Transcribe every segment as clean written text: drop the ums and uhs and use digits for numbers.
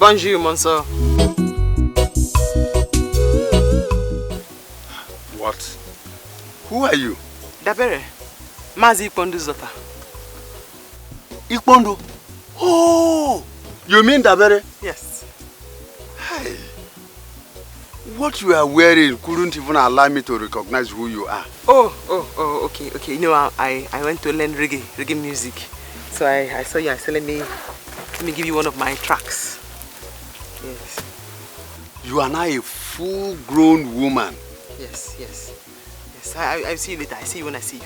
Bonjour, monsieur. What? Who are you? Dabere. Mazi Ikpondu's daughter. Ikpondo? Oh! You mean Dabere? Yes. Hey. What you are wearing couldn't even allow me to recognize who you are. Oh, okay. You know, I went to learn reggae music. So I saw you. I said, let me give you one of my tracks. Yes. You are now a full-grown woman. Yes. I'll see you later. I see you when I see you.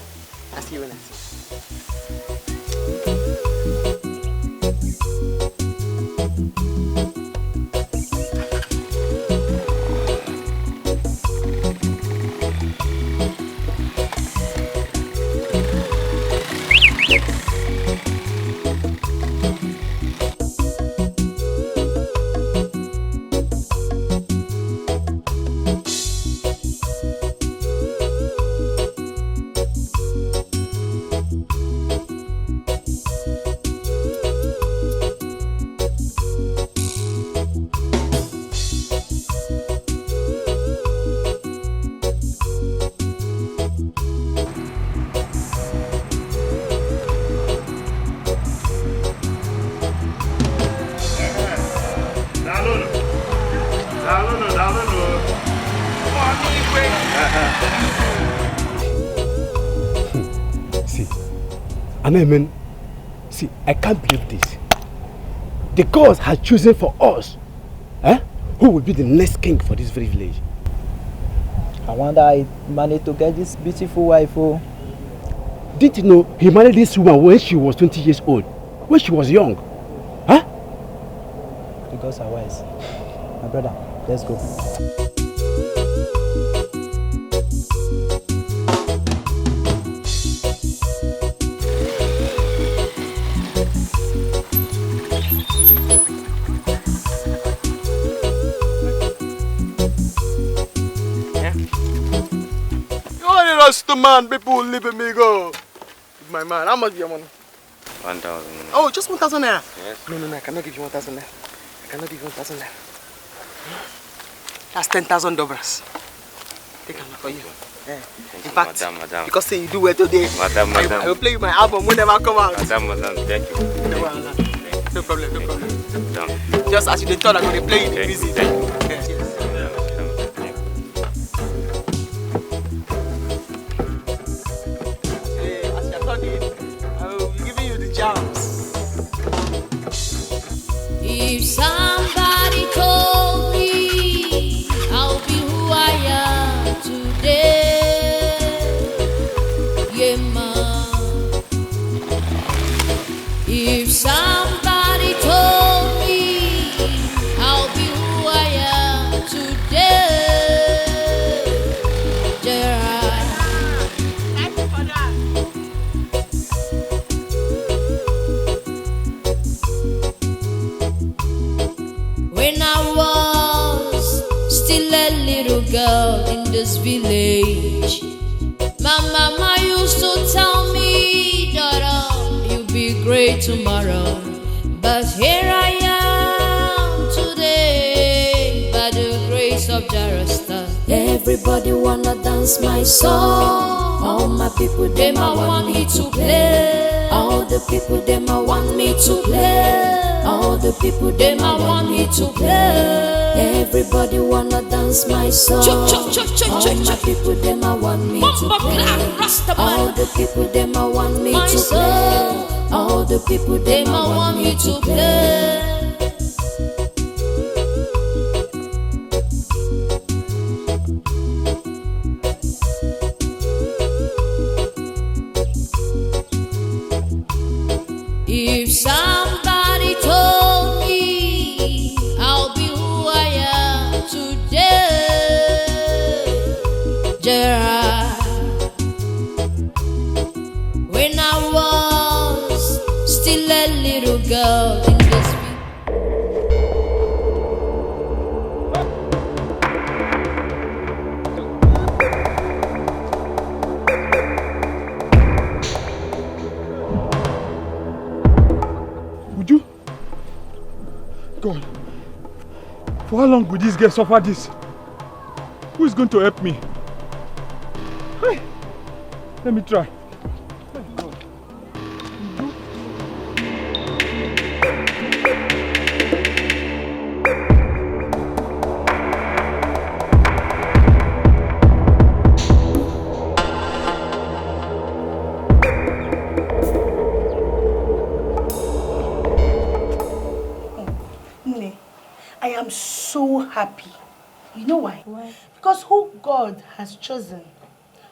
Amen. See, I can't believe this. The gods have chosen for us. Who will be the next king for this very village? I wonder I managed to get this beautiful wife. Oh. Didn't you know he married this woman when she was 20 years old? When she was young? The gods are wise. My brother, let's go. The man, people leaving me go. My man, how much be your money? 1,000. Oh, just 1,000 naira? Yes. No, I cannot give you 1,000 naira. I cannot give you 1,000 naira. That's $10,000. Take it for you. In fact, madam. because say you do well today, Madam. I will play you my album whenever I come out. Madam, thank you. No problem. Madam. Just as you did tell, I'm going to play you the music. Thank you. Yes. If somebody told me I'll be who I am today, yeah, man. If somebody told me I'll be who I am today, when I was still a little girl in this village, my mama used to tell me, daughter, you'll be great tomorrow. But here I am today, by the grace of Jarasta. Everybody wanna dance my song. All my people, they might want me to play. All the people, they might want me to play. All the people, they might want me to play. Everybody wanna dance my song. All my people, they might want me to play. All the people, they might want me to play. All the people, they might want me to play. If somebody told me I'll be who I am today, Gerard, when I was still a little girl in this For how long will this girl suffer this? Who is going to help me? Hey, let me try. I am so happy. You know why? Why? Because who God has chosen,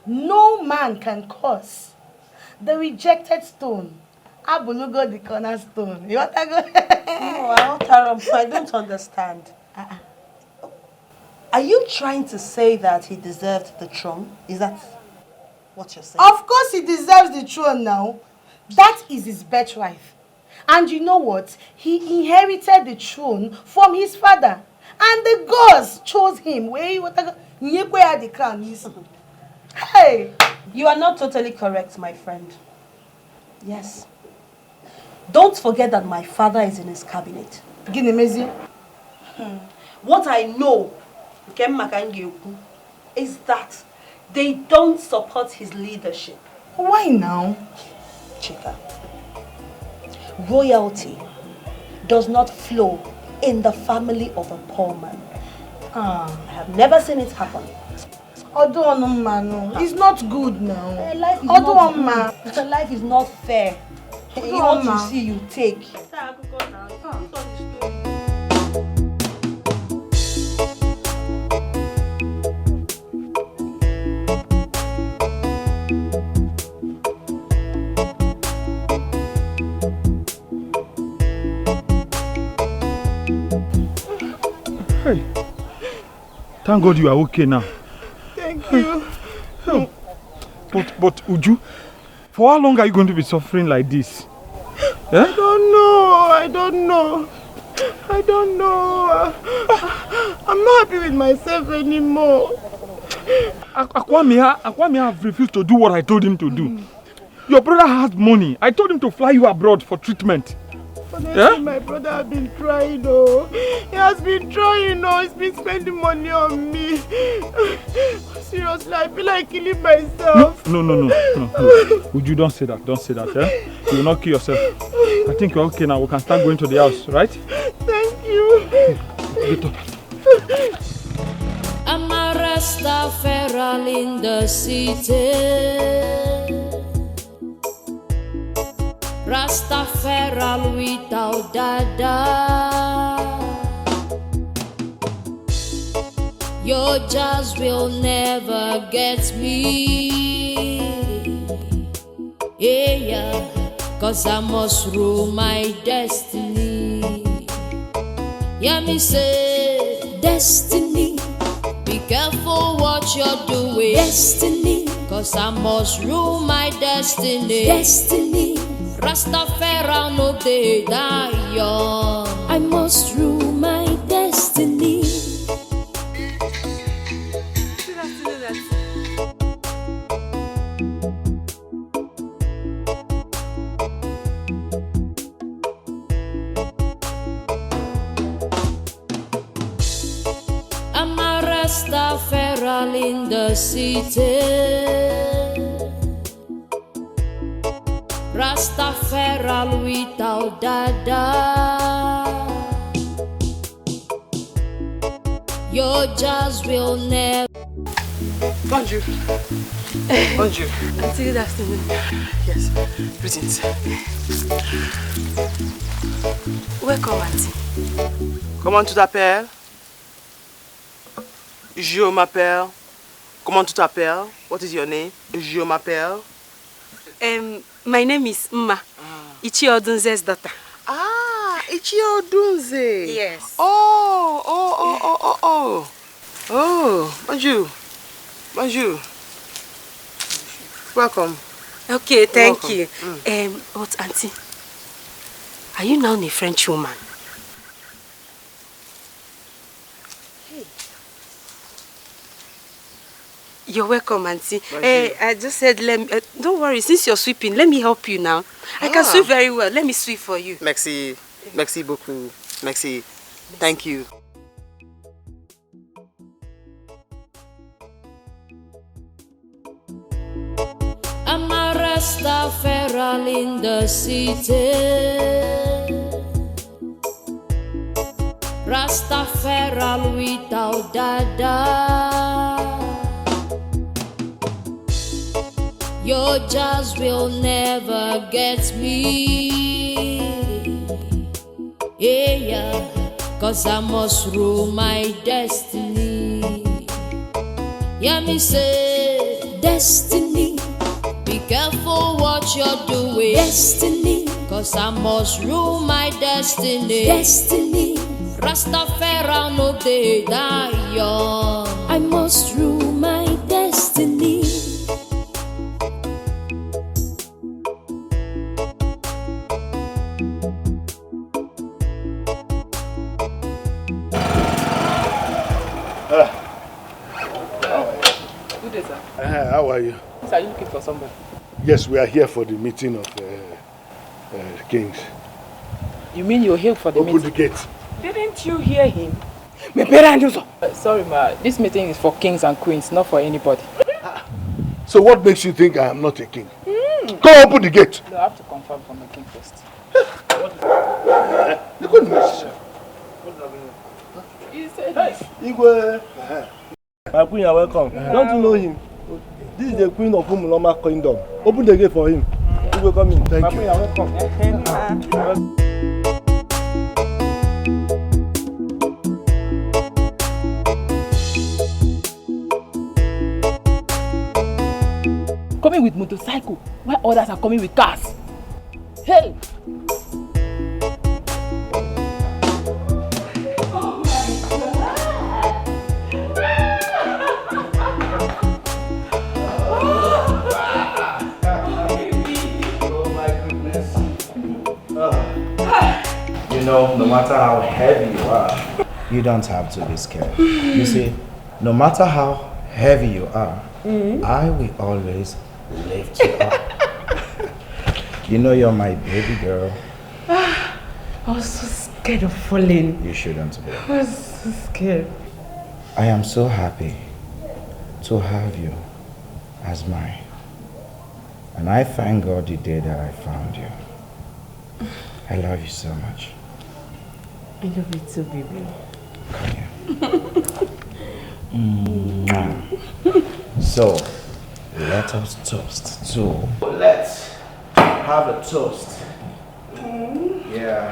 no man can curse. The rejected stone. Abulugo the cornerstone. You want to go? I don't understand. Are you trying to say that he deserved the throne? Is that what you're saying? Of course he deserves the throne now. That is his birthright. And you know what? He inherited the throne from his father. And the gods chose him. Hey! You are not totally correct, my friend. Yes. Don't forget that my father is in his cabinet. What I know is that they don't support his leadership. Why now? Chika, royalty does not flow in the family of a poor man. I have never seen it happen. It's not good now. Life is not good. Life is not fair. What you see, you take. Hey, thank God you are okay now. Thank you. But Uju, for how long are you going to be suffering like this? Eh? I don't know. I'm not happy with myself anymore. Akwame have refused to do what I told him to do. Your brother has money. I told him to fly you abroad for treatment. Honestly, my brother has been trying, He has been trying, He's been spending money on me. Seriously, I feel like killing myself. No. Would you don't say that, You will not kill yourself. I think you're okay now. We can start going to the house, right? Thank you. Get up. I'm a Rastafari in the city. Rastafari without dada. Your jazz will never get me. Yeah, cause I must rule my destiny. Yeah, me say, destiny. Be careful what you're doing. Destiny. Cause I must rule my destiny. Destiny. Rastafari no dey die young. I must rule my destiny. I'm a Rastafari in the city. Rastafari without dada. Your jazz will never. Bonjour. Bonjour. Auntie, good afternoon. Yes. Greetings. Welcome, Auntie. Comment tu t'appelles? Je m'appelle. Comment tu t'appelles? What is your name? Je m'appelle. My name is Mma. Ichiodunze's daughter. Ah, Ichiodunze. Yes. Oh, bonjour. Bonjour. Welcome. Okay, thank welcome. you. But Auntie, are you now a French woman? You're welcome, Auntie. I just said, don't worry, since you're sweeping, let me help you now. I can sweep very well. Let me sweep for you. Merci. Merci beaucoup. Merci. Thank you. Rastafari in the city. Rastafari without dada. Your jazz will never get me. Yeah, cause I must rule my destiny. Yeah, me say, destiny, be careful what you're doing. Destiny, cause I must rule my destiny. Destiny, Rastafari no dey die young. I must rule my destiny. Good day, sir. How are you? Sir, are you looking for somebody? Yes, we are here for the meeting of kings. You mean you're here for the Open meeting? the gate. Didn't you hear him? Sorry, ma. This meeting is for kings and queens, not for anybody. So what makes you think I am not a king? Go open the gate. No, I have to confirm from the king first. You couldn't miss it. He said this. Igwe. My queen, you are welcome. Don't you know him? This is the queen of Umuloma Kingdom. Open the gate for him. Igwe, come in. Thank My you. queen, you are welcome. Coming with motorcycle, while others are coming with cars. Hey! You know, no matter how heavy you are, you don't have to be scared. You see, no matter how heavy you are, I will always lift you up. You know you're my baby girl. I was so scared of falling. You shouldn't be. I was so scared. I am so happy to have you as mine. And I thank God the day that I found you. I love you so much. I love you too, baby. Come here. So, let us toast to... Let's have a toast. Yeah.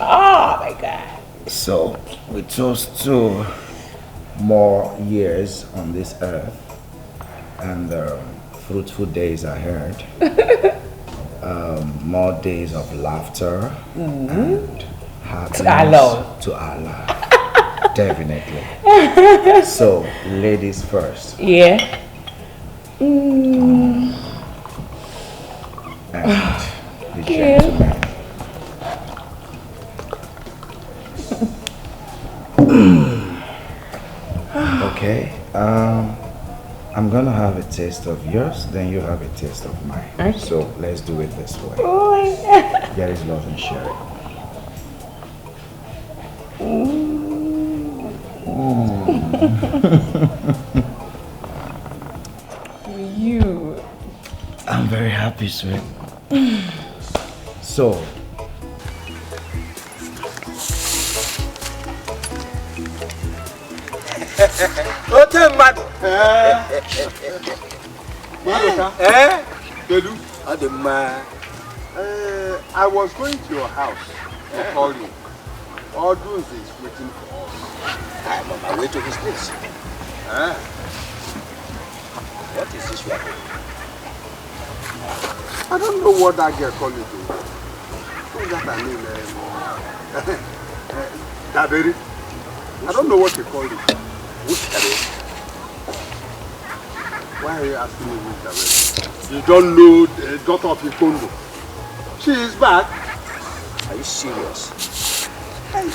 Oh my God. So, we toast to more years on this earth and fruitful days ahead. More days of laughter and happiness to Allah. Definitely. So, ladies first. Yeah. And the gentlemen. Okay. I'm gonna have a taste of yours, then you have a taste of mine. Okay. So let's do it this way. Oh, There is love in sharing. You. I'm very happy, sweet. So, Mad. I was going to your house to call you. Odunze is waiting for us. I am on my way to his place. What is this one? I don't know what that girl called you to. What's that her name? Daberi. I don't know what they call it. Which Daberi? Why are you asking me which Daberi? You don't know the daughter of Ikondo. She is back. Are you serious? Hey.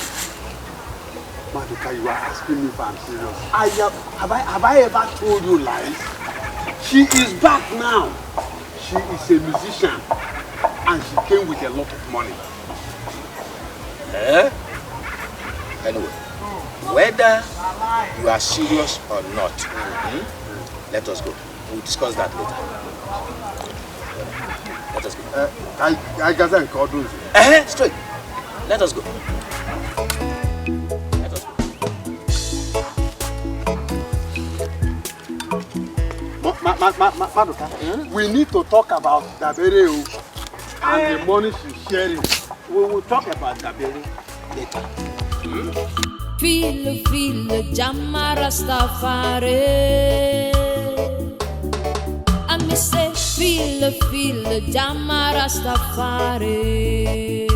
Maduka, you are asking me if I'm serious. Have I ever told you lies? She is back now. She is a musician and she came with a lot of money. Anyway, whether you are serious or not, let us go. We'll discuss that later. Let us go. I can't call those. Straight. Let us go. Let us go. Maduka, we need to talk about Dabere and the money she's sharing. We will talk about Dabere later. Feel, Jamma Rastafari. I me say, feel, Jamma Rastafari.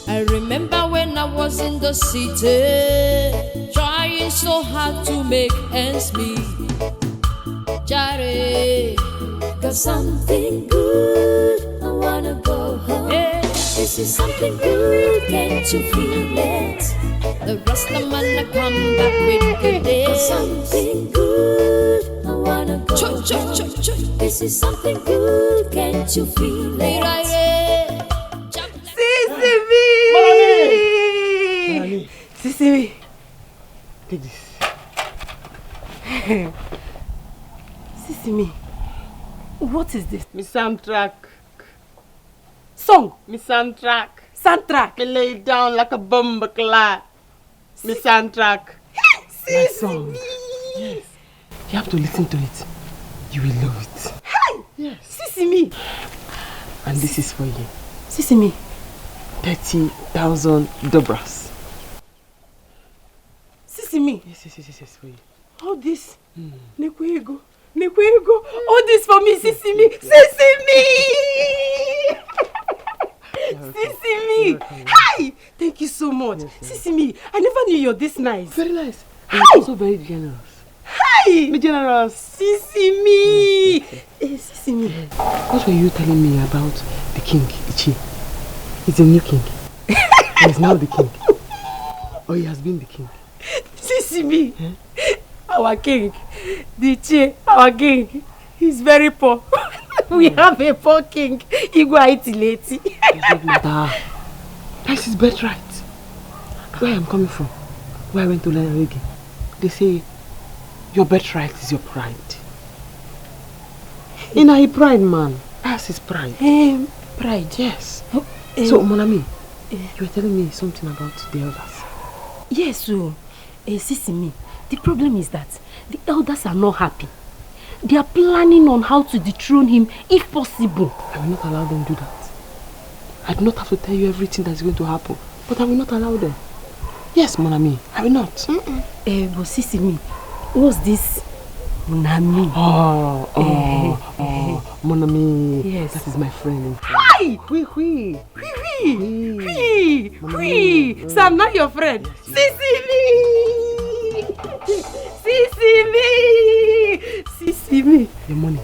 I remember when I was in the city, trying so hard to make ends meet. Jare, got something good, I wanna go home. Yeah. This is something good, can't you feel it? The rest of man come back with good days. Something good, I wanna go home. This is something good, can't you feel it? Sisimi! Sisimi! Take this. Sisimi, what is this? My soundtrack. Song? My soundtrack. Soundtrack? Me lay down like a bomb clad. My soundtrack. My song. Yes. You have to listen to it. You will love it. Hey! Yes. Sisimi! And this is for you. Sisimi. 30,000 dobras. Sisimi. Yes, for you. All this. Nekwego. All this for me, Sisimi. Sisimi! Sisimi! Hi! Thank you so much. Sisimi, I never knew you're this nice. Very nice. Hi! I'm also very generous. Hi! Be generous. Sisimi! Sisimi. What were you telling me about the king, Ichi? He's a new king. He's now the king. Or he has been the king. Sisimi! Our king, the our king, he's very poor. We have a poor king. Igwa itileti. It doesn't matter. That's his birthright. Where I'm coming from, where I went to learn reggae, they say your birthright is your pride. In a pride, man. That's his pride. Pride? Yes. So, mon ami, you were telling me something about the elders. Yes, so, Sisimi, the problem is that the elders are not happy. They are planning on how to dethrone him if possible. I will not allow them to do that. I do not have to tell you everything that's going to happen, but I will not allow them. Yes, mon ami, I will not. But Sisimi, what's this mon ami? Mon ami. Yes. That is my friend. Hi! Oui. So I'm not your friend. Sisimi! Sisimi! The money.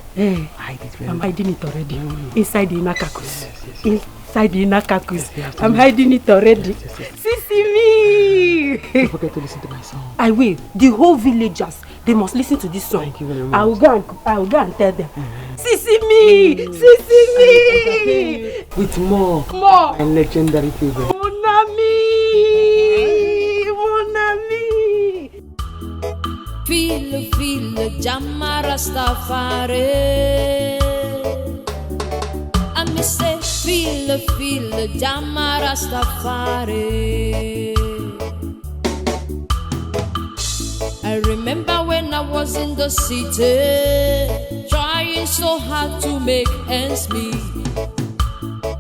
Hide it. I'm hiding it already. Inside the inner carcass. Inside the inner carcass. I'm hiding it already. Sisimi! Don't forget to listen to my song. I will. The whole villagers, they must listen to this song. Thank you very much. I will go and tell them. Sisimi! Sisimi! With more. And legendary flavor. Mon ami! Feel, Jamma Rastafari. I me say, feel, Jamma Rastafari. I remember when I was in the city, trying so hard to make ends meet.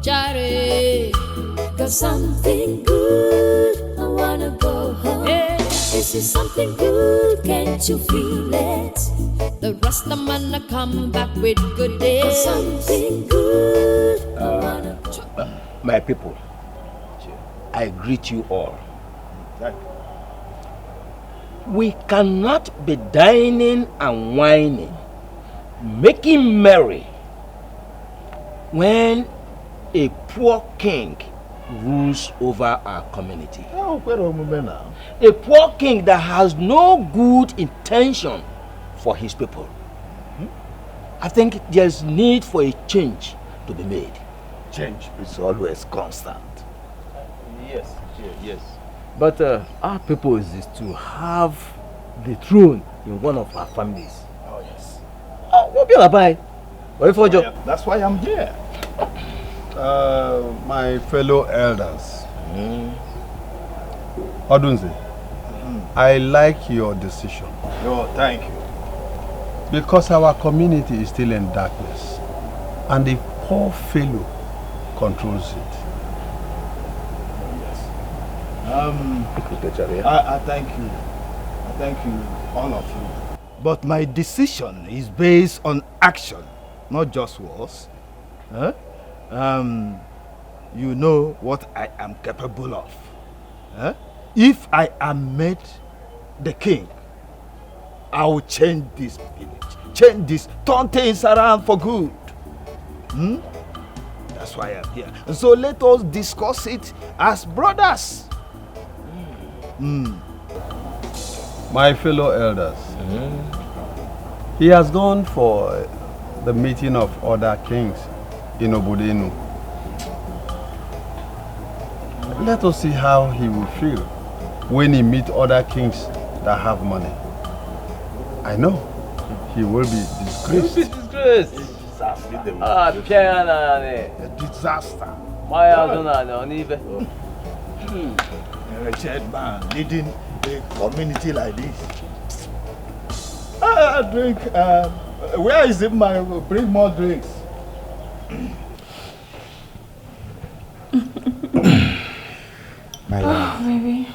Jare, got something good, I wanna go home. Yeah. This is something good, can't you feel it? The rest of man come back with good days. Something good, I wanna go. My people, I greet you all. We cannot be dining and whining, making merry, when a poor king rules over our community. A poor king that has no good intention for his people. I think there's need for a change to be made. Change is always constant. Yes, yes. But our purpose is to have the throne in one of our families. Oh, yes. That's why I'm here. My fellow elders. Odunze, I like your decision. Oh, thank you. Because our community is still in darkness. And the poor fellow controls it. I thank you. I thank you, all of you. But my decision is based on action, not just words. Huh? You know what I am capable of. Huh? If I am made the king, I will change this village, change this, turn things around for good. That's why I'm here. And so let us discuss it as brothers. My fellow elders, he has gone for the meeting of other kings in Obodenu. Let us see how he will feel when he meets other kings that have money. I know he will be disgraced. He will be disgraced. A disaster. A wretched man leading a community like this. Drink. Where is it, man? Bring more drinks. My love. Oh, baby.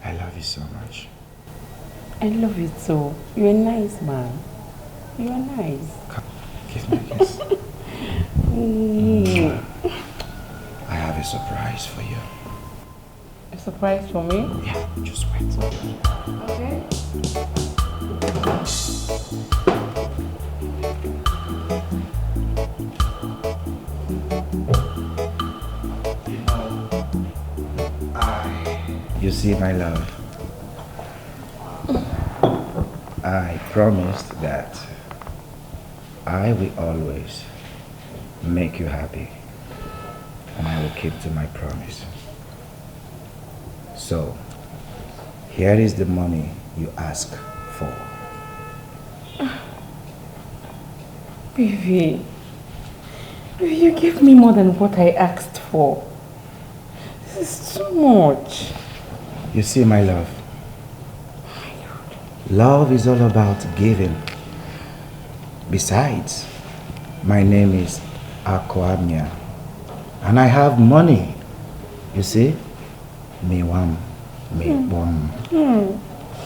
I love you so much. I love you too. You're a nice man. You are nice. Come, give me a kiss. I have a surprise for you. A surprise for me? Yeah, just wait. Okay. You see, my love, I promised that I will always make you happy, and I will keep to my promise. So, here is the money you ask for. Baby, you give me more than what I asked for. This is too much. You see, my love, love is all about giving. Besides, my name is Akwamia, and I have money. You see, me one, me one.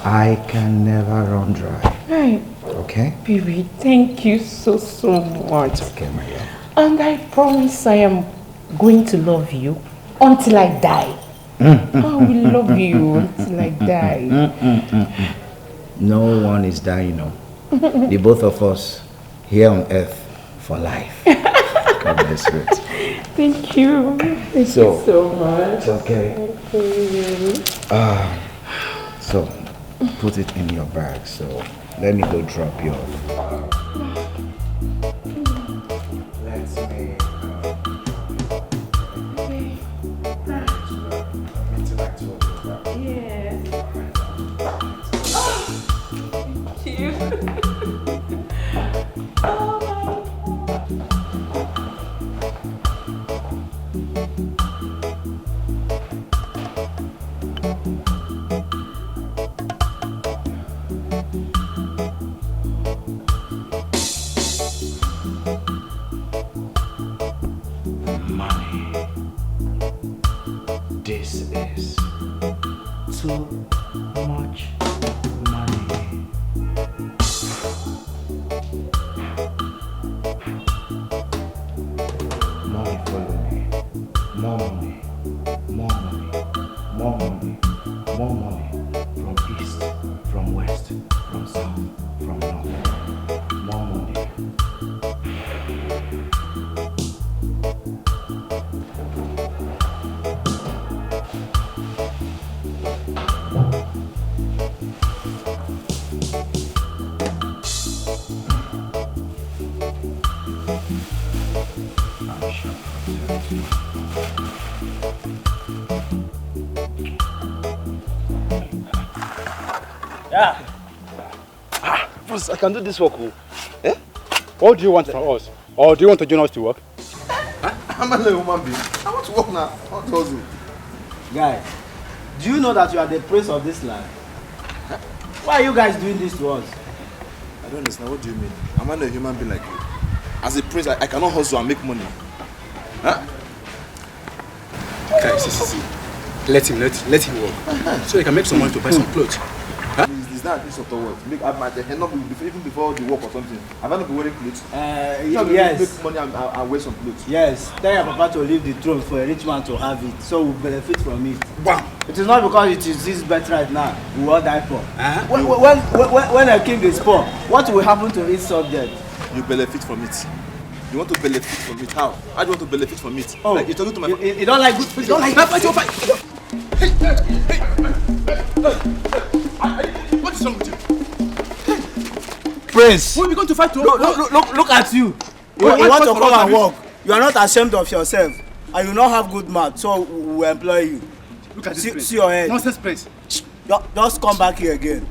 I can never run dry. Right. Okay? Baby, thank you so much. It's okay, my love. And I promise I am going to love you until I die. I will love you until I die. No one is dying, no. The both of us here on earth for life. God bless you. Thank you. Thank you so much. It's okay. Okay. So, put it in your bag. So, let me go drop you off. Let's make This is too much money. Money follow me. More money. More money. More money. More money. From east, from west, from south, from north. More money. I'm sure. Yeah. Boss, I can do this work. Eh? What do you want from us? Or do you want to join us to work? I'm a human being. I want to work now. I want to hustle. Guy, do you know that you are the prince of this land? Why are you guys doing this to us? I don't understand. What do you mean? I'm not a human being like you. As a prince, I cannot hustle and make money. Huh? Okay, see. Let him work. So he can make some money to buy some clothes. Huh? Is that this sort of work? Make up my head not even before the work or something. Have I not been wearing clothes? Yes. Make money and wear some clothes. Yes. Tell your papa to leave the throne for a rich man to have it, so we benefit from it. Wow. It is not because it is his birthright now. We all die poor. When a king is poor, what will happen to his subject? You benefit from it. You want to benefit from it? How? How do you want to benefit from it? Oh, like you're talking to my. You don't like good. You don't like. Hey! What is wrong with you? Prince. Who are we going to fight to? Look at you. You want to come and work. You are not ashamed of yourself. And you don't have good mouth, so we will employ you. Look at this. See your head. Nonsense, Prince. Just come back here again.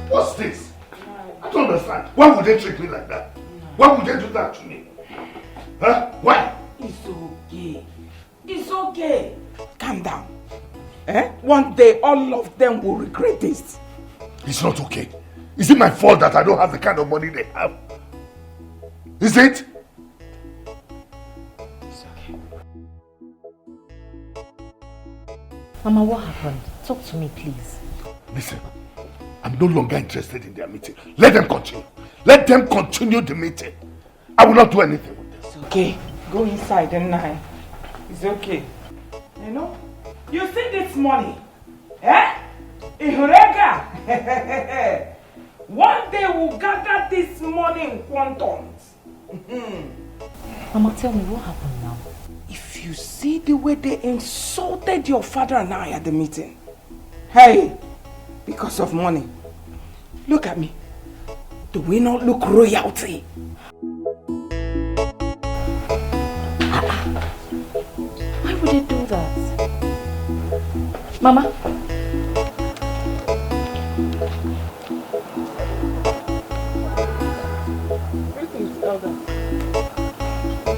What's this? I don't understand. Why would they treat me like that? Why would they do that to me? Huh? Why? It's okay. It's okay. Calm down. One day all of them will regret this. It's not okay. Is it my fault that I don't have the kind of money they have? Is it? It's okay. Mama, what happened? Talk to me, please. Listen, I'm no longer interested in their meeting. Let them continue. Let them continue the meeting. I will not do anything with this. It's okay. Go inside and now. It's okay. You know? You see this money? Ihurega! One day we'll gather this money in quantums. Mama, tell me what happened now. If you see the way they insulted your father and I at the meeting, hey, because of money, look at me. Do we not look royalty? Why would they do that? Mama? Greetings, Elder.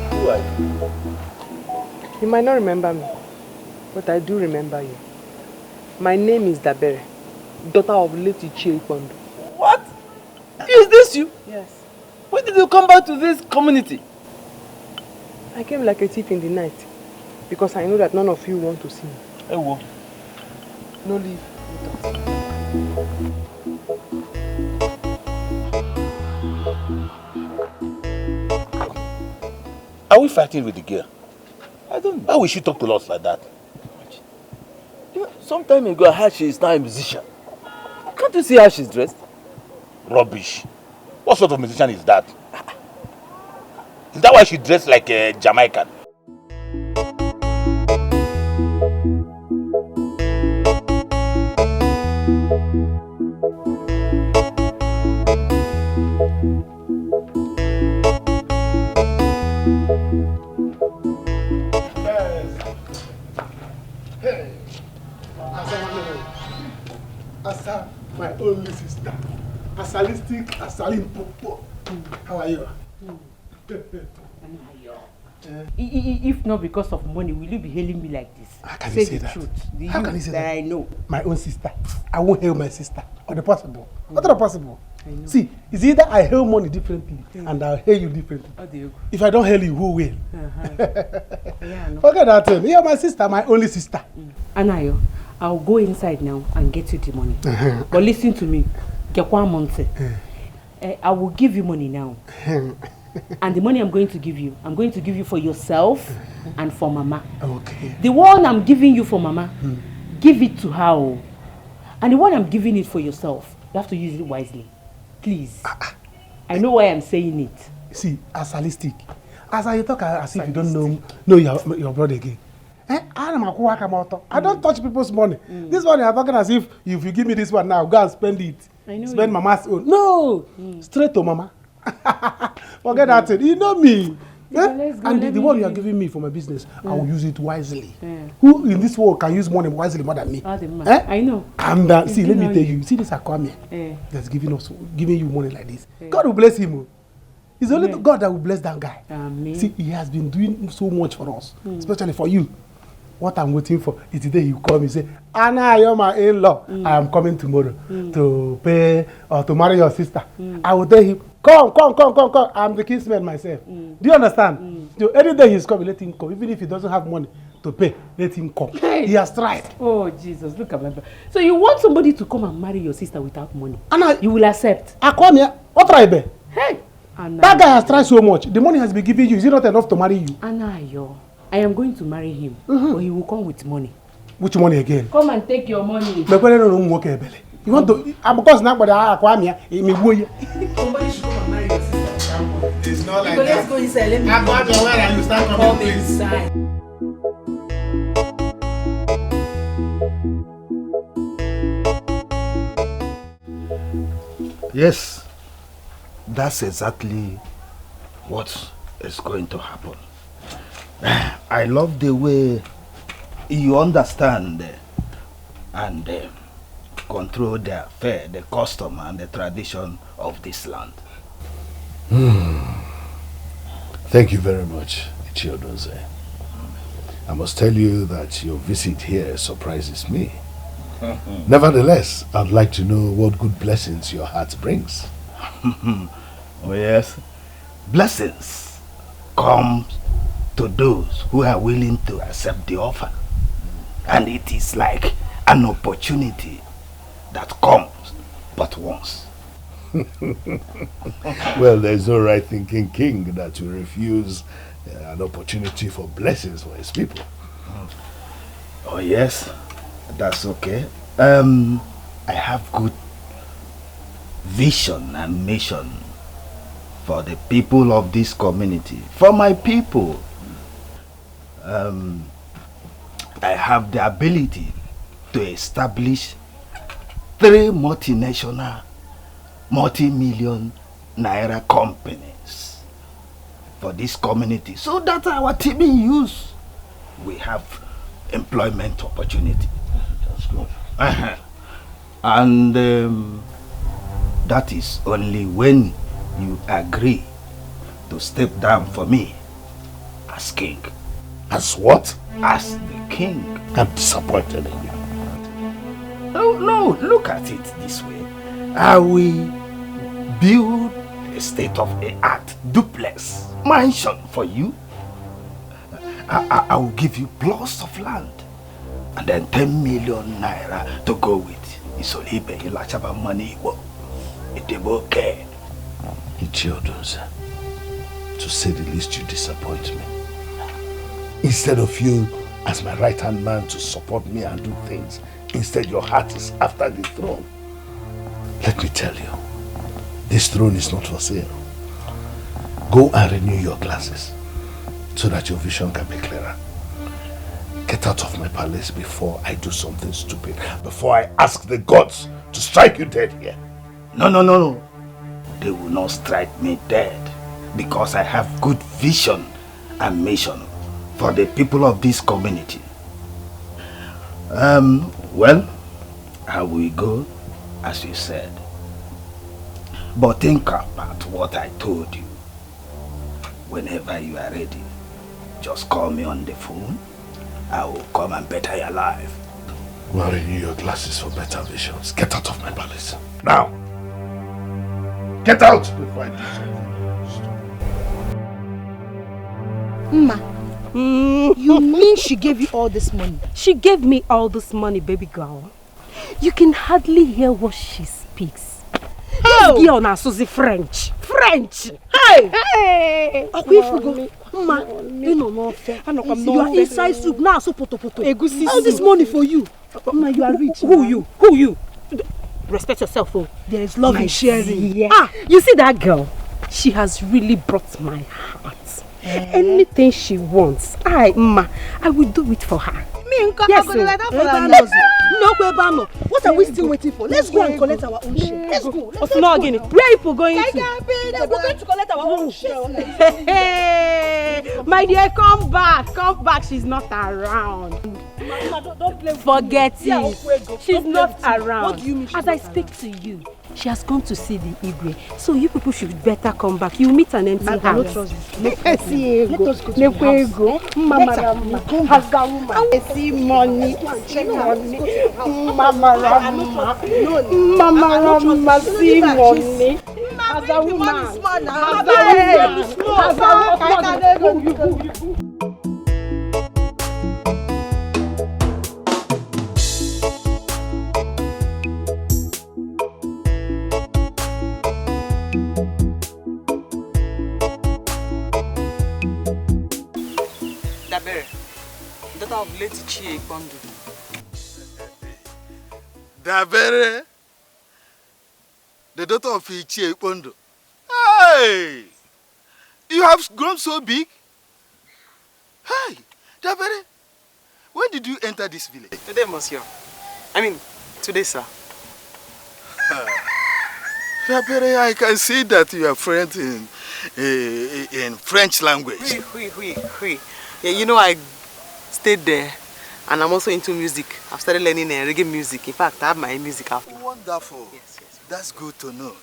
Who are you? You might not remember me, but I do remember you. My name is Dabere, daughter of late Ichie. What? Is this you? Yes. When did you come back to this community? I came like a thief in the night because I know that none of you want to see me. Hey, what? No leave with us. Are we fighting with the girl? I don't know. Why would she talk to us like that? You know, some time ago I heard she is now a musician. Can't you see how she's dressed? Rubbish. What sort of musician is that? Is that why she dressed like a Jamaican? Hey, Asa, my only sister. Asalistic, Asalimpopo. How are you? If not because of money, will you be hailing me like this? How can say you say the that? truth. How can you say that? I know. My own sister. I won't hail my sister. Or the possible. What are the possible? See, it's either I hail money differently and I'll hail you differently. If I don't hail you, who will? Forget that thing. You're my sister, my only sister. Anayo, I'll go inside now and get you the money. But listen to me. I will give you money now. And the money I'm going to give you for yourself and for Mama. Okay. The one I'm giving you for Mama, give it to her. And the one I'm giving it for yourself, you have to use it wisely. Please. I know why I'm saying it. See, asalistic. As I talk as if you don't know your brother again. I don't touch people's money. This one I'm talking as if you give me this one now, go and spend it. I know spend mama's own. No! Straight to mama. Forget that thing. You know me. And the one you are giving me for my business, I will use it wisely. Who in this world can use money wisely more than me? I know. And see, let me tell you, see this Akwame that's giving you money like this. God will bless him. It's only God that will bless that guy. Amen. See, he has been doing so much for us, especially for you. What I'm waiting for is the day he will come and say, Anna, you're my in-law. I am coming tomorrow to pay or to marry your sister. I will tell him, come. I'm the kinsman myself. Do you understand? So any day he's coming, let him come. Even if he doesn't have money to pay, let him come. Hey. He has tried. Oh, Jesus, look at my brother. So you want somebody to come and marry your sister without money? Anna, you will accept? I come here. What try be? Hey. Anna, that guy has tried so much. The money has been given you. Is it not enough to marry you? Anna, I am going to marry him, but he will come with money. Which money again? Come and take your money. You want to? Because now, but I Somebody should come and marry your sister. It's not like that. Let's go inside. Let me go where and you start coming inside. Yes, that's exactly what is going to happen. I love the way you understand and control the affair, the custom and the tradition of this land. Thank you very much, Ichiodoze. I must tell you that your visit here surprises me. Nevertheless, I'd like to know what good blessings your heart brings. Oh yes, blessings come to those who are willing to accept the offer. And it is like an opportunity that comes but once. Well, there's no right thinking king that will refuse an opportunity for blessings for his people. Oh yes, that's okay. I have good vision and mission for the people of this community, for my people. I have the ability to establish 3 multinational, multi-million naira companies for this community so that our team in use we have employment opportunity. That's good. And that is only when you agree to step down for me as king. As what? As the king. I'm disappointed in you. No, look at it this way. I will build a state-of-the-art duplex mansion for you. I will give you plots of land and then 10 million naira to go with. It's only paying lachaba money. It's okay. Ichiodoze, to say the least, you disappoint me. Instead of you as my right-hand man to support me and do things, instead your heart is after the throne. Let me tell you, this throne is not for sale. Go and renew your glasses so that your vision can be clearer. Get out of my palace before I do something stupid, before I ask the gods to strike you dead here. No. They will not strike me dead because I have good vision and mission for the people of this community. Well, I will go as you said. But think about what I told you. Whenever you are ready, just call me on the phone. I will come and better your life. Well, renew your glasses for better visions. Get out of my palace. Now! Get out before I do something. Ma, you mean she gave you all this money? She gave me all this money, baby girl. You can hardly hear what she speaks. This girl now Susie French. Hey! Ma, you know no fair. You are inside soup now, so poto. All this money for you. Ma, you are rich. Who you? Respect yourself, oh. There is love in sharing. Yeah. You see that girl? She has really brought my heart. Anything she wants, I will do it for her. Me, Yes, sir. What are we still waiting for? Let's go and collect our own share. Let's go. Where are you going to? We're going to collect our own share. My dear, come back. Come back. She's not around. Mama, don't blame. Forget it. She's not around. What do you mean? As I speak to you, she has gone to see the Igwe. So you people should better come back. You meet an empty house. I don't trust this. Let us go to the house. Mama, I see money. Mama, see money. As a woman. Daughter of Lady Chie Bondo. Dabere, the daughter of Chie Bondo. Hey! You have grown so big. Hey, Dabere, when did you enter this village? Today, monsieur. I mean, today, sir. Dabere, I can see that you are fluent in French language. Oui. Yeah, you know, I stayed there, and I'm also into music. I've started learning reggae music. In fact, I have my music out. Wonderful. Yes. That's good to know.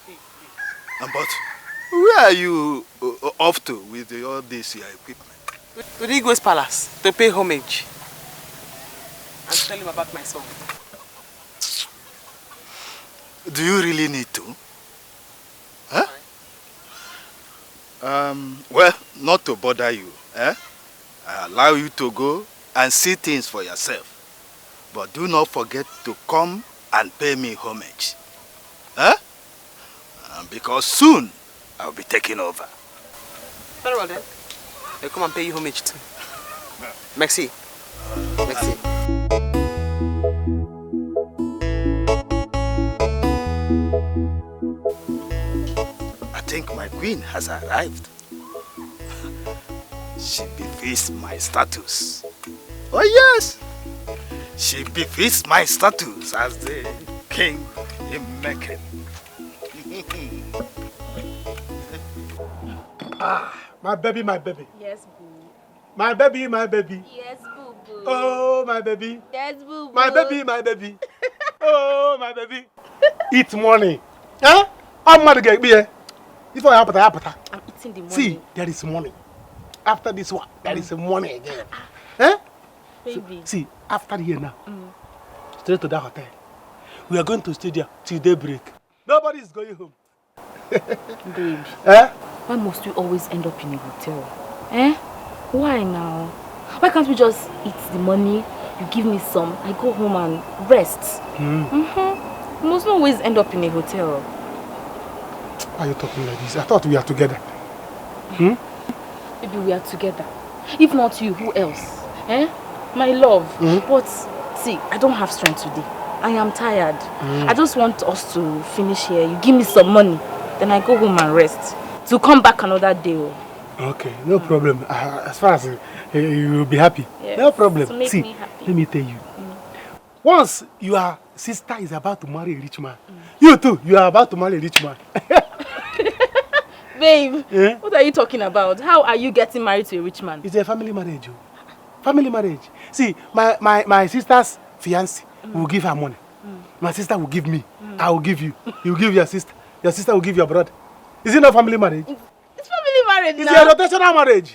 But where are you off to with all this equipment? To the Igwe's palace to pay homage and tell him about my song. Do you really need to? Huh? Well, not to bother you. I allow you to go and see things for yourself. But do not forget to come and pay me homage. Because soon I'll be taking over. Very well then. I'll come and pay you homage too. Merci. Merci. I think my queen has arrived. She befits my status. Oh yes! She befits my status as the king in Mecca. My baby. Yes, boo. My baby. Yes, boo boo. Oh, my baby. Yes, boo boo. My baby. Oh, my baby. Eat money. Huh? I'm mad to get if I happen. I'm eating the money. See, there is money. After this one, there is money again. Eh? Baby. So, see, after here now, straight to that hotel. We are going to stay there till daybreak. Nobody is going home. Babe. Eh? Why must we always end up in a hotel? Eh? Why now? Why can't we just eat the money, you give me some, I go home and rest? We must not always end up in a hotel. Why are you talking like this? I thought we are together. Maybe we are together. If not you, who else? Eh? My love. But see, I don't have strength today. I am tired. I just want us to finish here. You give me some money, then I go home and rest. To come back another day. Okay, no problem. As far as you will be happy. Yes, no problem. to make See, me happy. let me tell you. Once your sister is about to marry a rich man, you too, you are about to marry a rich man. Babe, what are you talking about? How are you getting married to a rich man? It's a family marriage. Family marriage. See, my sister's fiancé will give her money. My sister will give me. I will give you. You will give your sister. Your sister will give your brother. Is it not family marriage? It's family marriage it's now. It's a rotational marriage.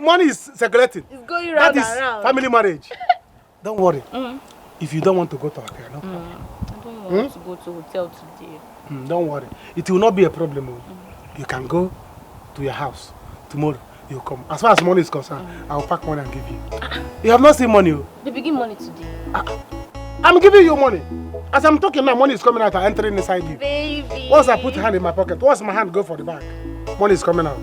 Money is circulating. It's going round that is and round. Family marriage. Don't worry. If you don't want to go to hotel, no problem. I don't want to go to hotel today. Don't worry. It will not be a problem. You can go to your house tomorrow. You come. As far as money is concerned, I will pack money and give you. You have not seen money. They begin money today. I'm giving you money. As I'm talking now, money is coming out and entering inside you. Baby. Once I put hand in my pocket, once my hand go for the bag, money is coming out.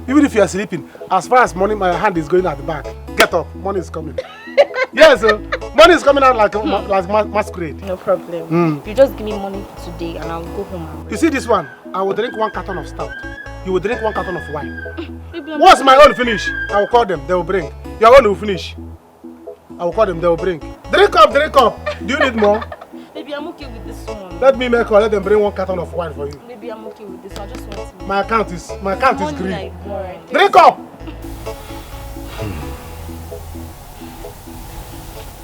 Even if you are sleeping, as far as money, my hand is going at the back. Get up, money is coming. Yes, money is coming out like masquerade. No problem. You just give me money today and I'll go home and rest. You see this one? I will drink 1 carton of stout. You will drink 1 carton of wine. Once my own finish, I will call them. They will bring. Your own will finish. I will call them. They will bring. Drink up, drink up. Do you need more? Maybe I'm okay with this one. Let me make call. Let them bring 1 carton of wine for you. Maybe I'm okay with this one. I just want to. My account is green. Like Drink up.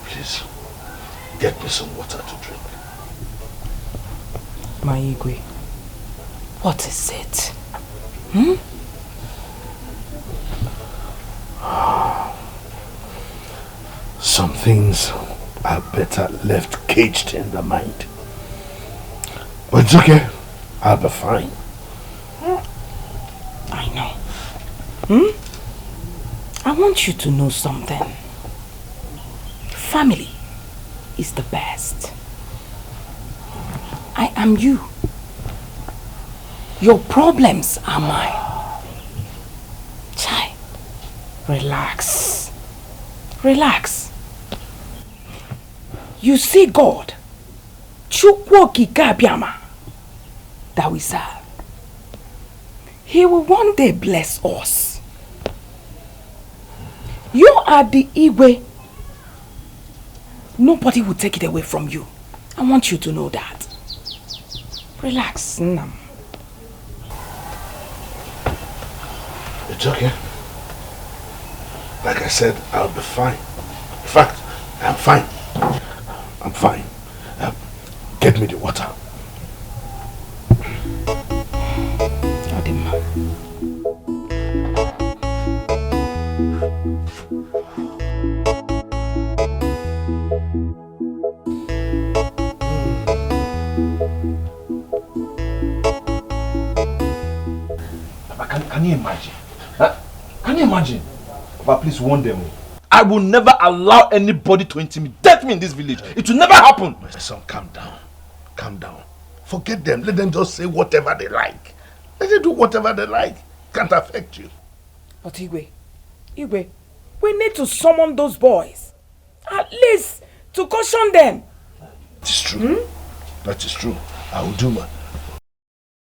Please, get me some water to drink. My Igwe, what is it? Some things are better left caged in the mind. But it's okay. I'll be fine. I know. I want you to know something. Family is the best. I am you. Your problems are mine. Chai, relax. Relax. You see God, Chukwu Okike Abiama, that we serve. He will one day bless us. You are the Igwe. Nobody will take it away from you. I want you to know that. Relax, Nam. It's okay. Like I said, I'll be fine. In fact, I'm fine. I'm fine. Get me the water. Can you imagine? Can you imagine? But please warn them. I will never allow anybody to intimidate me in this village. It will never happen. My son, calm down. Calm down. Forget them. Let them just say whatever they like. Let them do whatever they like. Can't affect you. But Igwe, we need to summon those boys. At least to caution them. It's true. That is true. I will do, man.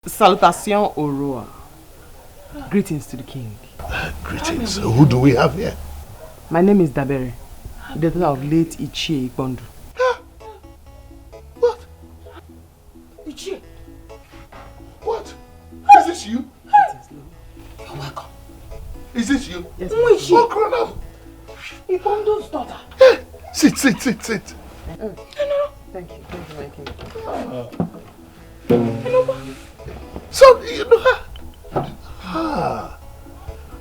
Salutation Aurora. Greetings to the king. Greetings. Who do we have here? My name is Dabere, the daughter of late Ichie Igbondo. What? Ichie? What? Is this you? You're welcome. Is this you? Yes. Who is she? Oh, grown up. Igbando's daughter. Hey, sit. No. Thank you, my king. So, you know her?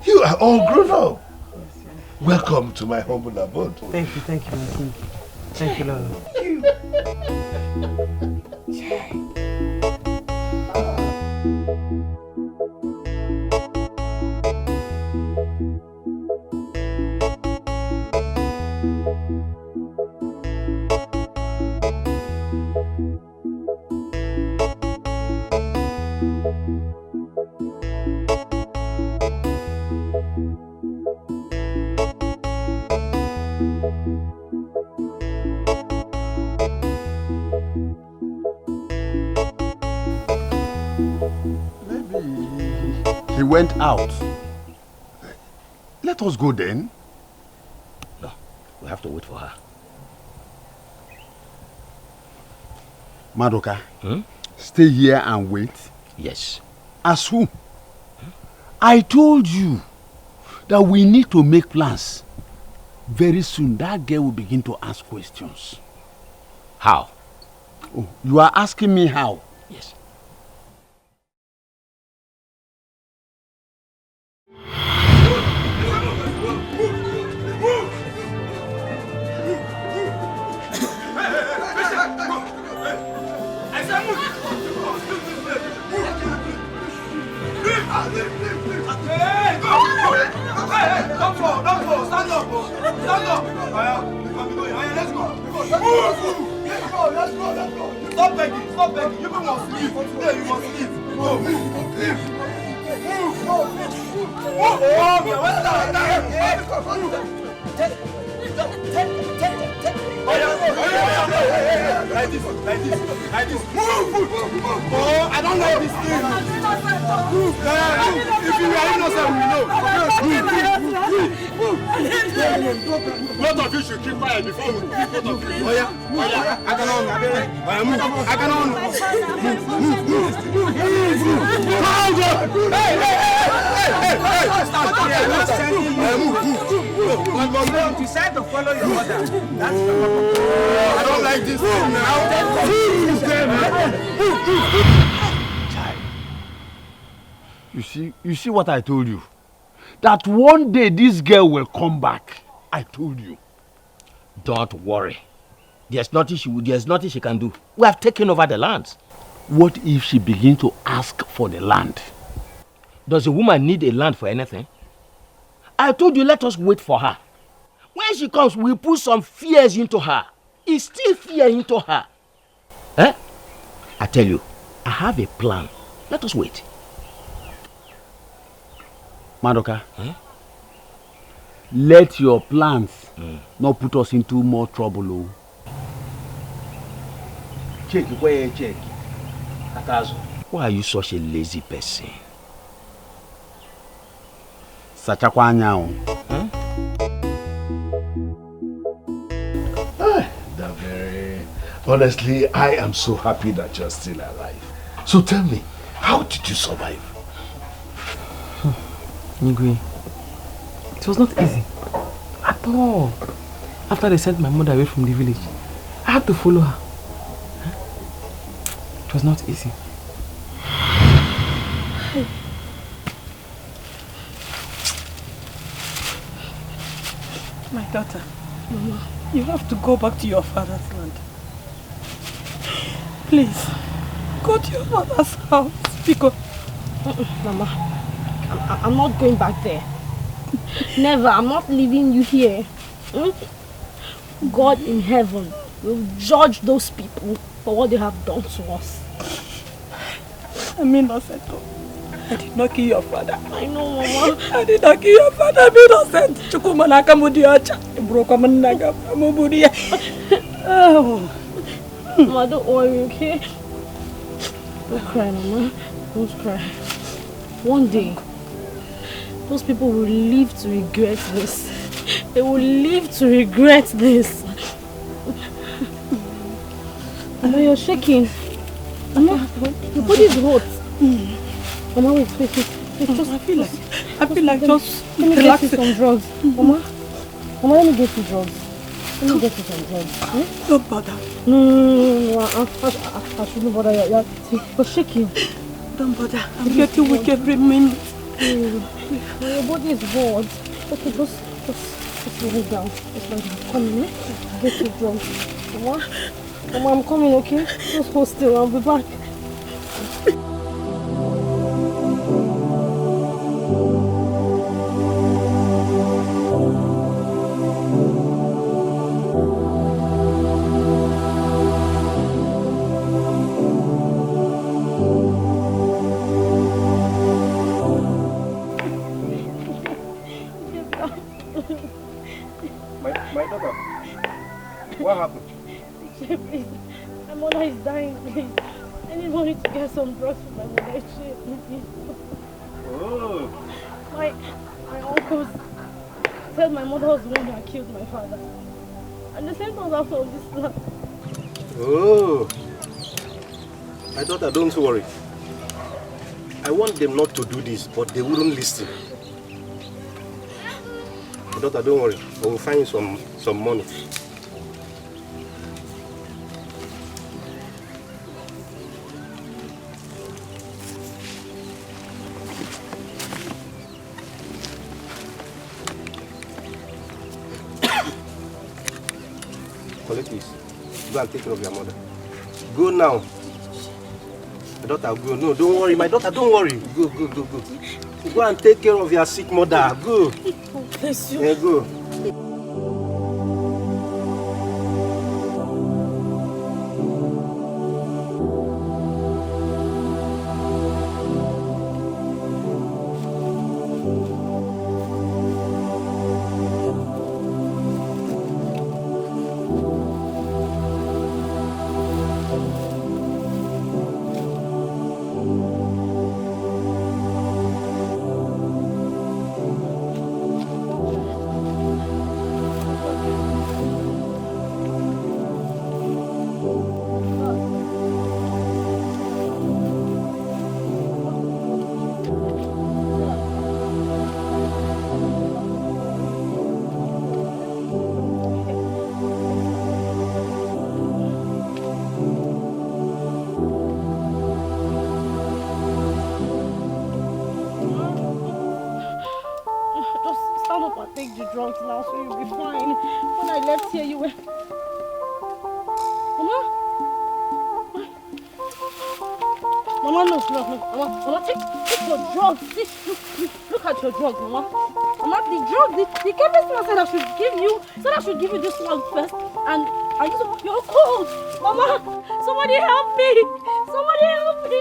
You are all grown up. Welcome to my humble abode. Thank you, my king. Thank you, Lord. He went out. Let us go then. No, we have to wait for her. Madoka, stay here and wait. Yes. As who? I told you that we need to make plans. Very soon that girl will begin to ask questions. How? Oh, you are asking me how? Yes. Stop begging. You must leave. Today you must leave. Move. Like this. Move. Oh, I don't like this thing. If you are innocent, we know. Both of you should keep quiet before we keep both of you. Oh yeah, I can on. I can on. You decide to follow your mother. I don't like this thing now. You see what I told you? That one day this girl will come back. I told you. Don't worry. There's nothing she can do. We have taken over the land. What if she begins to ask for the land? Does a woman need a land for anything? I told you, let us wait for her. When she comes, we'll put some fears into her. It's still fear into her. Eh? I tell you, I have a plan. Let us wait. Madoka, let your plans not put us into more trouble. Check, check. Why are you such a lazy person? Honestly, I am so happy that you're still alive. So tell me, how did you survive? Ngui, it was not easy at all. After they sent my mother away from the village, I had to follow her. It was not easy. My daughter, Mama, you have to go back to your father's land. Please, go to your father's house. Because... Mama, I'm not going back there. Never, I'm not leaving you here. God in heaven will judge those people for what they have done to us. I'm innocent. I did not kill your father. I know, Mama. I did not kill your father. I'm innocent. Chukumanaka Mudiacha. Brokamanaga Mubudia. Oh. Mama, don't worry, okay? Don't cry, Mama. Don't cry. One day, those people will live to regret this. They will live to regret this. Mama, you're shaking. Mama, your body is hot. Mama, wait. Just, I feel like just let me get you some drugs. Mama, let me get you drugs. Let me get you some drugs. Don't bother. No. I shouldn't bother you. You're shaking. Don't bother. I'm getting weak every minute. Your body is hot. Okay, just lay down. Just lie down. Come in, get you drugs. Mama, I'm coming, okay? Just hold still. I'll be back. My daughter, what happened? Please, my mother is dying, please. I need money to get some drugs for my mother. Please. Oh. My uncles said my mother was the one that killed my father. And the same was after this land. Oh. My daughter, don't worry. I want them not to do this, but they wouldn't listen. My daughter, don't worry. I will find you some money. Collect this. Go and take care of your mother. Go now. My daughter, go. No, don't worry. My daughter, don't worry. Go. Go and take care of your sick mother. Go. Bless you. Yeah, go. drunk now, so you'll be fine. When I left here, you were... Mama? Mama, no. Mama, take your drugs. Look at your drugs, Mama. Mama, the drugs, the chemist said I should give you, this one first. And you're cold. Mama, somebody help me. Somebody help me.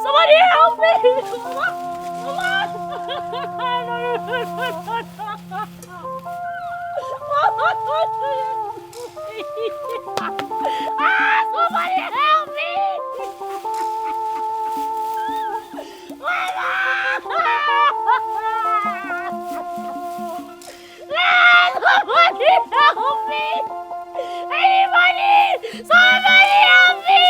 Somebody help me. Mama. Somebody help me! Somebody help me! Anybody! Somebody help me!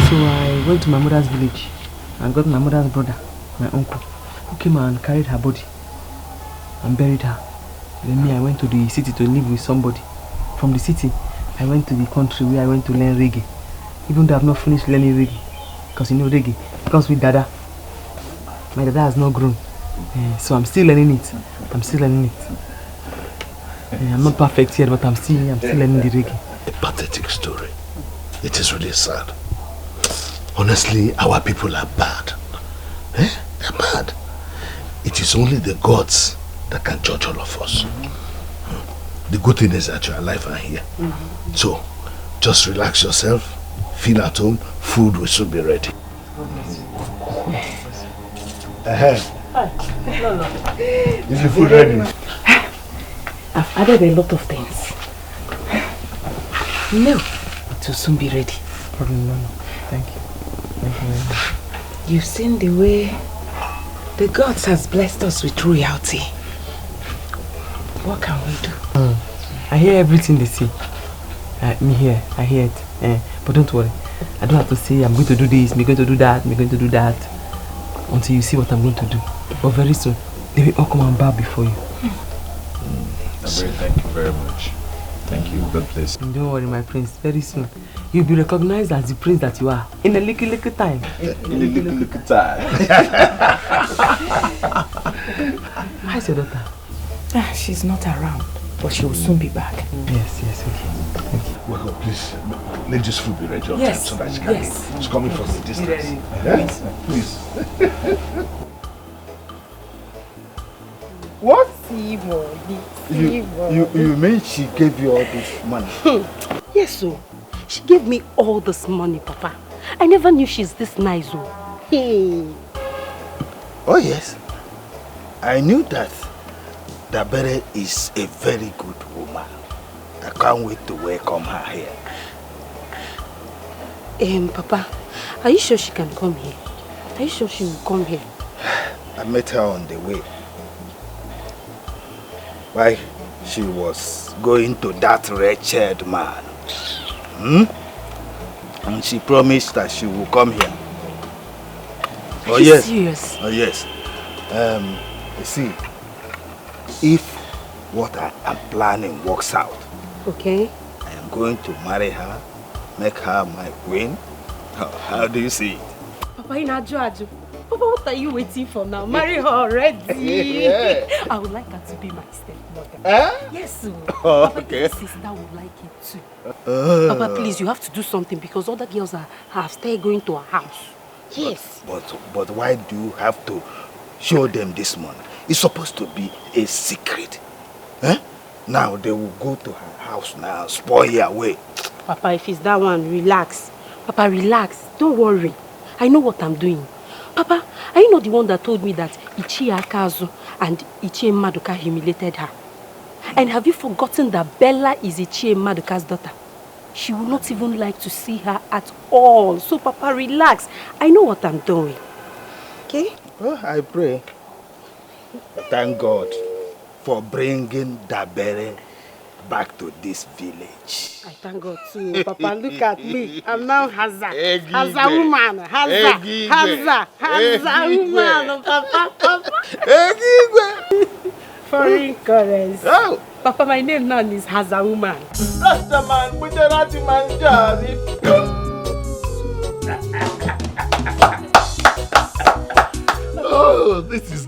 So I went to my mother's village and got my mother's brother, my uncle, who came and carried her body and buried her. Then me, I went to the city to live with somebody. From the city, I went to the country where I went to learn reggae. Even though I've not finished learning reggae. Because you know reggae comes with dada. My dada has not grown. So I'm still learning it. I'm not perfect yet, but I'm still learning the reggae. A pathetic story. It is really sad. Honestly, our people are bad. They're bad. It is only the gods that can judge all of us. The good thing is that you're alive and here. So, just relax yourself, feel at home, food will soon be ready. Is the food ready? I've added a lot of things. No, it will soon be ready. No. Thank you. Thank you very much. You've seen the way the gods has blessed us with royalty. What can we do? I hear everything they say. I hear it. But don't worry. I don't have to say I'm going to do this, I'm going to do that, until you see what I'm going to do. But very soon, they will all come and bow before you. Thank you very much. Thank you. God bless you. Don't worry, my prince. Very soon, you'll be recognized as the prince that you are. In a little time. Little time. How's your daughter? She's not around, but she will soon be back. Yes, okay. Thank you. Well, please, let this food be ready on time so that she can eat. It's coming from the distance. Please. What? You mean she gave you all this money? Yes, so she gave me all this money, Papa. I never knew she's this nice. Oh yes, I knew that Dabere is a very good woman. I can't wait to welcome her here. Papa, are you sure she can come here? Are you sure she will come here? I met her on the way. Why, she was going to that wretched man. And she promised that she will come here. Are you serious? Oh yes. You see, if what I am planning works out, okay, I am going to marry her, make her my queen. How do you see it? Papa, Papa, what are you waiting for now? Marry her already. I would like her to be my stepmother. Yes, sir. Papa, Okay. Your sister would like it too. Papa, please, you have to do something because other girls have started going to her house. Yes. But why do you have to show them this money? It's supposed to be a secret. Now they will go to her house now, spoil her way. Papa, if it's that one, relax. Papa, relax. Don't worry. I know what I'm doing. Papa, are you not the one that told me that Ichie Akazu and Ichie Maduka humiliated her? And have you forgotten that Bella is Ichie Maduka's daughter? She will not even like to see her at all. So, Papa, relax. I know what I'm doing. Okay? Well, I pray. Thank God for bringing Dabere back to this village. I thank God too. Papa, look at me. I'm now Haza. Haza woman. Haza woman. Papa. Foreign currency. Oh. Papa, my name now is Haza woman. That's the man with the ratty man's job. Oh, this is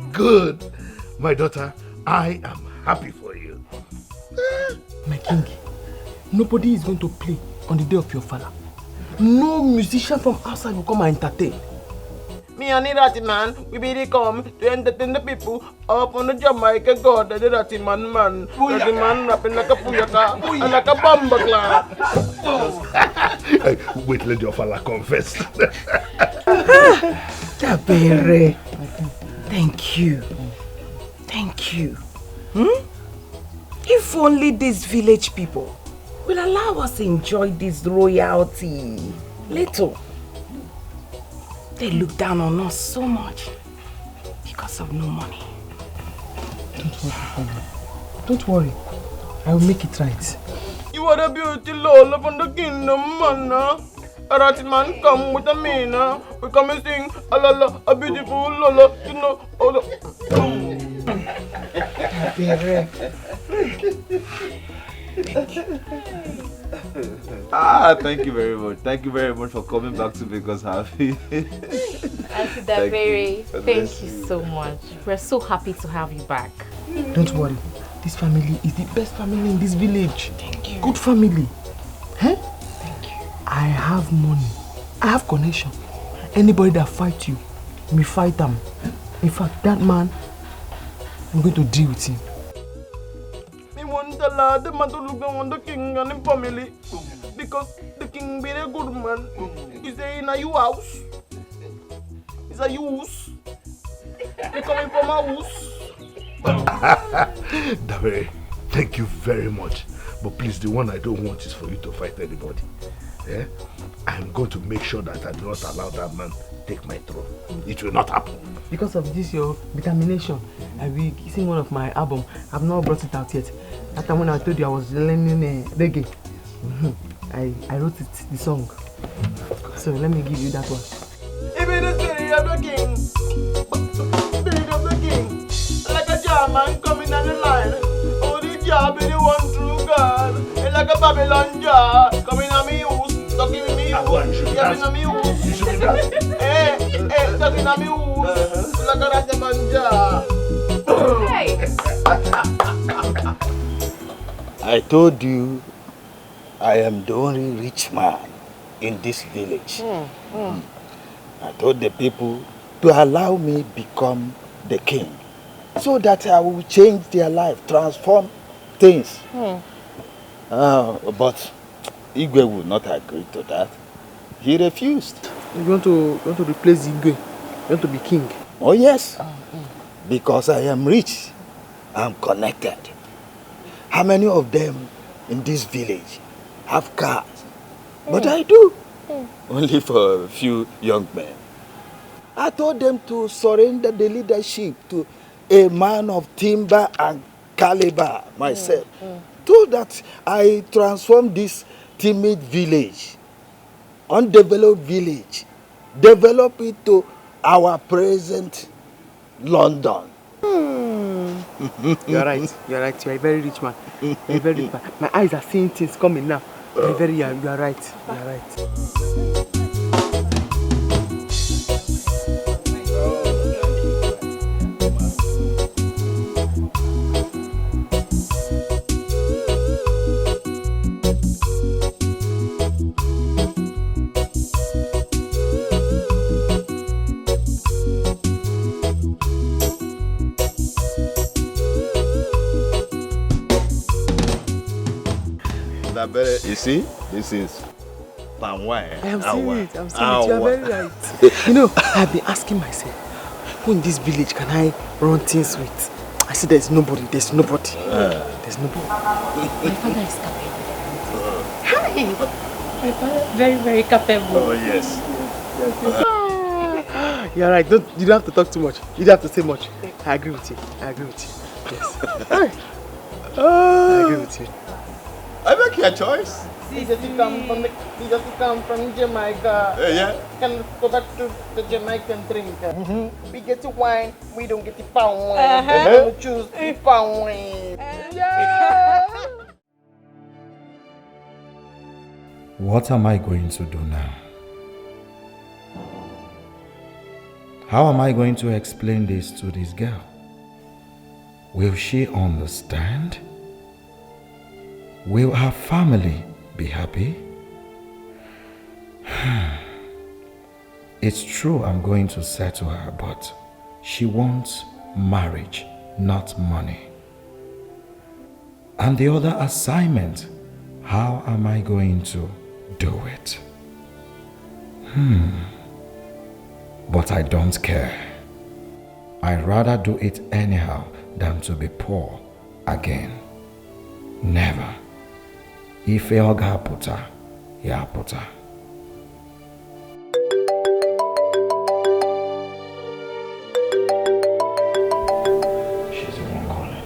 my daughter, I am happy for you. My king, nobody is going to play on the day of your father. No musician from outside will come and entertain. Me and the ratty man, we be come to entertain the people up on the Jamaica God, the ratty man, ratty man rapping like a puyaka and like a bomba clap. Wait, let your father confess. Dabere, thank you. Thank you. If only these village people will allow us to enjoy this royalty. Little. They look down on us so much because of no money. Don't worry, Father. Don't worry. I will make it right. You are a beauty Lola from the kingdom, man. A ratty man come with a mina. We come and sing a Lola, a beautiful Lola, you know. Thank you very much. Thank you very much for coming back to make us happy. Auntie Dabere, thank you so much. We're so happy to have you back. Don't worry. This family is the best family in this village. Thank you. Good family. Huh? Thank you. I have money. I have connection. Anybody that fights you, me fight them. In fact, that man, I'm going to deal with him. Me want the lad, the man to look on the king and the family. Because the king be a good man. He's in a house. He's a use. He coming from a house. Dabere, thank you very much. But please, the one I don't want is for you to fight anybody. Yeah? I'm going to make sure that I do not allow that man take my throne. It will not happen. Because of this, your determination, I will sing one of my album. I've not brought it out yet. That time when I told you I was learning reggae, I wrote it, the song. So let me give you that one. Even the city of the king, spirit of the king, like a German coming on the line. Oh, the job be the one true God. It's like a Babylon jar coming on me house, talking me house, coming on me house. Talking on me house, like a Rajaman jar. I told you I am the only rich man in this village. I told the people to allow me become the king so that I will change their life, transform things. But Igwe would not agree to that. He refused. You want to replace Igwe? You want to be king? Oh yes, because I am rich, I'm connected. How many of them in this village have cars? But I do. Only for a few young men. I told them to surrender the leadership to a man of timber and caliber, myself. So that I transform this timid village, undeveloped village, develop it to our present London. You're right. You're right. You're a very rich man. You're a very rich man. My eyes are seeing things coming now. You are right. You are right. You see, this is palm wine. I am seeing it. I'm seeing it. You are very right. You know, I've been asking myself, who in this village can I run things with? I said, there's nobody. There's nobody. There's nobody. My father is capable. Hi! My father very, very capable. Oh, yes. You're right. You don't have to talk too much. You don't have to say much. I agree with you. Yes. I agree with you. I make your choice. He just come from Jamaica. Yeah. Can go back to the Jamaican drink. We get the wine, we don't get the palm wine. We choose the palm wine. What am I going to do now? How am I going to explain this to this girl? Will she understand? Will her family be happy? It's true I'm going to settle her, but she wants marriage, not money. And the other assignment, how am I going to do it? But I don't care. I'd rather do it anyhow than to be poor again. Never. Ife oga puta, ya puta. She's the one calling.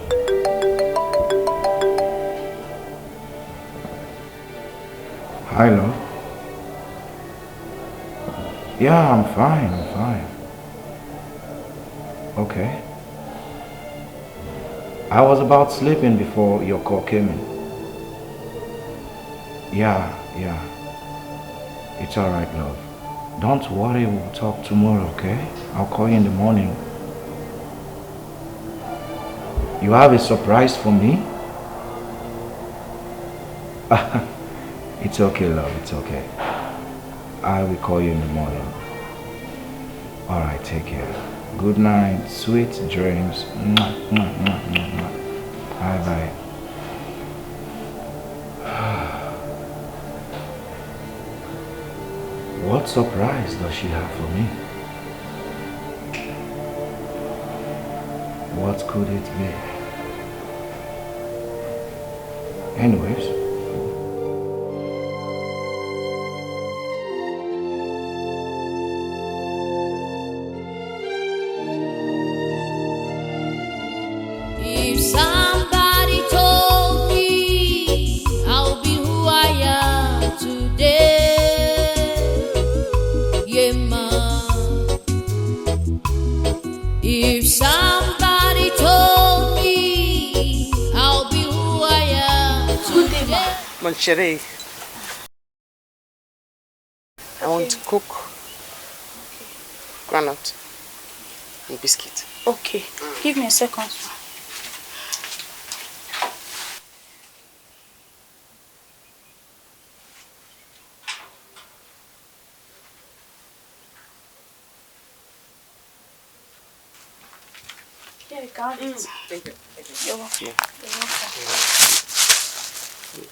Hi, love. Yeah, I'm fine. Okay. I was about sleeping before your call came in. Yeah. It's alright, love. Don't worry, we'll talk tomorrow, okay? I'll call you in the morning. You have a surprise for me? It's okay, love, it's okay. I will call you in the morning. Alright, take care. Good night, sweet dreams. Bye. What surprise does she have for me? What could it be? Anyways. If somebody told me I'll be who I am today, yeah, ma. If somebody told me I'll be who I am today. Mon chéri, I want to cook granite and biscuit. Okay, give me a second. Here, you got it. Thank you. You're welcome. Yeah. You're welcome.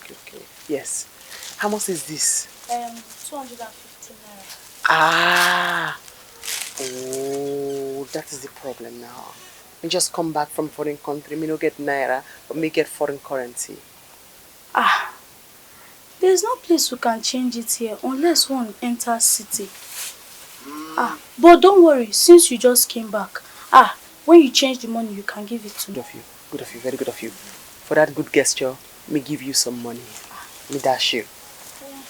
Okay. Yes. How much is this? 250 naira. Ah. Oh, that is the problem now. We just come back from foreign country. Me no get naira, but me get foreign currency. There's no place we can change it here unless one enters city. But don't worry, since you just came back, when you change the money, you can give it to me. Good of you, very good of you. For that good gesture, me give you some money. Me dash you.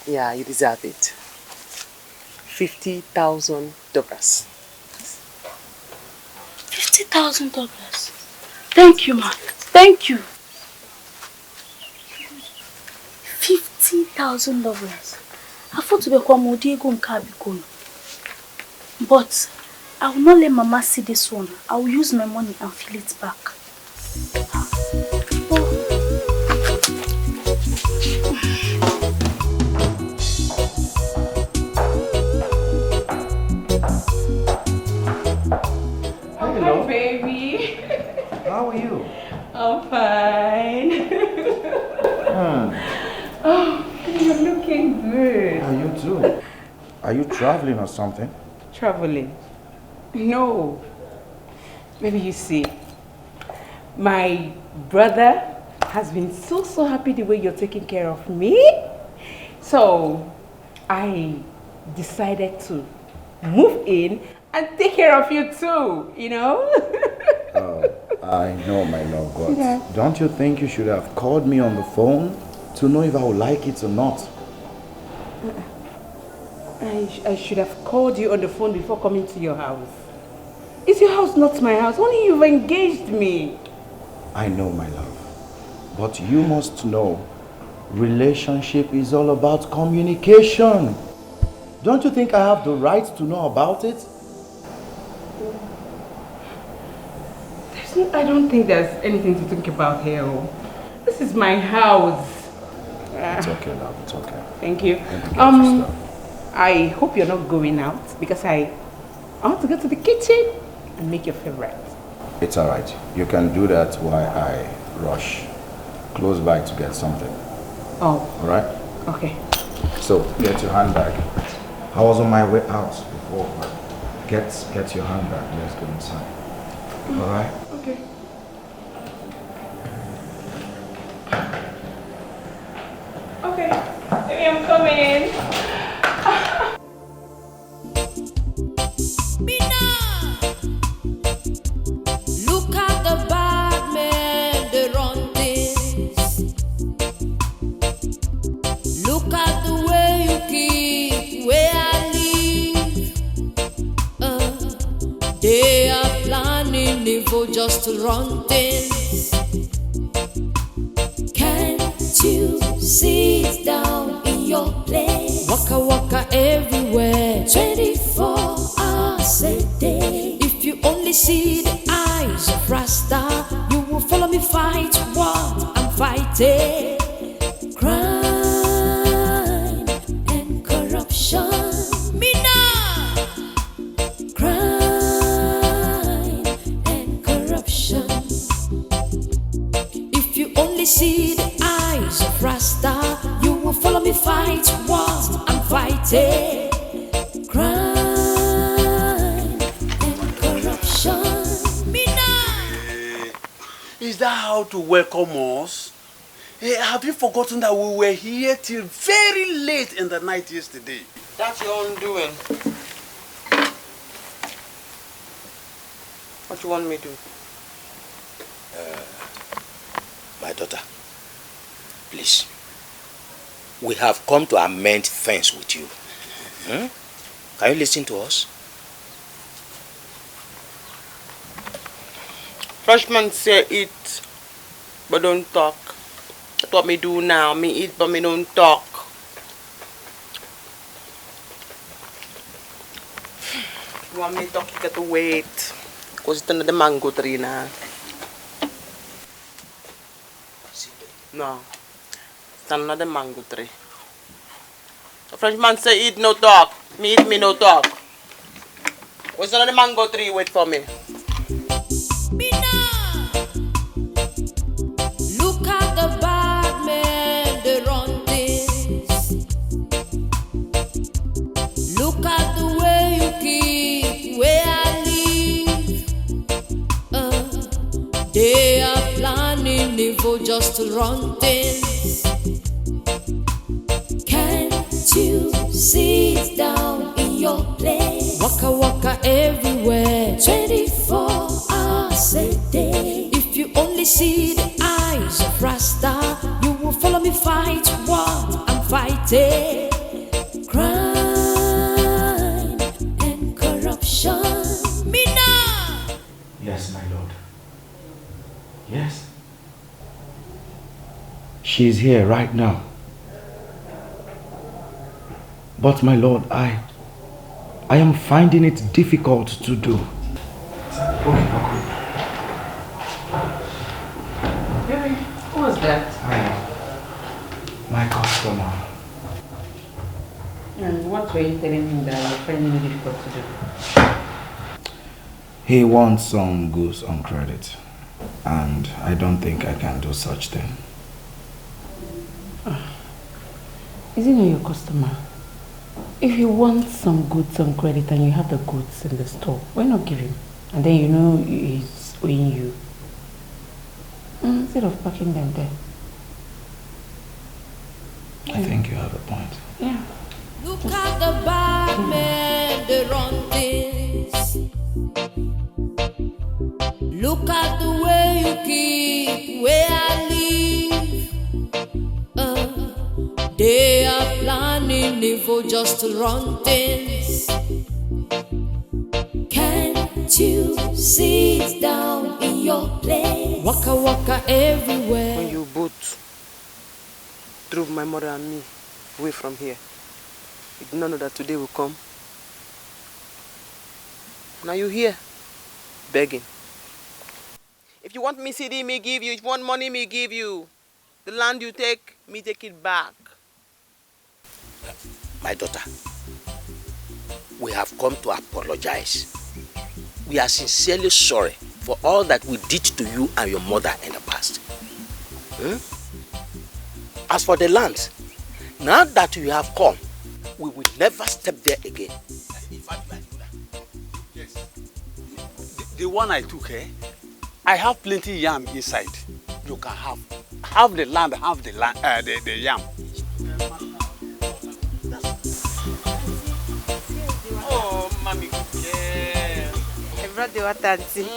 Yeah, you deserve it. $50,000. $50,000. Thank you, man. Thank you. $50,000. I thought to be but I will not let Mama see this one. I will use my money and fill it back. Hello, baby. How are you? I'm fine. Oh, you're looking good. Yeah, you too. Are you traveling or something? Traveling? No. Maybe you see, my brother has been so happy the way you're taking care of me. So I decided to move in and take care of you too, you know? I know, my love, but Yeah. don't you think you should have called me on the phone to know if I would like it or not? I should have called you on the phone before coming to your house. Is your house not my house? Only you've engaged me. I know, my love, but you must know, relationship is all about communication. Don't you think I have the right to know about it? There's I don't think there's anything to think about here. This is my house. It's okay, love. It's okay. Thank you. I hope you're not going out because I want to go to the kitchen and make your favorite. It's alright. You can do that while I rush close by to get something. Oh. Alright? Okay. So, get your handbag. I was on my way out before. Get your handbag. Let's go inside. Alright? Okay. Okay. Maybe I'm coming. Look at the bad men, they run things. Look at the way you keep where I live. They are planning evil just to run things. Can't you sit down in your place? Waka waka everywhere, 24 hours a day. If you only see the eyes of Rasta, you will follow me fight what I'm fighting. Crime and corruption. Me now. Crime and corruption. If you only see the eyes of Rasta, you will follow me fight what I'm fighting. Crime and corruption. Me now. Is that how to welcome us? Hey, have you forgotten that we were here till very late in the night yesterday? That's your own doing. What you want me to do? My daughter, please. We have come to amend things with you. Can you listen to us? Freshman say eat, but don't talk. That's what me do now. Me eat, but me don't talk. You want me to talk, you got to wait. Because it's under the mango tree now. No. It's under the mango tree. The Frenchman say eat, no talk. Me eat, me no talk. What's under the mango tree? Wait for me. Look at the bad men, they run things. Look at the way you keep where I live. They are planning evil just to run things. Can't you sit down in your place? Waka waka everywhere, 24 hours a day. If you only see the eyes of Rasta, you will follow me fight what I'm fighting. Crime and corruption. Me now. Yes, my lord. Yes. She's here right now. But my lord, I am finding it difficult to do. Baby, who was that? My customer. And what were you telling him that you're finding it difficult to do? He wants some goods on credit. And I don't think I can do such thing. Is he not your customer? If you want some goods on credit and you have the goods in the store, why not give him? And then you know he's owing you. Instead of packing them there. I think you have a point. Yeah. Look at the bad men, they run things. Look at the way you keep where I live. They are planning evil just to run things. Can't you sit down in your place? Waka waka everywhere. When you both drove my mother and me away from here, you did not know that today will come. Now you're here, begging. you want me CD, me give you. If you want money, me give you. The land you take, me take it back. My daughter, we have come to apologize. We are sincerely sorry for all that we did to you and your mother in the past. As for the land, now that you have come, we will never step there again. Yes. The one I took, I have plenty yam inside. You can have half the land, the yam. Oh, mommy, yeah. I brought the water, auntie.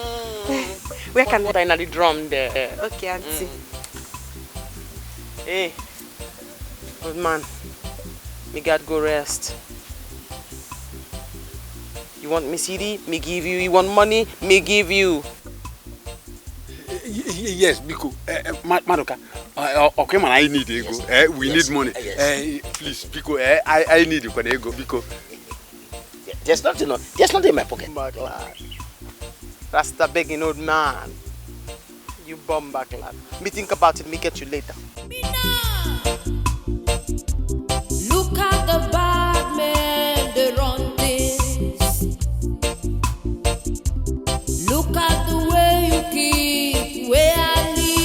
Where can I find the drum there? Okay, auntie. Hey, good man. Me God go rest. You want me CD? Me give you. You want money? Me give you. Yes, because Madoka, okay, man, I need ego. We yes, need money. Yes. Please, because I need you for the ego. Because there's nothing in my pocket. Rasta begging old man. You bum back, lad. Me think about it. Me get you later. Look at the bad men, they run things. Look at the way you keep where I live.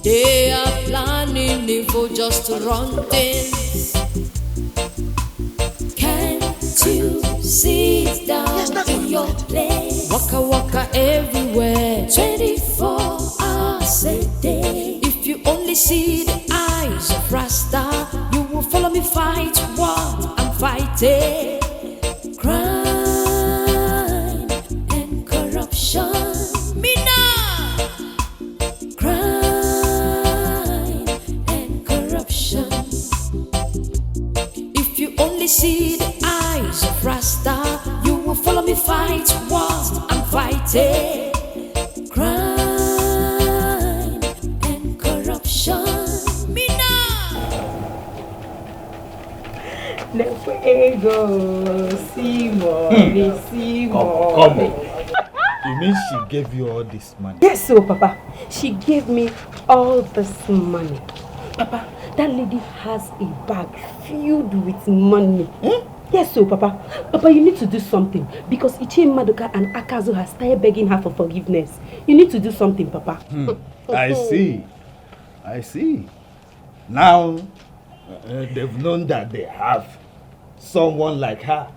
They are planning evil just to run things. Can't you sit down in your place? Waka waka everywhere, 24 hours a day. If you only see the eyes of Rasta, you will follow me fight what I'm fighting. Crime and corruption. Me now. Crime and corruption. If you only see the eyes of Rasta, you will follow me fight what I'm fighting. Crime and corruption. Me now. Never ego, see money, see money. Come on. You mean she gave you all this money? Yes, so Papa. She gave me all this money. Papa, that lady has a bag filled with money. Yes, so Papa. Papa, you need to do something because Ichie Madoka and Akazu has started begging her for forgiveness. You need to do something, Papa. I see. Now, they've known that they have someone like her.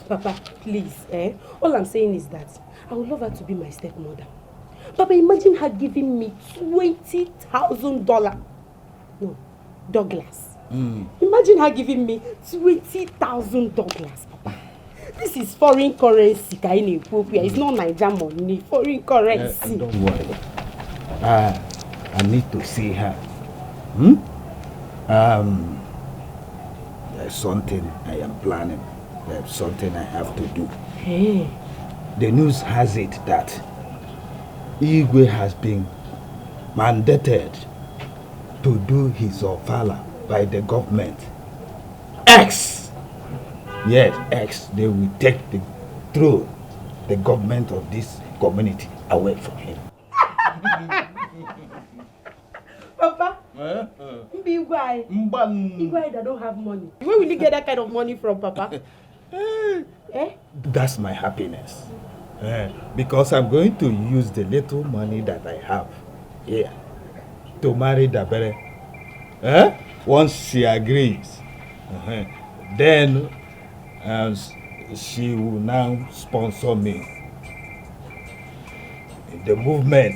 Papa, please, all I'm saying is that I would love her to be my stepmother. Papa, imagine her giving me $20,000. No, Douglas. Imagine her giving me $20,000, Papa. This is foreign currency, it's not Niger money, foreign currency. Don't worry. I need to see her. There's something I am planning. There's something I have to do. Hey. The news has it that Igwe has been mandated to do his ofala by the government. X! Yes, X. They will take the throne, the government of this community away from him. Papa, Igwe that don't have money. Where will you get that kind of money from, Papa? That's my happiness. Because I'm going to use the little money that I have here to marry Dabere. Once she agrees, then she will now sponsor me in the movement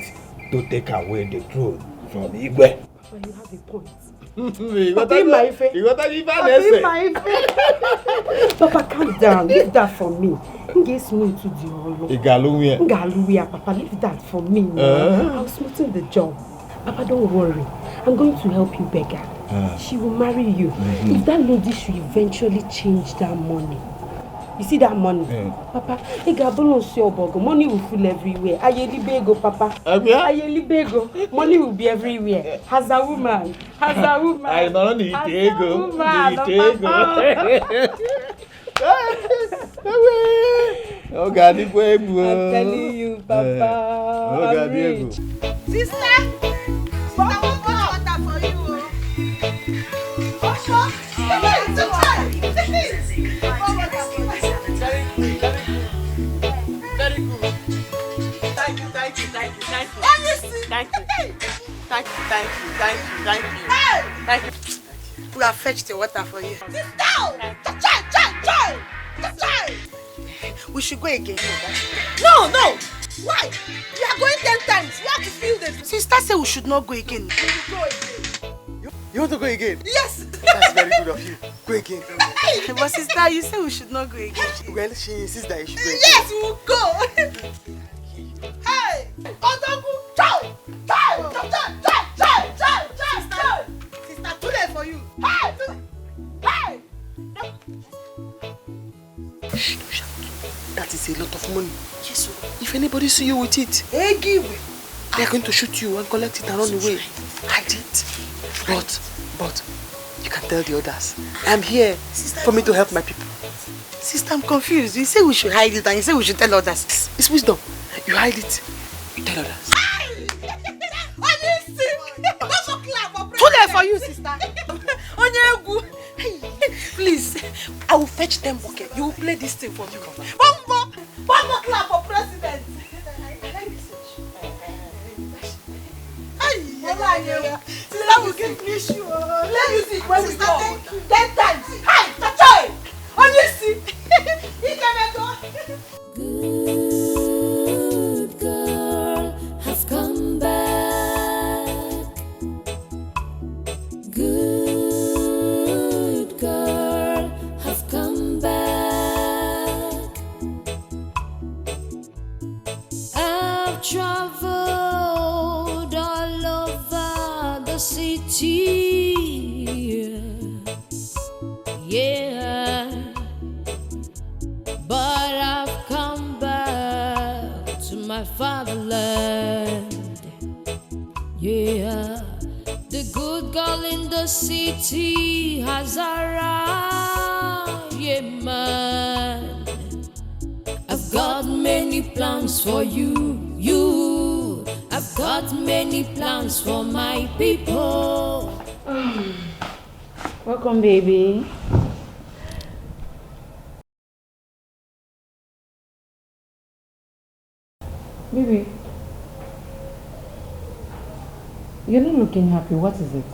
to take away the throne from Igwe. Well, you have a point. Papa, calm down. Leave that for me. Give me to the Igaluia, Papa, leave that for me. I'll smoothen the job. Papa, don't worry. I'm going to help you beg her. She will marry you. If that lady should eventually change that money. You see that money? Papa, money will fill everywhere. Ayeli bego, Papa. Ayeli bego. Money will be everywhere. As a woman. I don't need ego. Oh God, I'm telling you, Papa. Oh God, rich. Sister, water for you. Very good. Thank you. We have fetched the water for you. Sit down! We should go again. No! Why? We are going 10 times. We have to feel the... Sister said we should not go again. We should go again. You want to go again? Yes! That's very good of you. Go again. But sister, you said we should not go again. Well, she insists that you should go again. Yes, we will go! Hey! Otoku! Chai! Sister, too late for you. Hey! That is a lot of money. Yes, if anybody see you with it, hey, give it. They are going to shoot you and collect it and run away. Hide it. But you can tell the others. I'm here for me to help my people. Sister, I'm confused. You say we should hide it and you say we should tell others. It's wisdom. You hide it, you tell others. Too late for you, sister. Please, I will fetch them bucket. You will play this thing for me. One more clap for president. Sister will give me shoe. Let me see when we go. 10 times. Hi, Tachoy. Only see. Good girl has come back. Good girl has come back. I've traveled all over the city. Yeah. But I've come back to my fatherland. Yeah, the good girl in the city has arrived. Yeah, man, I've got many plans for you. I've got many plans for my people. Welcome, baby. Baby, you're not looking happy. What is it?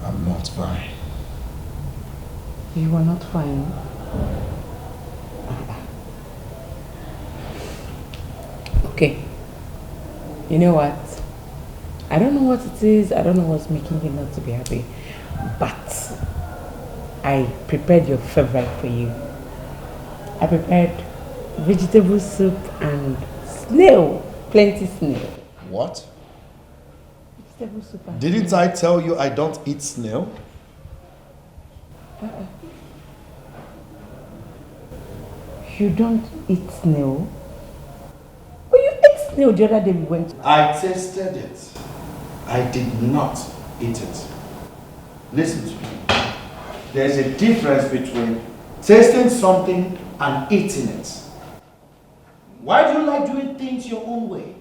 I'm not fine. You are not fine. Okay. You know what? I don't know what it is. I don't know what's making you not to be happy. But I prepared your favorite for you. I prepared vegetable soup and snail. Plenty snail. What? Vegetable soup and Didn't I tell you I don't eat snail? You don't eat snail? Oh, you ate snail the other day we went to. I tasted it. I did not eat it. Listen to me. There's a difference between tasting something and eating it. Why do you like doing things your own way?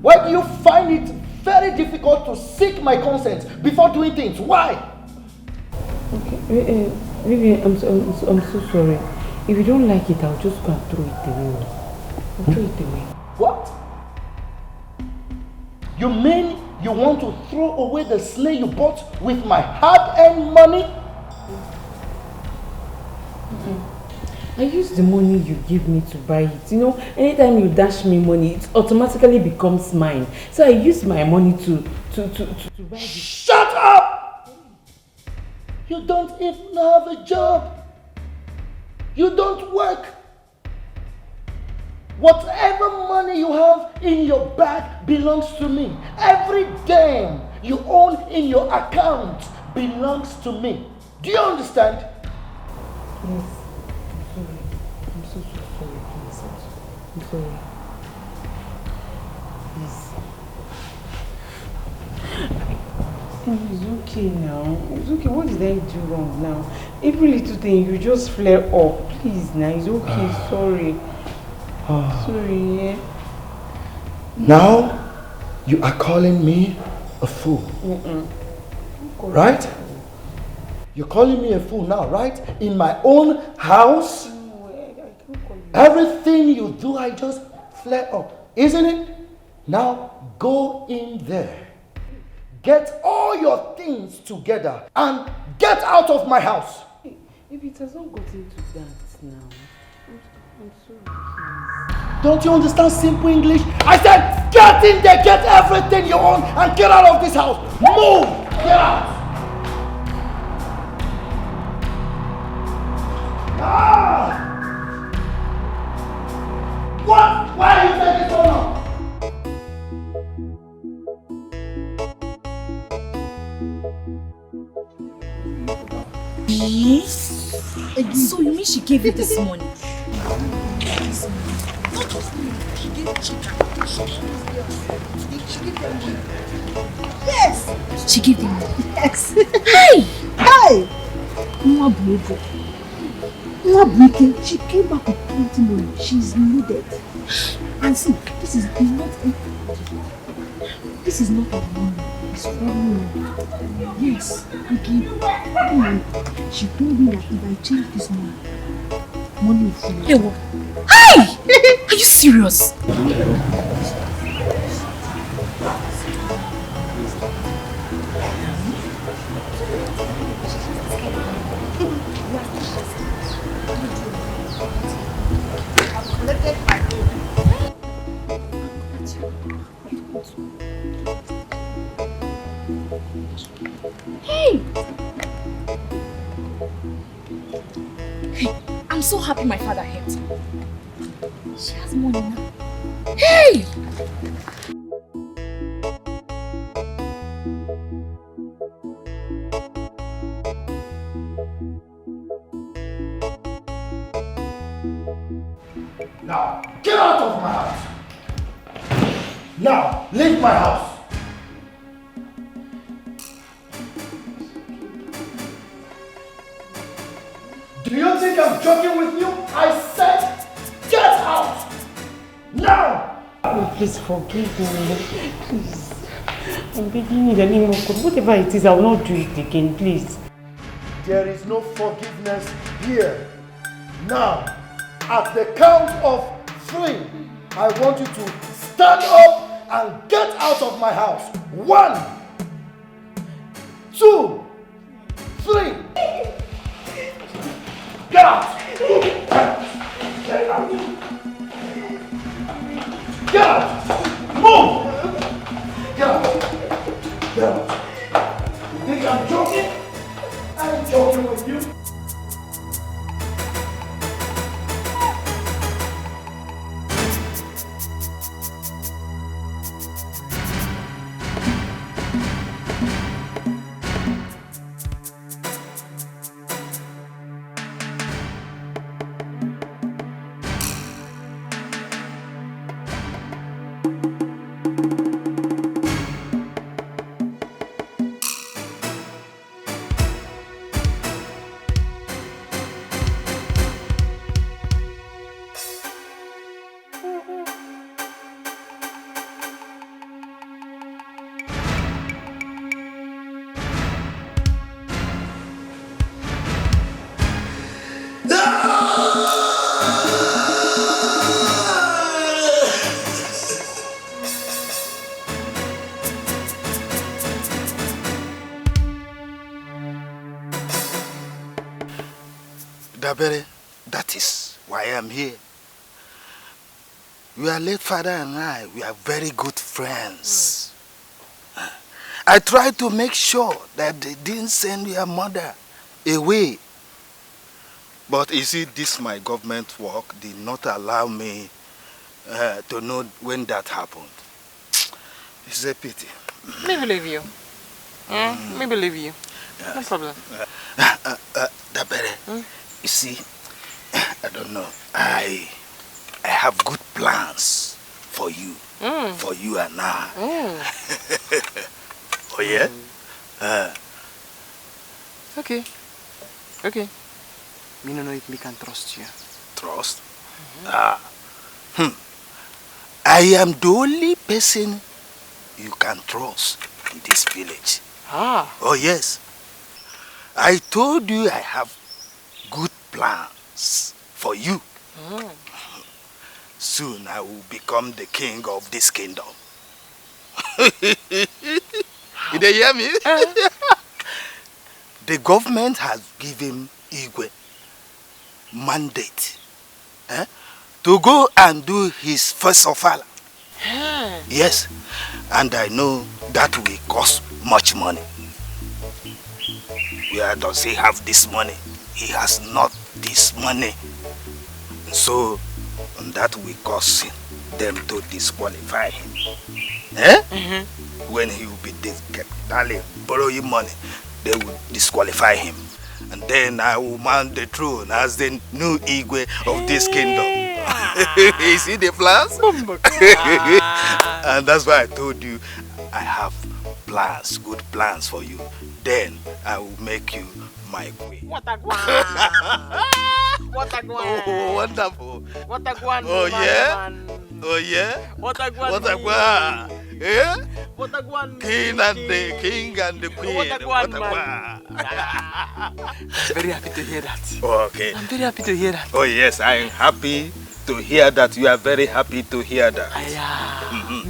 Why do you find it very difficult to seek my consent before doing things? Why? Okay, Vivian, I'm so sorry. If you don't like it, I'll just go and throw it away. I'll throw it away. What? You mean you want to throw away the snail you bought with my hard-earned money? I use the money you give me to buy it. You know, anytime you dash me money, it automatically becomes mine. So I use my money to buy it. Shut up! You don't even have a job. You don't work. Whatever money you have in your bag belongs to me. Every dime you own in your account belongs to me. Do you understand? Yes. I'm so sorry, please. I'm sorry. Please. It's okay now. It's okay. What did I do wrong now? Every little thing, you just flare up. Please now. It's okay. Sorry. Sorry, yeah. Now, you are calling me a fool. Right? You're calling me a fool now, right? In my own house? Everything you do, I just flare up. Isn't it? Now, go in there. Get all your things together and get out of my house. If it has not gotten to that now, I'm sorry. Don't you understand simple English? I said, get in there, get everything you own, and get out of this house. Move! Get out! Ah! What? Why are you taking so long? So you mean she gave you this money? Yes! She gave them money. Yes! Hey! Hey! She came back with plenty money. She's loaded. And see, this is not our money. It's foreign money. Yes, I gave money. She told me that if I change this money will follow. Hey, what? Hey! Are you serious? Hey! Hey, I'm so happy my father helped her. She has money now. Hey! Now, get out of my house! Now, leave my house! Do you think I'm joking with you? I said, get out! Now! Oh, please forgive me. Please. I'm begging you in the name of God. Whatever it is, I will not do it again, please. There is no forgiveness here. Now, at the count of 3, I want you to stand up and get out of my house. 1, 2, 3. Get out! Get out! Get out! Move! Get out! Get out! You think I'm joking? I'm joking with you. Dabere, that is why I'm here. Your late father and I, we are very good friends. I tried to make sure that they didn't send your mother away. But you see, this my government work did not allow me to know when that happened. It's a pity. Let me believe you. Let me believe you. Yes. No problem. Dabere, you see, I don't know. I have good plans for you. For you and I. Oh yeah? Okay. Okay. Me no know if me can trust you. Trust? I am the only person you can trust in this village. Oh yes. I told you I have good plans for you. Soon I will become the king of this kingdom. You dey hear me? The government has given Igwe mandate to go and do his first ofala. Yes, and I know that will cost much money. Where does he have this money? He has not this money. So that will cause them to disqualify him. When he will be borrowing money, they will disqualify him. And then I will mount the throne as the new Igwe of this kingdom. You see the plans? And that's why I told you I have plans, good plans for you. Then I will make you my queen. What a guan! What a guan! Oh, wonderful! What a guan! Oh yeah! Oh yeah! What a guan! What a guan! Yeah? What a guan! King and the queen. What a guan, man! I'm very happy to hear that. Okay. I'm very happy to hear that. Oh yes, I am happy to hear that. You are very happy to hear that.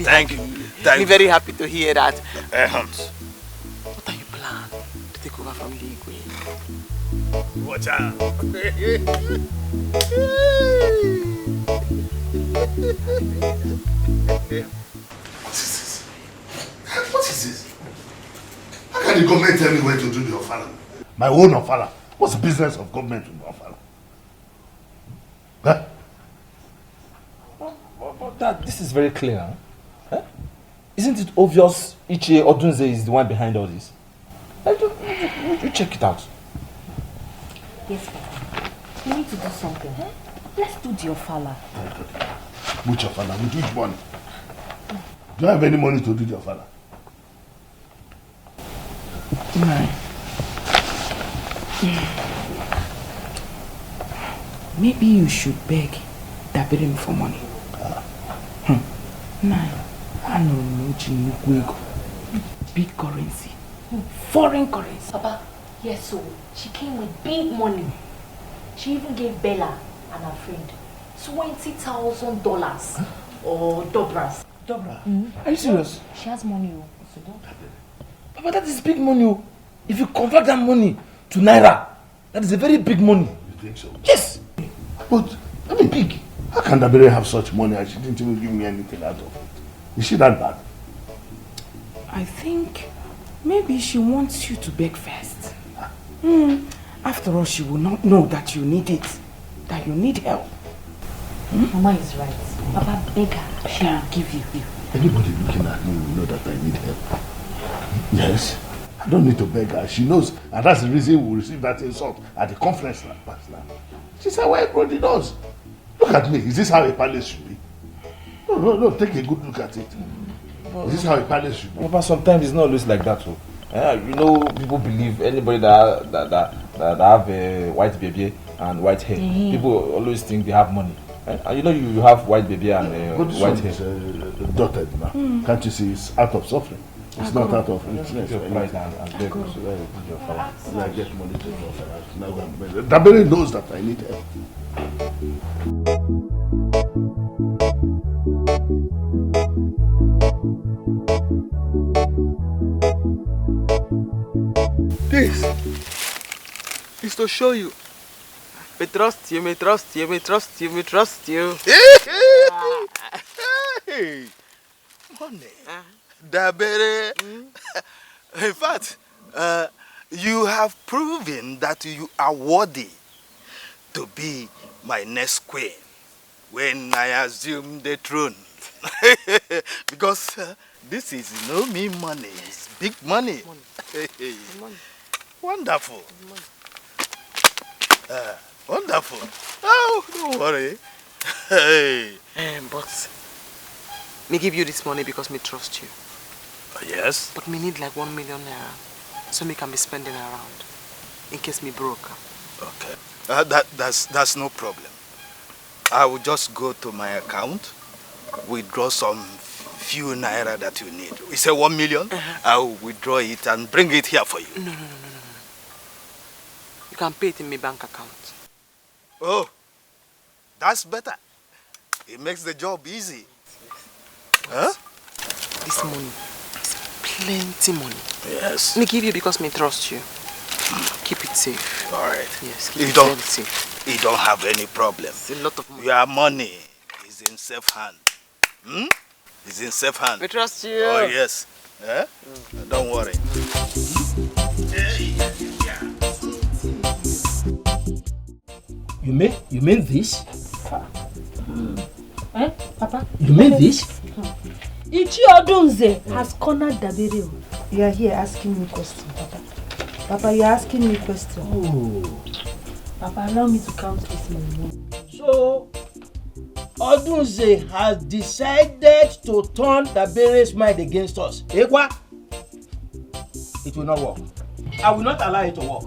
Thank you. I'm very happy to hear that. What are you planning to take over from the Igwe? Watch out. What is this? How can the government tell me where to do the ofala? My own ofala. What's the business of government with ofala? Huh? But Dad, this is very clear. Huh? Isn't it obvious Ichie Odunze is the one behind all this? You check it out. Yes, Papa. We need to do something. Let's do the ofala. Which ofala? With which money? Do you have any money to do the ofala? No. Maybe you should beg Dabirim for money. Nine. I don't know, big currency. Foreign currency. Papa, yes, so she came with big money. She even gave Bella and her friend $20,000 or dobras. Dobra? Are you serious? She has money. Papa, that is big money. If you convert that money to Naira, that is a very big money. You think so? Yes! But, I mean, big. How can Dabere have such money and she didn't even give me anything out of it? Is she that bad? I think maybe she wants you to beg first. After all, she will not know that you need it, that you need help. Mama is right. Papa, beg her. She will give you. Anybody looking at me will know that I need help. Yes. I don't need to beg her. She knows, and that's the reason we received that insult at the conference last night. She said, why everybody knows? Look at me. Is this how a palace should be? No. Take a good look at it. Is this how a palace should be? Papa, sometimes it's not always like that. Too. You know, people believe anybody that have a white baby and white hair, people always think they have money. And you know, you have white baby and white hair. Is dotted now. Can't you see? It's out of suffering. It's not out of richness. I get money to offer. Dabere knows that I need help. This is to show you. We trust you, we trust you, we trust you, we trust you. Hey, money. Dabere. In fact, you have proven that you are worthy to be my next queen when I assume the throne. Because this is no mean money, it's big money. Money. Wonderful. Wonderful. Oh, don't worry. Hey. But me give you this money because me trust you. Yes. But me need like 1 million naira. so me can be spending around in case me broke. Okay. That's no problem. I will just go to my account, withdraw some few naira that you need. We say 1 million. I will withdraw it and bring it here for you. No. You can pay it in my bank account. Oh, that's better. It makes the job easy. Huh? This money is plenty money. Yes. Me give you because me trust you. Keep it safe. All right. Yes, You keep it don't, very safe. you don't have any problem. It's a lot of money. Your money is in safe hand. It's in safe hand. We trust you. Oh, yes. Eh? Don't worry. You mean this? Eh, Papa? You mean this? Ichi Odunze has cornered Dabiri. You are here asking me questions, Papa. Papa, you are asking me questions. Oh. Papa, allow me to count this money. So, Odunze has decided to turn Dabiri's mind against us. Ekwa? It will not work. I will not allow it to work.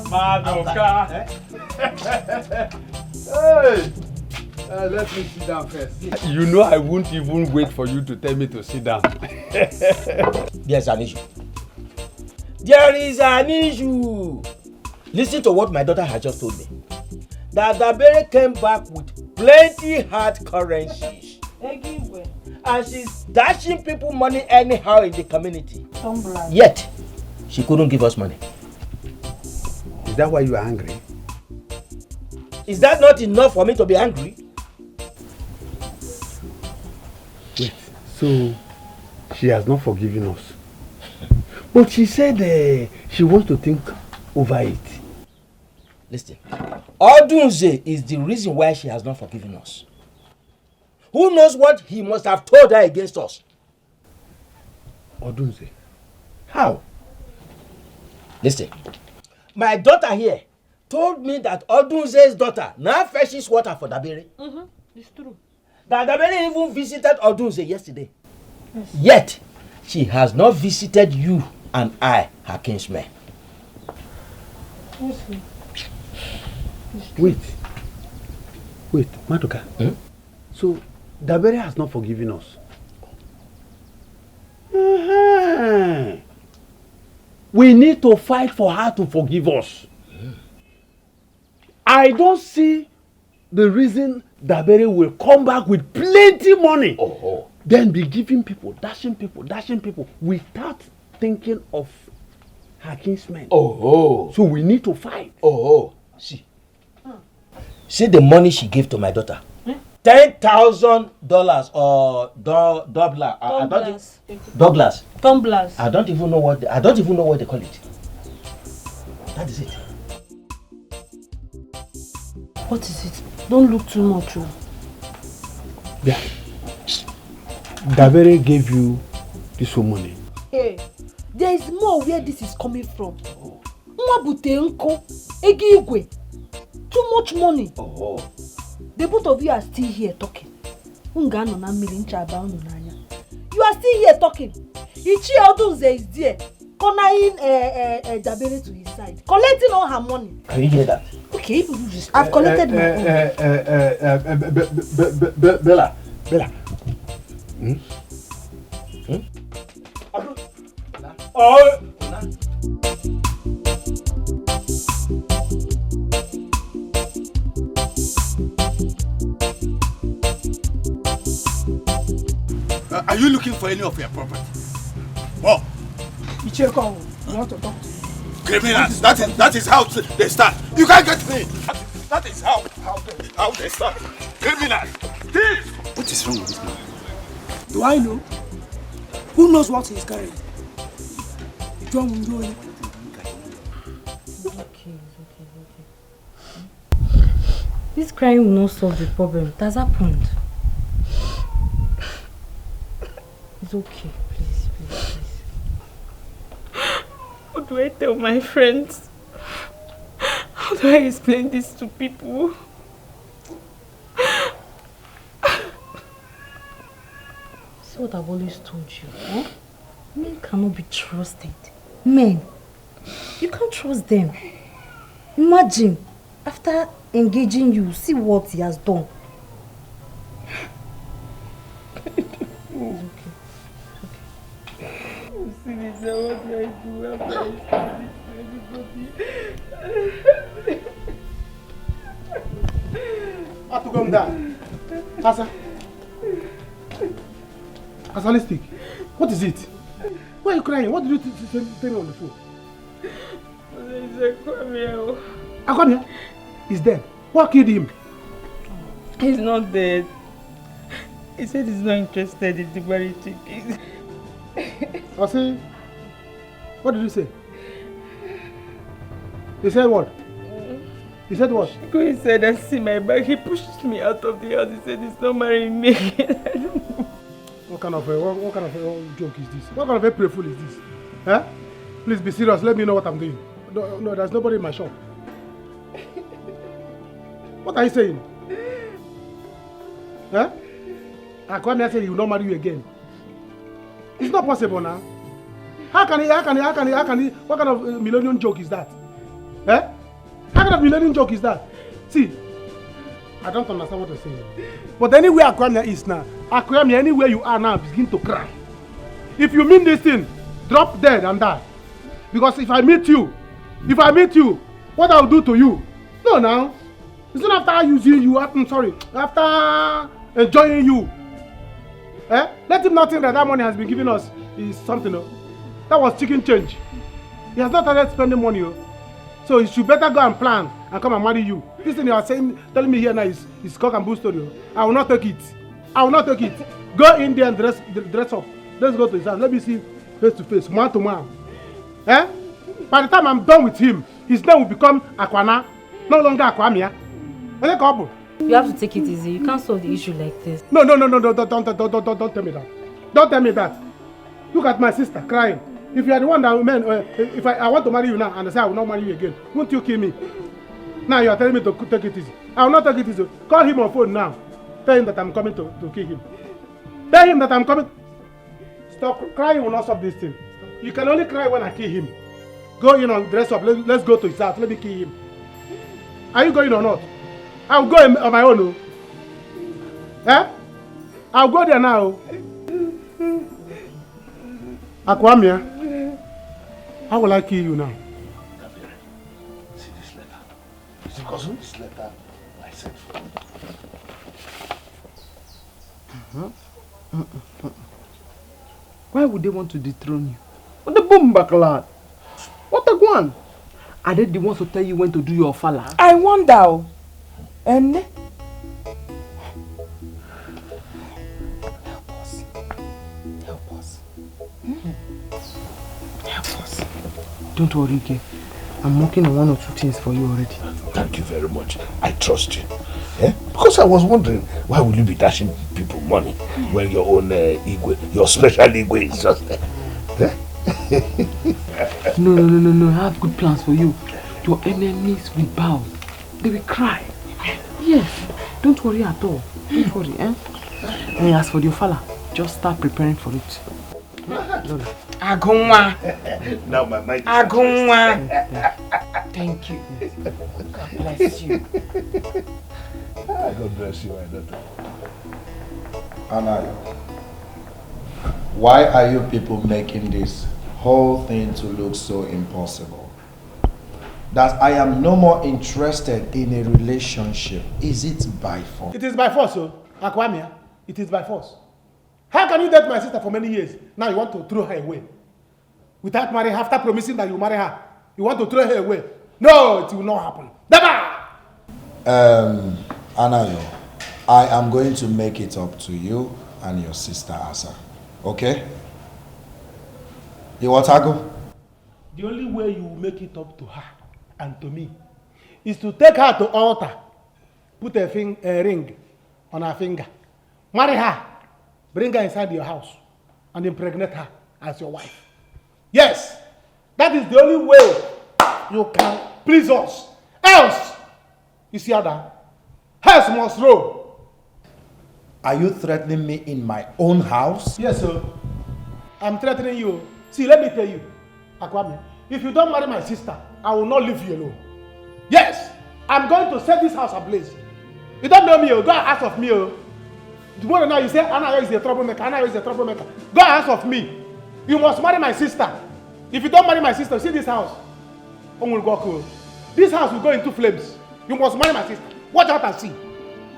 Madoka. Hey! Let me sit down first. You know I won't even wait for you to tell me to sit down. There's an issue. There is an issue. Listen to what my daughter has just told me. That Dabere came back with plenty hard currencies. And she's dashing people money anyhow in the community. Yet, she couldn't give us money. Is that why you are angry? Is that not enough for me to be angry? Wait, so she has not forgiven us. But she said she wants to think over it. Listen, Odunze is the reason why she has not forgiven us. Who knows what he must have told her against us? Odunze? How? Listen, my daughter here told me that Odunze's daughter now fetches water for Dabere. It's true. That Dabere even visited Odunze yesterday. Yes. Yet, she has not visited you and I, her kinsmen. Yes, Wait, Madoka. So, Dabere has not forgiven us. We need to fight for her to forgive us. I don't see the reason Dabere will come back with plenty money. Then be giving people, dashing people without thinking of her kinsmen. So we need to fight. See the money she gave to my daughter. $10,000 or Douglas. Tumblers. I don't even know what they call it. That is it. What is it? Don't look too much. Yeah. Dabere gave you this money. Hey, there is more where this is coming from. Mwabutenko, Egigwe. Too much money. The both of you are still here talking. You are still here talking. Ichi Odunze is there, cornering Dabere to his side, collecting all her money. Can you hear that? Okay, I've collected my own. Bella. Are you looking for any of your property? Oh. Icheko, you want to talk to me? Criminals, that is how they start. You can't get me. That is how they start. Criminals. Thieves. What is wrong with this man? Do I know? Who knows what he's carrying? You don't know it. Okay. This crying will not solve the problem. It has happened. It's okay. Please. How do I tell my friends? How do I explain this to people? See what I've always told you, huh? Men cannot be trusted. Men, you can't trust them. Imagine, after engaging you, see what he has done. I have to come down. Asa, listen. What is it? Why are you crying? What did you tell me on the phone? Akwamia? He's dead. What killed him? He's not dead. He said he's not interested in the marriage ticket. Asa, what did you say? He said what? He said what? He said I see my back. He pushed me out of the house. He said he's not marrying me. What kind of a joke is this? What kind of a playful is this? Huh? Please be serious. Let me know what I'm doing. No, there's nobody in my shop. What are you saying? Huh? Akwamia said he will not marry you again. It's not possible now. How can he? What kind of millennium joke is that? Eh? What kind of millennium joke is that? See, I don't understand what you're saying. But anywhere Akwamia is now, Akwamia, anywhere you are now, begin to cry. If you mean this thing, drop dead and die. Because if I meet you, what I'll do to you? No, now. It's not after using you, after enjoying you. Eh? Let him not think that money has been given us is something. That was chicken change. He has not started spending money. So he should better go and plan and come and marry you. This thing you are telling me here now is cock and bull story. I will not take it. Go in there and dress up. Let's go to his house. Let me see face to face, man to man. Eh? By the time I'm done with him, his name will become Akwana, no longer Akwamia. You have to take it easy. You can't solve the issue like this. No, don't tell me that. Don't tell me that. Look at my sister crying. If you are the one that if I want to marry you now and I say I will not marry you again, won't you kill me? Now you are telling me to take it easy. I will not take it easy. Call him on phone now. Tell him that I'm coming to kill him. Tell him that I'm coming. Stop crying will not stop this thing. You can only cry when I kill him. Go in and dress up. Let's go to his house. Let me kill him. Are you going or not? I'll go on my own. Eh? I'll go there now. Akwamia, how will I kill you now? See this letter. It's because of this letter I sent for you. Why would they want to dethrone you? What the boom backlad? What the one? Are they the ones to tell you when to do your fala? I wonder. And help us. Help us. Don't worry, Ike. I'm working on 1 or 2 things for you already. Thank you very much. I trust you. Eh? Because I was wondering, why will you be dashing people money when your own Igwe, your special Igwe is just there? Eh? No. I have good plans for you. Your enemies will bow. They will cry. Yes. Don't worry at all. Don't worry, eh? And as for your fella, just start preparing for it. Agunwa. Now my mind is Agunwa. Thank you. God bless you. God bless you, my daughter. Anna, why are you people making this whole thing to look so impossible? That I am no more interested in a relationship. Is it by force? It is by force, Akwamia. It is by force. How can you date my sister for many years? Now you want to throw her away. Without marrying her, after promising that you marry her, you want to throw her away. No, it will not happen. Never! Anayo, I am going to make it up to you and your sister Asa. Okay? You want to go? The only way you will make it up to her and to me is to take her to altar, put a ring on her finger, marry her, bring her inside your house, and impregnate her as your wife. Yes, that is the only way you can please us. Else, you see how that? Else must roll. Are you threatening me in my own house? Yes, sir. I'm threatening you. See, let me tell you. Akwame, if you don't marry my sister, I will not leave you alone. Yes, I'm going to set this house ablaze. You don't know me, go and ask of me. Tomorrow now you say Anna is a troublemaker, Anna is a troublemaker. Go and ask of me. You must marry my sister. If you don't marry my sister, see this house. This house will go into flames. You must marry my sister. Watch out and see.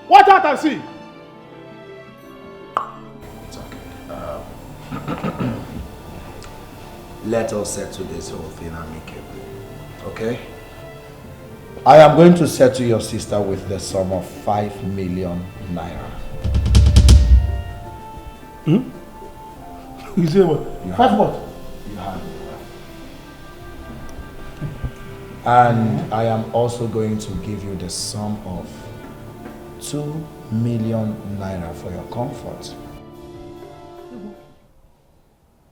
Watch out and see. It's okay. Let us settle this whole thing amicably. Okay? I am going to settle your sister with the sum of 5 million naira. You say what? 5 what? You have. And I am also going to give you the sum of 2 million naira for your comfort.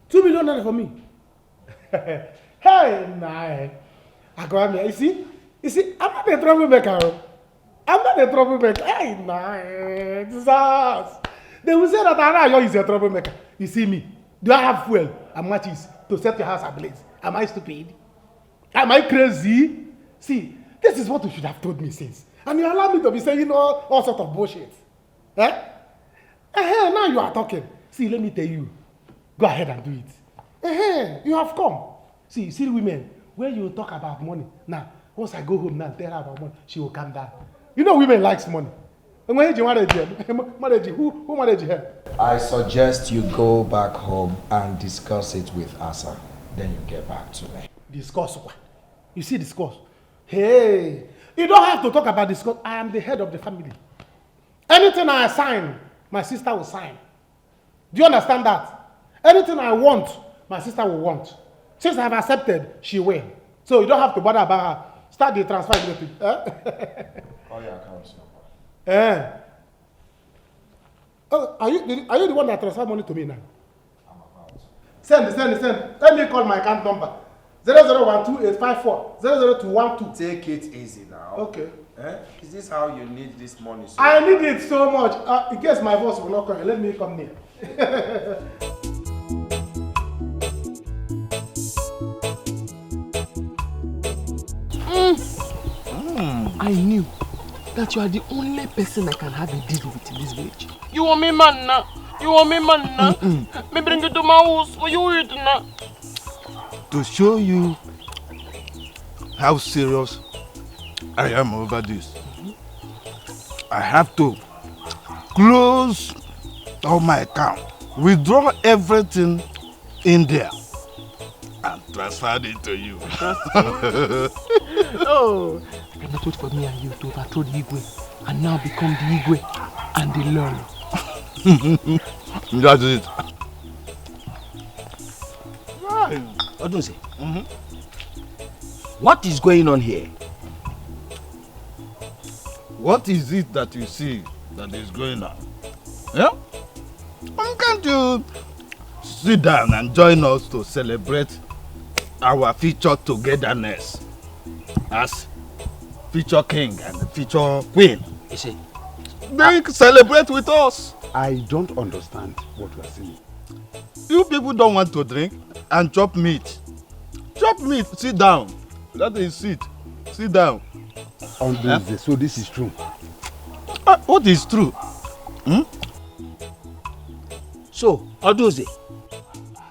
2 million naira for me? Hey, nah. Akwame, you see, I'm not a troublemaker. I'm not a troublemaker. Hey, nah. Jesus. They will say that Anna is a troublemaker. You see me? Do I have fuel and matches to set your house ablaze? Am I stupid? Am I crazy? See, this is what you should have told me since. And you allow me to be saying all sorts of bullshit. Eh? Now you are talking. See, let me tell you. Go ahead and do it. You have come. See women, when you talk about money, now, once I go home now and tell her about money, she will calm down. You know women likes money. And when you married her, who married her? I suggest you go back home and discuss it with Asa. Then you get back to me. Discuss what? You see discuss? Hey, you don't have to talk about discuss. I am the head of the family. Anything I assign, my sister will sign. Do you understand that? Anything I want, my sister will want. Since I have accepted, she will. So you don't have to bother about her. Start the transfer immediately. Call your accounts number. Oh, are you the one that transfer money to me now? I'm about. Send. Let me call my account number. 0012-854 00212. Take it easy now. Okay. Is this how you need this money? So I need it so much. In case my boss will not come, let me come near. I knew that you are the only person I can have a deal with in this village. You want me man now? Me bring you to my house for you eat now. To show you how serious I am over this, I have to close all my account, withdraw everything in there, and transfer it to you. Oh, I cannot wait for me and you to overthrow the Igwe and now become the Igwe and the Lolo. That's it. Odunse, what is going on here? What is it that you see that is going on? Yeah? Can't you sit down and join us to celebrate our future togetherness as future king and future queen? You see, they celebrate with us. I don't understand what you are saying. You people don't want to drink and chop meat. Chop meat, sit down. That is sit. Sit down. So this is true. What is true? So, Oduze,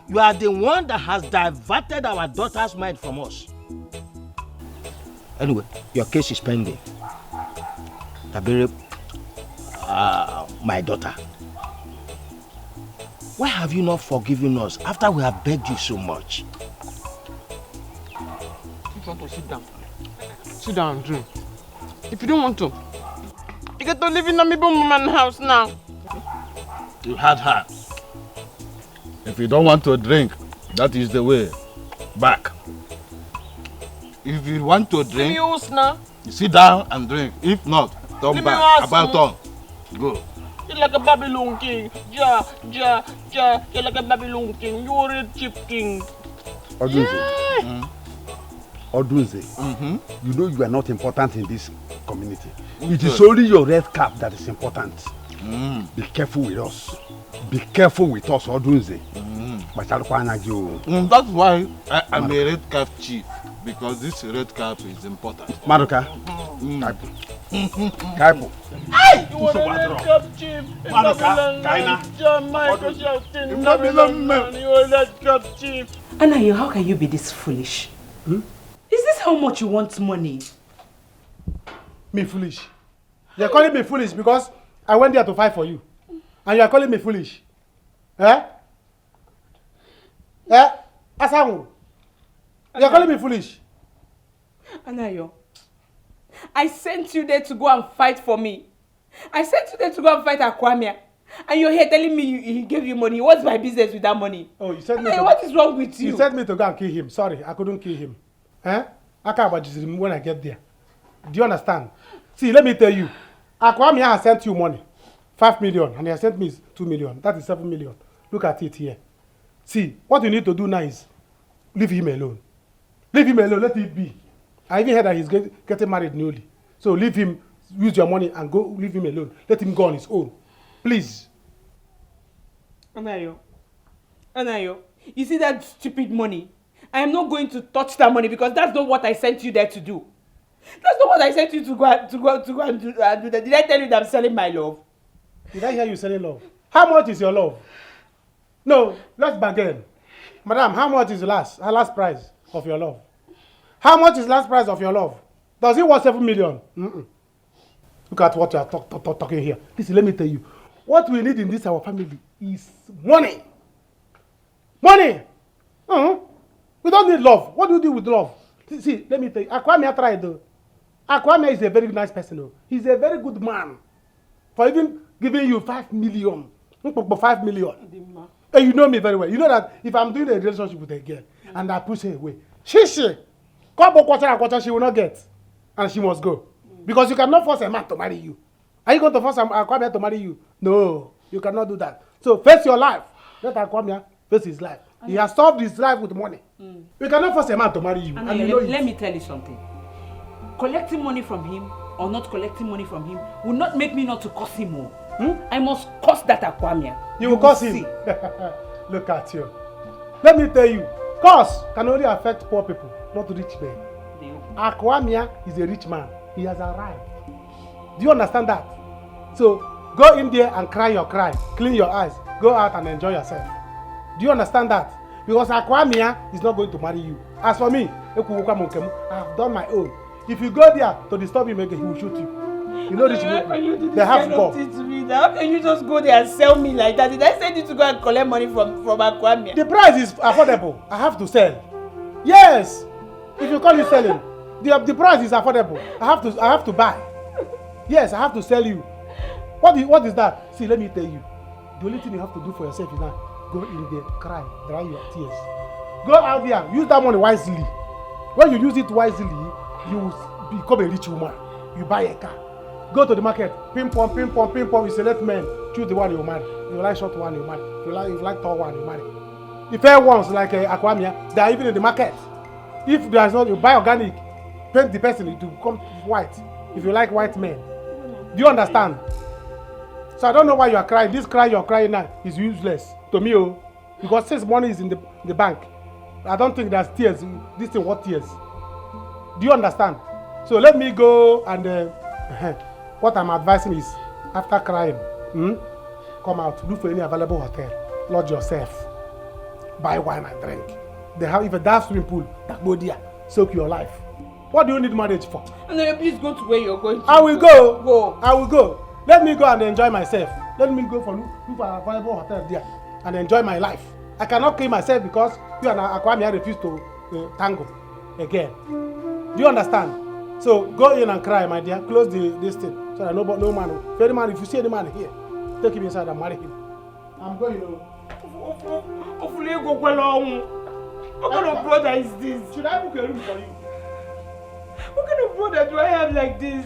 you are the one that has diverted our daughter's mind from us. Anyway, your case is pending. Tabere, my daughter. Why have you not forgiven us after we have begged you so much? If you want to sit down and drink. If you don't want to, you get to live in a woman's house now. You had her. If you don't want to drink, that is the way. Back. If you want to drink, you sit down and drink. If not, turn back. About turn. Go. You're like a Babylon king. You're like a Babylon king. You're a cheap king. Odunze, you know you are not important in this community. It is only your red cap that is important. Be careful with us. Be careful with us, Odunze. That's why I'm a red cap chief, because this red cap is important. Maruka. Kaipo. Hey! You want a red cap chief? Maruka, Kaina. You are a red cap chief. Anayo, how can you be this foolish? Is this how much you want money? Me foolish? You're calling me foolish because I went there to fight for you. And you're calling me foolish? Eh? Eh? Asangu? You're calling me foolish? Anayo, I sent you there to go and fight for me. I sent you there to go and fight Akwamia. And you're here telling me he gave you money. What's my business with that money? Oh, you said me to... What is wrong with you? You sent me to go and kill him. Sorry, I couldn't kill him. Eh? I can't about him when I get there. Do you understand? See, let me tell you. Akwamia has sent you money. 5 million. And he has sent me 2 million. That is 7 million. Look at it here. See, what you need to do now is leave him alone. Leave him alone. Let it be. I even heard that he's getting married newly. So leave him, use your money and go leave him alone. Let him go on his own. Please. Anayo, you see that stupid money? I am not going to touch that money because that's not what I sent you there to do. That's not what I sent you to go and do that. Did I tell you that I'm selling my love? Did I hear you selling love? How much is your love? No, let's bargain. Madam, how much is the last price of your love? How much is last price of your love? Does it worth 7 million? Look at what you are talking here. Listen, let me tell you. What we need in this our family is money. Money! We don't need love. What do you do with love? See, let me tell you. Akwamia tried though. Akwamia is a very nice person though. He's a very good man. For even giving you 5 million. 5 million. And you know me very well. You know that if I'm doing a relationship with a girl and I push her away, she will not get. And she must go. Because you cannot force a man to marry you. Are you going to force Akwamia to marry you? No, you cannot do that. So face your life. Let Akwamia face his life. He has solved his life with money. You cannot force a man to marry you. And you know let me tell you something. Collecting money from him or not collecting money from him will not make me not to curse him more. I must curse that Akwamia. You will curse him. Look at you. Let me tell you, curse can only affect poor people, not rich men. Akwamia is a rich man. He has arrived. Do you understand that? So go in there and cry your cry. Clean your eyes. Go out and enjoy yourself. Do you understand that? Because Akwamia is not going to marry you. As for me, I have done my own. If you go there to disturb him again, he will shoot you. You know this people. They have God. How can you just go there and sell me like that? Did I send you to go and collect money from Akwamia? The price is affordable. I have to sell. Yes. If you call it selling, the price is affordable. I have to buy. Yes, I have to sell you. What is that? See, let me tell you. The only thing you have to do for yourself is now go in there, cry, dry your tears. Go out there, use that money wisely. When you use it wisely, you will become a rich woman. You buy a car. Go to the market, ping pong, you select men, choose the one you marry. If you like short one, you marry. If you like tall one, you marry. The fair ones like Akwamia, they are even in the market. If there is not, you buy organic, paint the person to become white. If you like white men. Do you understand? So I don't know why you are crying. This cry you're crying now is useless to me, because since money is in the bank, I don't think there's tears. This thing what tears. Do you understand? So let me go and what I'm advising is after crying, come out, look for any available hotel, lodge yourself, buy wine and drink. They have even that swimming pool, that go there, soak your life. What do you need marriage for? And then please go to where you're going to. I will go. I will go. Let me go and enjoy myself. Let me go for look for an available hotel there and enjoy my life. I cannot kill myself because you and Akwamia refuse to tango again. Do you understand? So go in and cry, my dear. Close this thing so that no man. If any man, if you see any man here, take him inside and marry him. I'm going. Hopefully you go well on. What kind of brother is this? Should I book a room for you? What kind of brother do I have like this?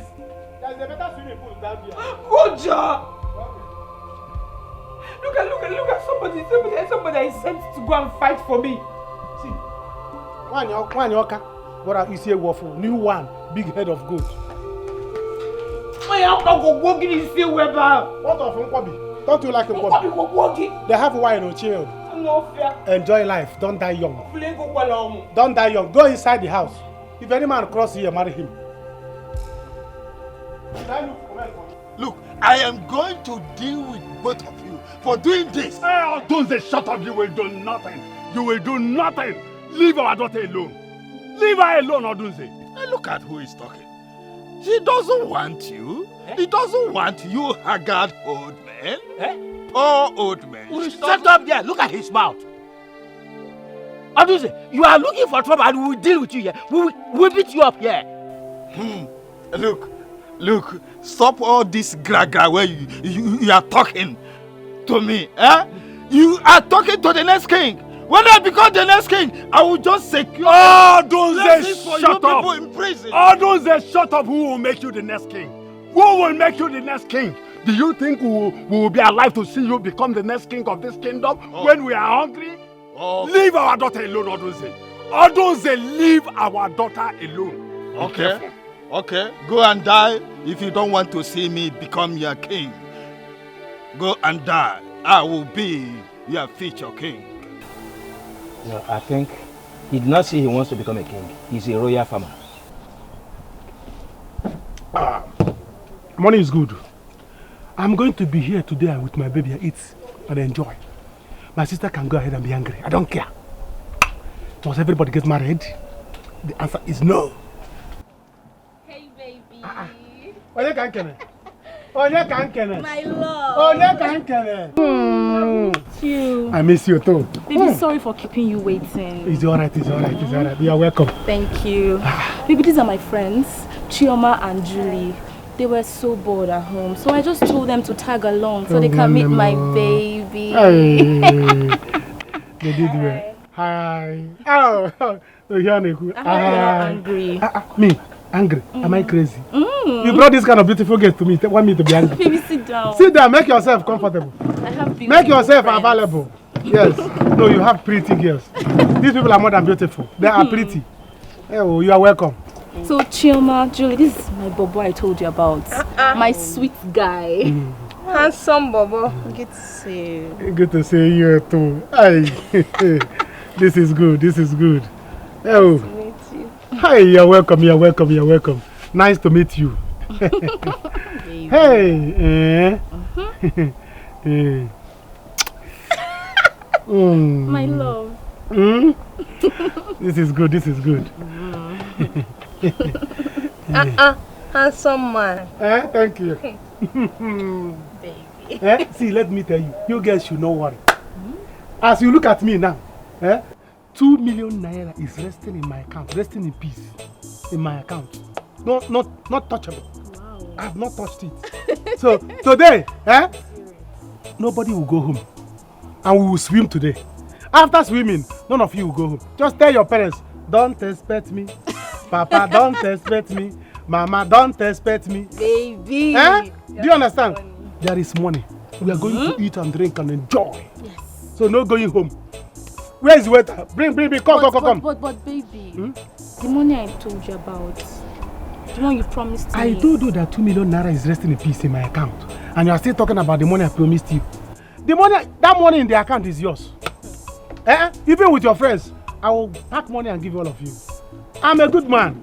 There's a better swimming pool down here. Good job. Look at somebody I sent to go and fight for me. See, one yoka, what you see a waffle, new one, big head of goat. My uncle go walking in the Weber. What of Nkwabi? Don't you like Nkwabi? They have wine or child. Enjoy life. Don't die young. Don't die young. Go inside the house. If any man cross here, marry him. Look, I am going to deal with both of you for doing this. Hey, don't say shut up. You will do nothing. You will do nothing. Leave our daughter alone. Leave her alone, Odunze. Look at who is talking. She doesn't want you. He doesn't want you, haggard old man. Poor old man. Shut up there. Look at his mouth. Odunze, you are looking for trouble and we will deal with you here. We beat you up here. Look, stop all this gra-gra where you are talking to me. You are talking to the next king. When I become the next king, I will just secure Odunze, shut up. People in prison. Odunze, shut up. Who will make you the next king? Who will make you the next king? Do you think we will be alive to see you become the next king of this kingdom when we are hungry? Leave our daughter alone, Odunze. Odunze, leave our daughter alone. Okay. Go and die if you don't want to see me become your king. Go and die. I will be your future king. No, I think he did not say he wants to become a king. He's a royal farmer. Money is good. I'm going to be here today with my baby and eat and enjoy. My sister can go ahead and be angry. I don't care. Does everybody get married? The answer is no. Hey, baby. Onye ka nkene? My love. Onye ka nkene? You. I miss you too. Baby, sorry for keeping you waiting. It's alright. You are welcome. Thank you. Baby, these are my friends, Chioma and Julie. They were so bored at home, so I just told them to tag along so they can meet my baby. Hey. They did well. Hi. Oh, you're angry. Me? Angry? Am I crazy? You brought this kind of beautiful gift to me. Want me to be angry? Baby, sit down. Sit down. Make yourself comfortable. I have Make yourself available. Yes. No, you have pretty girls. These people are more than beautiful. They are pretty. Oh, you are welcome. So, Chioma, Julie, this is my bobo I told you about. My sweet guy. Handsome bobo. Good to see you. Good to see you too. Hey. This is good. Oh. Nice to meet you. Hi, you're welcome. Nice to meet you. Hey. My love. This is good. Handsome man. Thank you. Baby. See, let me tell you, you guys should not worry. As you look at me now, 2 million naira is resting in my account, resting in peace in my account. Not touchable. Wow. I have not touched it. So today, nobody will go home, and we will swim today. After swimming, none of you will go home. Just tell your parents, don't expect me. Papa, don't expect me. Mama, don't expect me. Baby. Do you understand? There is money. We are going to eat and drink and enjoy. Yes. So no going home. Where is the waiter? Bring. Come. But baby, the money I told you about, the one you promised me. I told you that 2 million naira is resting in peace in my account. And you are still talking about the money I promised you. That money in the account is yours. Even with your friends, I will pack money and give all of you. I'm a good man.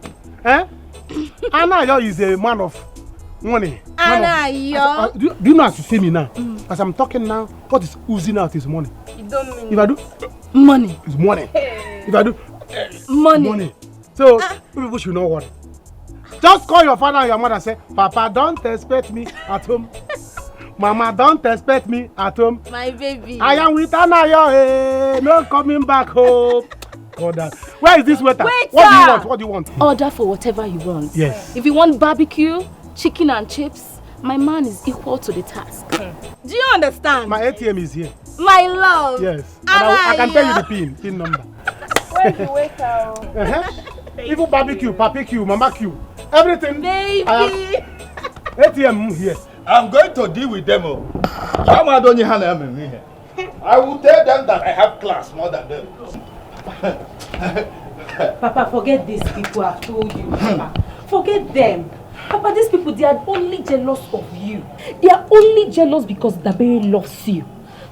Anayo is a man of money. Anayo. Do you know as you see me now? As I'm talking now, what is oozing out is money. You don't mean if I do money. It's money. If I do money. So people should not worry. Just call your father and your mother and say, Papa, don't expect me at home. Mama, don't expect me at home. My baby. I am with Anayo. No coming back home. God, where is this waiter? What do you want? Order for whatever you want. Yes. If you want barbecue, chicken and chips, my man is equal to the task. Do you understand? My ATM is here. My love. Yes. I can tell you the PIN number. Where's the waiter? Even barbecue, mama Q, everything. Baby. ATM here. I'm going to deal with them. I will tell them that I have class more than them. Papa, forget these people I've told you. Papa. Forget them. Papa, these people, they are only jealous of you. They are only jealous because Dabere loves you.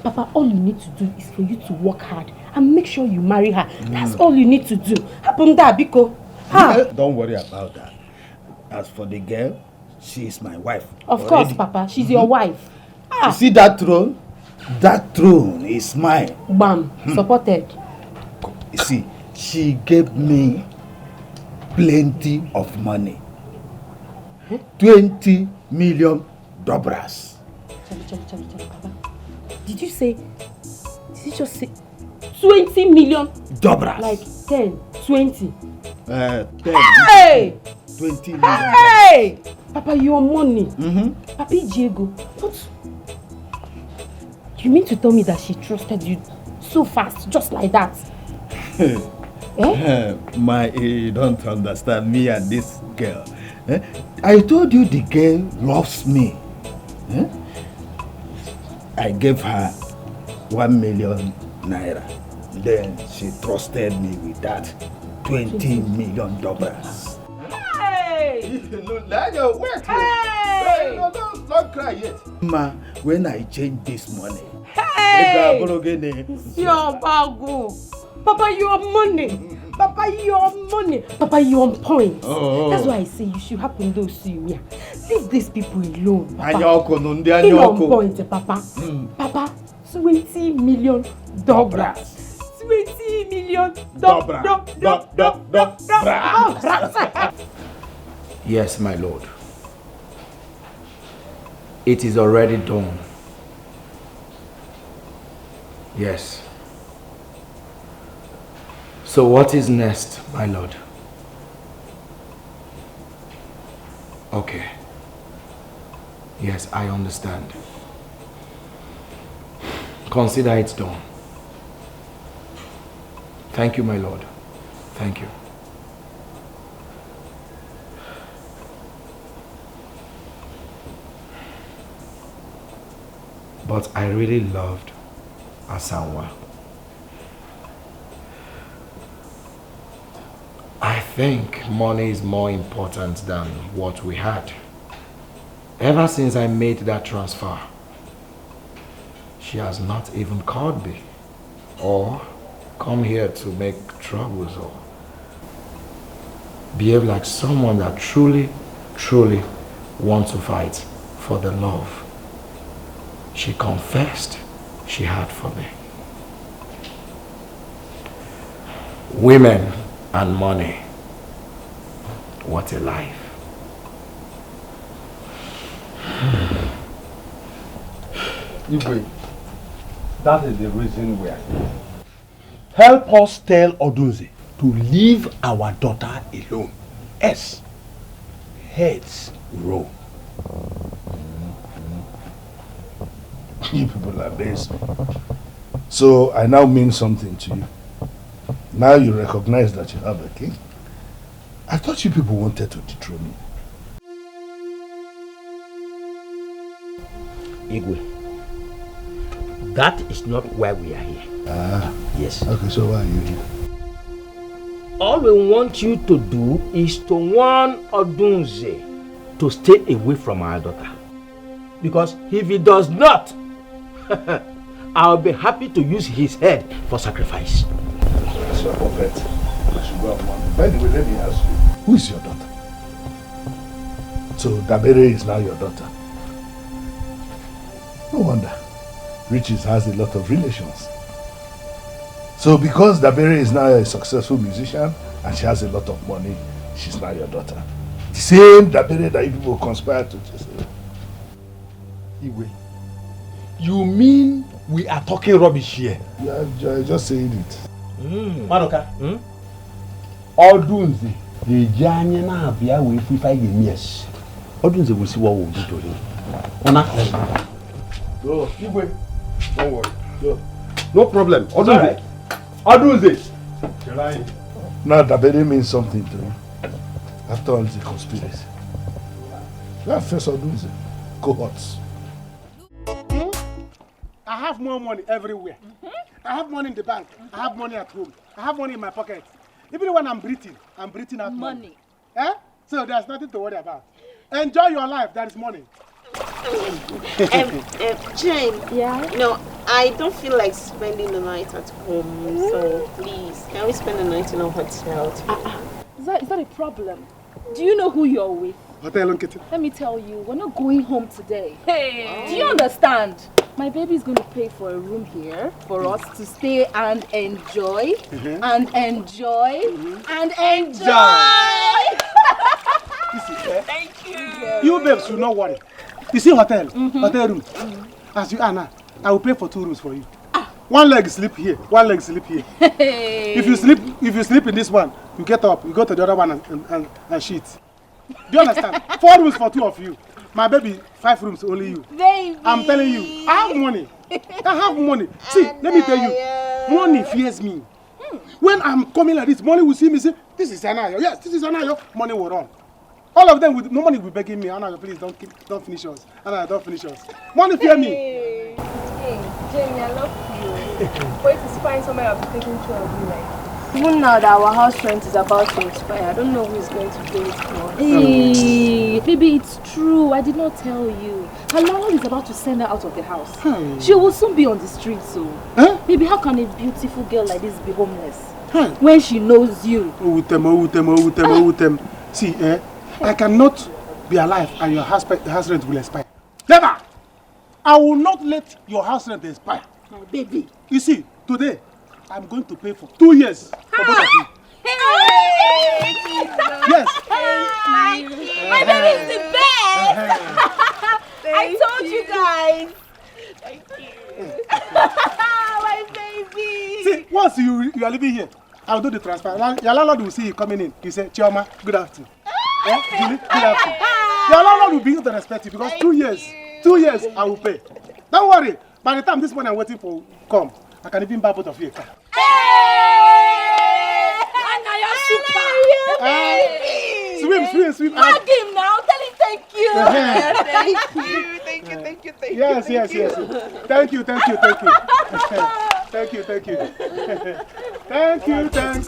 Papa, all you need to do is for you to work hard and make sure you marry her. That's all you need to do. Happen that, Biko. Don't worry about that. As for the girl, she is my wife. Of course, Papa. She's your wife. You see that throne? That throne is mine. Bam. Supported. You see, she gave me plenty of money. 20 million dobras. Charlie, Papa. Did you just say 20 million? Dobras. Like 10, 20. 10. Hey! 20 million. Hey! Papa, your money. Papi Diego, what? You mean to tell me that she trusted you so fast, just like that? You don't understand me and this girl. I told you the girl loves me. I gave her 1 million naira. Then she trusted me with that 20 million dollars. Hey! Wait! Hey! No, don't cry yet. Ma, when I change this money, hey! Your bago. Papa, your money. Papa, your money. Papa, you on point. That's why I say you should happen those to you. Leave these people alone. Papa. He on point, Papa. Papa, 20 million dollars. 20 million dollars. Yes, my lord. It is already done. Yes. So what is next, my lord? Okay. Yes, I understand. Consider it done. Thank you, my lord. Thank you. But I really loved Asanwa. I think money is more important than what we had. Ever since I made that transfer, she has not even called me or come here to make troubles or behave like someone that truly wants to fight for the love she confessed she had for me. Women and money. What a life. Igwe, that is the reason we are here. Help us tell Odunze to leave our daughter alone. Yes. Heads roll. You people are this. So I now mean something to you. Now you recognize that you have a king. I thought you people wanted to dethrone me. Igwe, that is not why we are here. Ah. Yes. Okay, so why are you here? All we want you to do is to warn Odunze to stay away from our daughter. Because if he does not, I'll be happy to use his head for sacrifice. That's your puppet. I should go and warn him. By the way, let me ask you, who is your daughter? So Dabere is now your daughter. No wonder. Riches has a lot of relations. So because Dabere is now a successful musician and she has a lot of money, she's now your daughter. The same Dabere that you people conspire to chase away. Igwe, you mean we are talking rubbish here? Yeah, I'm just saying it. Madoka, Odunze, the Janya na via we free 5 years. Odunze will see what we'll do to him. Ona, go, Igwe, don't worry. Go. No problem. Odunze. Odunze. Now Dabere means something to him. After all, it's a conspiracy. That first Odunze, cohorts. I have more money everywhere. I have money in the bank. I have money at home. I have money in my pocket. Even when I'm breathing out money. Eh? So there's nothing to worry about. Enjoy your life. There is money. Jane. Yeah? No, I don't feel like spending the night at home, so please, can we spend the night in a hotel? Is that a problem? Do you know who you're with? Hotel on Kitty. Let me tell you, we're not going home today. Hey! Do you understand? My baby is going to pay for a room here for us to stay and enjoy, and enjoy, and enjoy. Thank you. You babes should not worry. You see hotel room. As you are now, I will pay for 2 rooms for you. One leg sleep here, one leg sleep here. If you sleep in this one, you get up, you go to the other one and shit. Do you understand? 4 rooms for 2 of you. My baby, 5 rooms only you. Baby. I'm telling you, I have money. I have money. See, let me tell you, money fears me. When I'm coming like this, money will see me say, this is Anayo. Yes, this is Anayo. Money will run. All of them, no money will be begging me. Anayo, please don't finish us. Anayo, don't finish us. Money fear me. Hey, Jamie, I love you. Wait to find somewhere I'll be taking care of you like. Even now that our house rent is about to expire, I don't know who is going to pay it for. Hey, baby, it's true. I did not tell you. Her landlord is about to send her out of the house. She will soon be on the street, so. Baby, how can a beautiful girl like this be homeless? When she knows you. See, I cannot be alive and your house rent will expire. Never! I will not let your house rent expire. My baby. You see, today, I'm going to pay for 2 years for both of you. Hey! Yes. Thank you. My baby is the best. I told you guys. Thank you. My baby. See, once you are living here, I'll do the transfer. Your landlord will see you coming in. He said, Chioma, good afternoon. Julie, good afternoon. Your landlord will begin to respect you because 2 years, 2 years I will pay. Don't worry. By the time this one I'm waiting for come, I can even buy both of you a car. Swim. Hug him now. Tell him thank you. Thank you. Yes. Thank you. Thank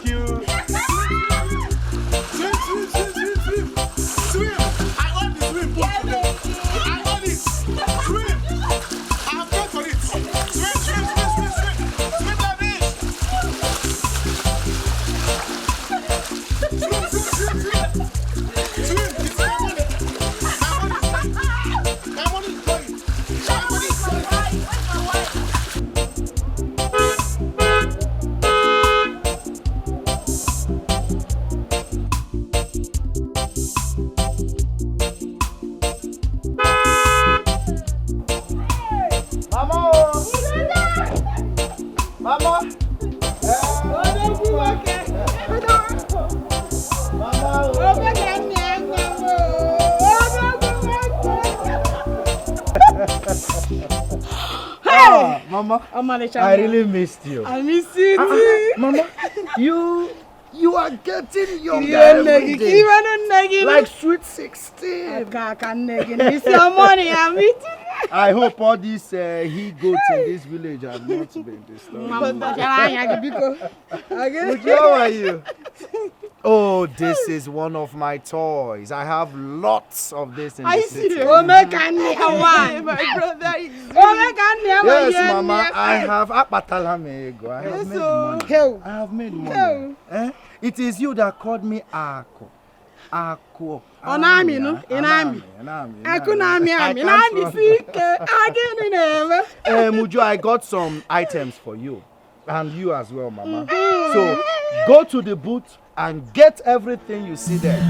you. Swim. I want the swim. I want it. Swim. I'm going for it. Swim. Swim, baby. Mama, I really missed you. I miss you too. Mama, you are getting younger every day. Like sweet 16. It's your money, I'm eating. I hope all these he-goats in this village have not been disturbed. How are you? Oh, this is one of my toys. I have lots of this in the city. My brother is yes, Mama, I have Apatalamego. I have made money. It is you that called me Ako. Onami, no? Inami. Akunami. Mujo, I got some items for you. And you as well, Mama. So, go to the booth and get everything you see there.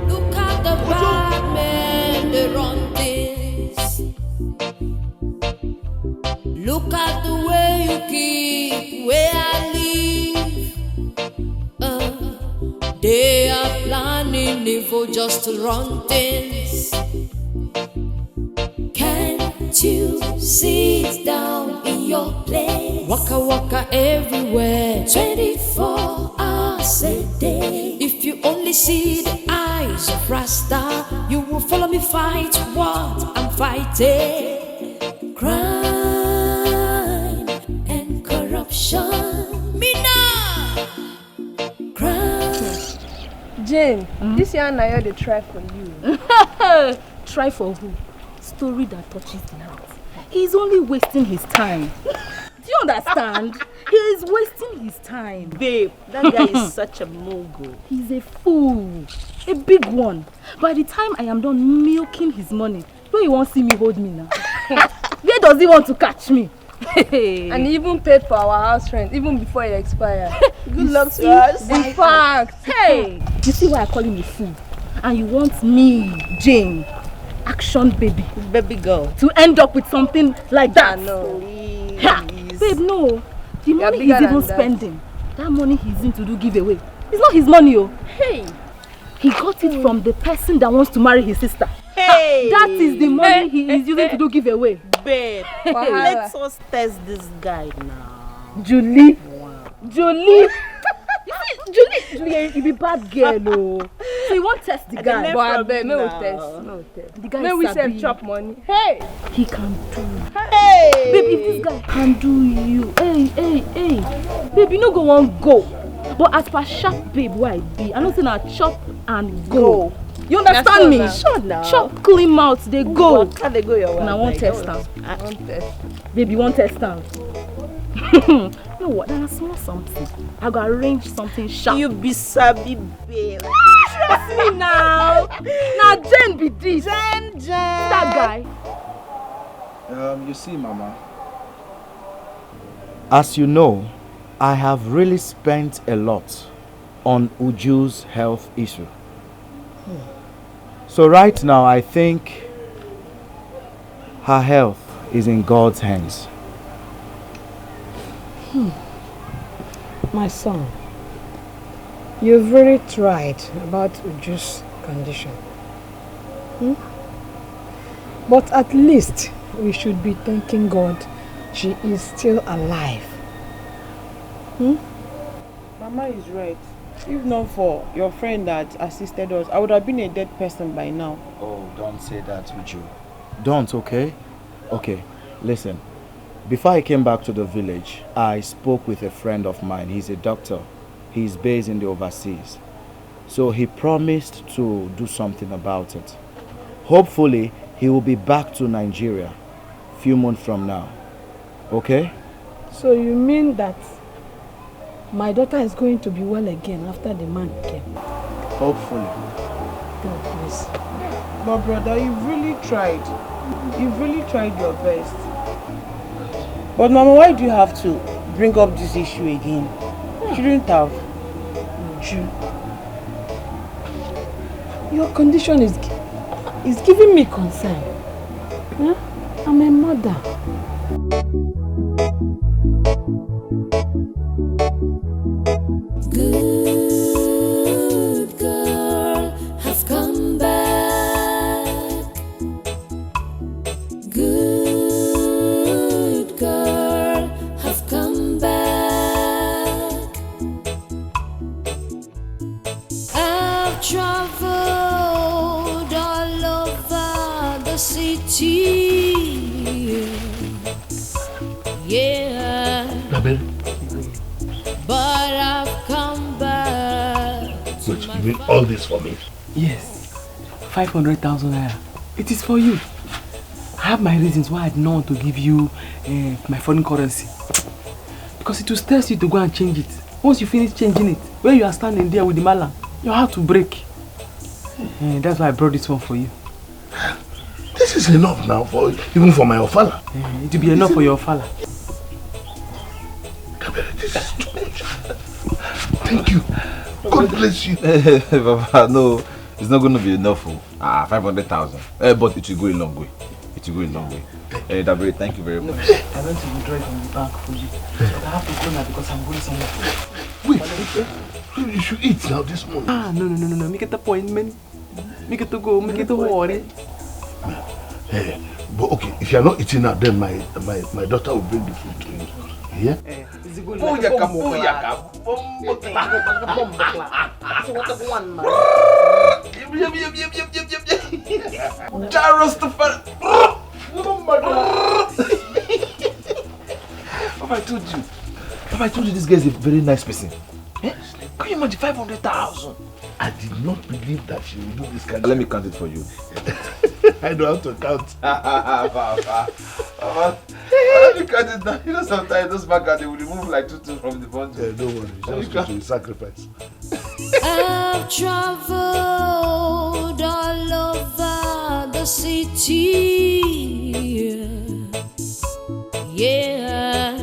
Look at the bad men, they run this. Look at the way you keep where I live. They are planning evil just to run things. Can't you sit down in your place? Waka everywhere, 24 hours a day. If you only see the eyes of Rasta, you will follow me fight what I'm fighting. Crime and corruption. Jane, this year now they try for you. Try for who? Story that touches the heart. He's only wasting his time. Do you understand? He is wasting his time. Babe, that guy is such a mogul. He's a fool. A big one. By the time I am done milking his money, where you won't see me hold me now? Where does he want to catch me? And he even paid for our house rent, even before it expired. Good luck to us. In fact. Hey, you see why I call him a fool? And you want me, Jane, action baby girl, to end up with something like that? No. Babe, no. The money he's even spending, that money he's in to do giveaway. It's not his money, oh. Hey. He got it from the person that wants to marry his sister. Hey. That is the money he is using to do giveaway. Babe, let's us test this guy now. Julie. Wow. Julie. Julie, you be bad girl, no. So you won't test the guy. But I bet no test. The guy may we save chop money. Hey. He can do. Hey. Babe, if this guy can do you, hey. Babe, you no go on go. But as per sharp babe where I be, I know say na chop and go. You understand me? Sure now. Chop clean mouth, they go. How they go your way? And I won't test them. Babe, you won't test them. You know what? Then I smell something. I go arrange something sharp. You be sabi, babe. Trust me now. Now Jane be this. Jane. That guy. You see, Mama. As you know, I have really spent a lot on Uju's health issue. So right now, I think her health is in God's hands. My son, you've really tried about Uju's condition. But at least we should be thanking God she is still alive. Mama is right. If not for your friend that assisted us, I would have been a dead person by now. Oh, don't say that, Uju. Don't, okay? Okay, listen. Before I came back to the village, I spoke with a friend of mine. He's a doctor. He's based in the overseas. So he promised to do something about it. Hopefully, he will be back to Nigeria a few months from now. Okay? So you mean that my daughter is going to be well again after the man came? Hopefully. God bless. But brother, you've really tried. You've really tried your best. But Mama, why do you have to bring up this issue again? You shouldn't have. Uju, your condition is giving me concern. Huh? I'm a mother. Good girl have come back. Good girl have come back. I've traveled all over the city. Yeah. But I've come back. Wait, you mean all this for me? Yes. 500,000 naira. It is for you. I have my reasons why I did not want to give you my foreign currency. Because it will stress you to go and change it. Once you finish changing it, when you are standing there with the malam, your heart will break. That's why I brought this one for you. This is enough now, even for my ofala. It will be enough for your ofala. This is too much. Thank you. God bless you. Papa, no, it's not going to be enough. 500,000. But it will go a long way. It will go a long way. Dabere, thank you very much. I went to withdraw it from the bank for you. So I have to go now because I'm going somewhere. Wait, you should eat now this morning. No. Make it appointment. Make it to go. Make it to worry. But okay, if you're not eating now, then my daughter will bring the food to you. Yeah? Papa, I told you this guy is a very nice person. Can you imagine 500,000. I did not believe that she would do this kind of... Let me count it for you. I know how to count. Papa. Let me count it now. You know sometimes those bankers, they will remove like 2 from the bundle. Yeah, don't worry. Just to sacrifice. I've traveled all over the city. Yeah.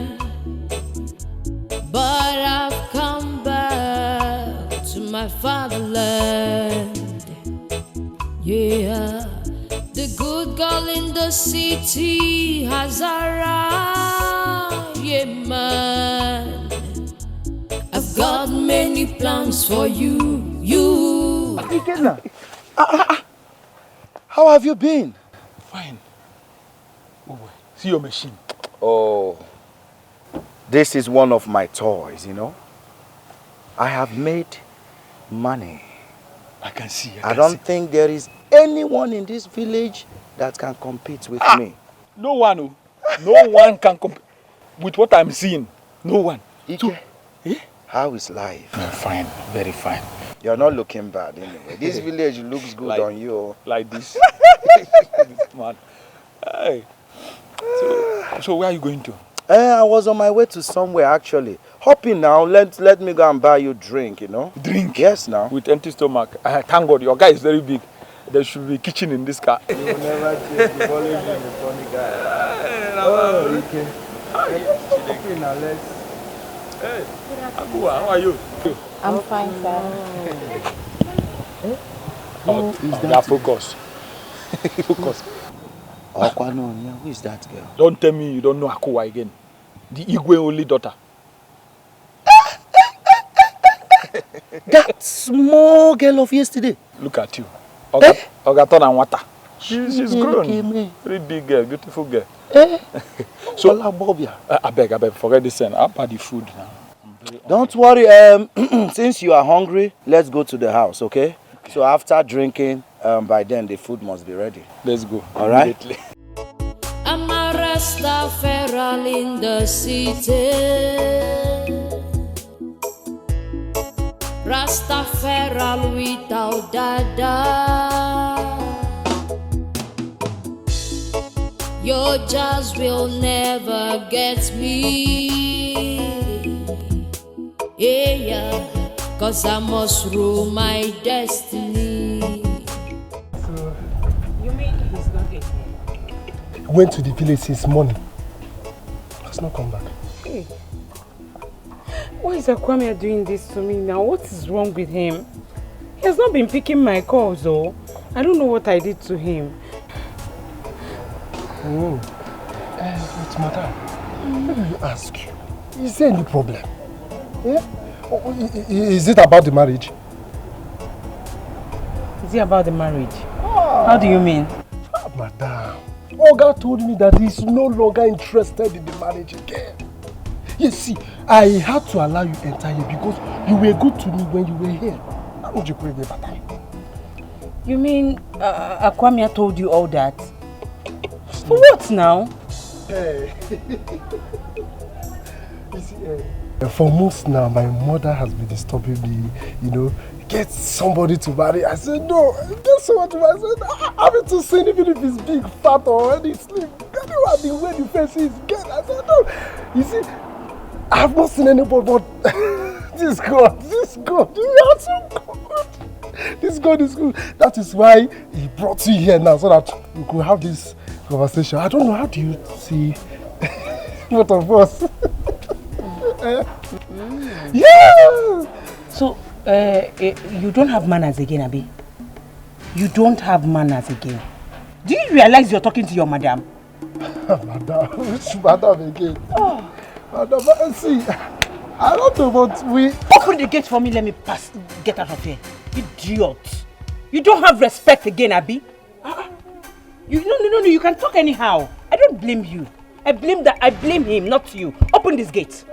But I've come back to my fatherland. Yeah. The good girl in the city has arrived. Yeah, man. I've got many plans for you. How have you been? Fine. Oh, boy. See your machine. Oh, this is one of my toys, you know. I have made money. I can see. I don't think there is anyone in this village that can compete with me. No one. No one can compete with what I'm seeing. No one. Ike, how is life? Fine, very fine. You're not looking bad anyway. This village looks good like, on you. Like this. Man. Hey. So where are you going to? I was on my way to somewhere actually. Hop in now. Let me go and buy you drink, you know. Drink? Yes, now. With empty stomach. Thank God, your guy is very big. There should be kitchen in this car. You will never change. You've always been a funny guy. Oh, okay. Hop in now, let's... Hey, Akua, how are you? I'm fine, sir. Oh, that focus. Focus. Who is that girl? Don't tell me you don't know Akua again. The Igwe only daughter. That small girl of yesterday. Look at you. Ogaton and water. She's grown. Very big girl, beautiful girl. So, I beg, forget this and I'll buy the food now. Don't worry, since you are hungry, let's go to the house, okay? So after drinking, by then the food must be ready. Let's go. All right? I'm a Rastafari in the city. Rastafari without dada. Your jazz will never get me. Yeah, cause I must rule my destiny. So, you mean he's not here? He went to the village since morning. Has not come back. Hey. Why is Akwamia doing this to me now? What is wrong with him? He has not been picking my calls though. I don't know what I did to him. But madam, let me ask you, is there any problem? Yeah? Is it about the marriage? Is it about the marriage? How do you mean? Madam, Oga told me that he's no longer interested in the marriage again. You see, I had to allow you enter here because you were good to me when you were here. How would you pray me that time? You mean Akwamia told you all that? For what now? Hey. You see, for months now, my mother has been disturbing me, you know, get somebody to marry. I said, no, get someone to marry. I said, I haven't to see even if he's big, fat, or any slim. Anyone, the way the face is, get. I said, no. You see, I have not seen anybody but this God, you are so good. This God is good. That is why he brought you here now, so that we could have this conversation. I don't know, how do you see both of us? Yeah! So, you don't have manners again, Abi? You don't have manners again. Do you realize you're talking to your madam? Madam? Which madam again? Oh. Madam, see, I don't know, but we... Open the gate for me, let me pass, get out of here. Idiot. You don't have respect again, Abi. No, you can talk anyhow. I don't blame you. I blame him, not you. Open this gate.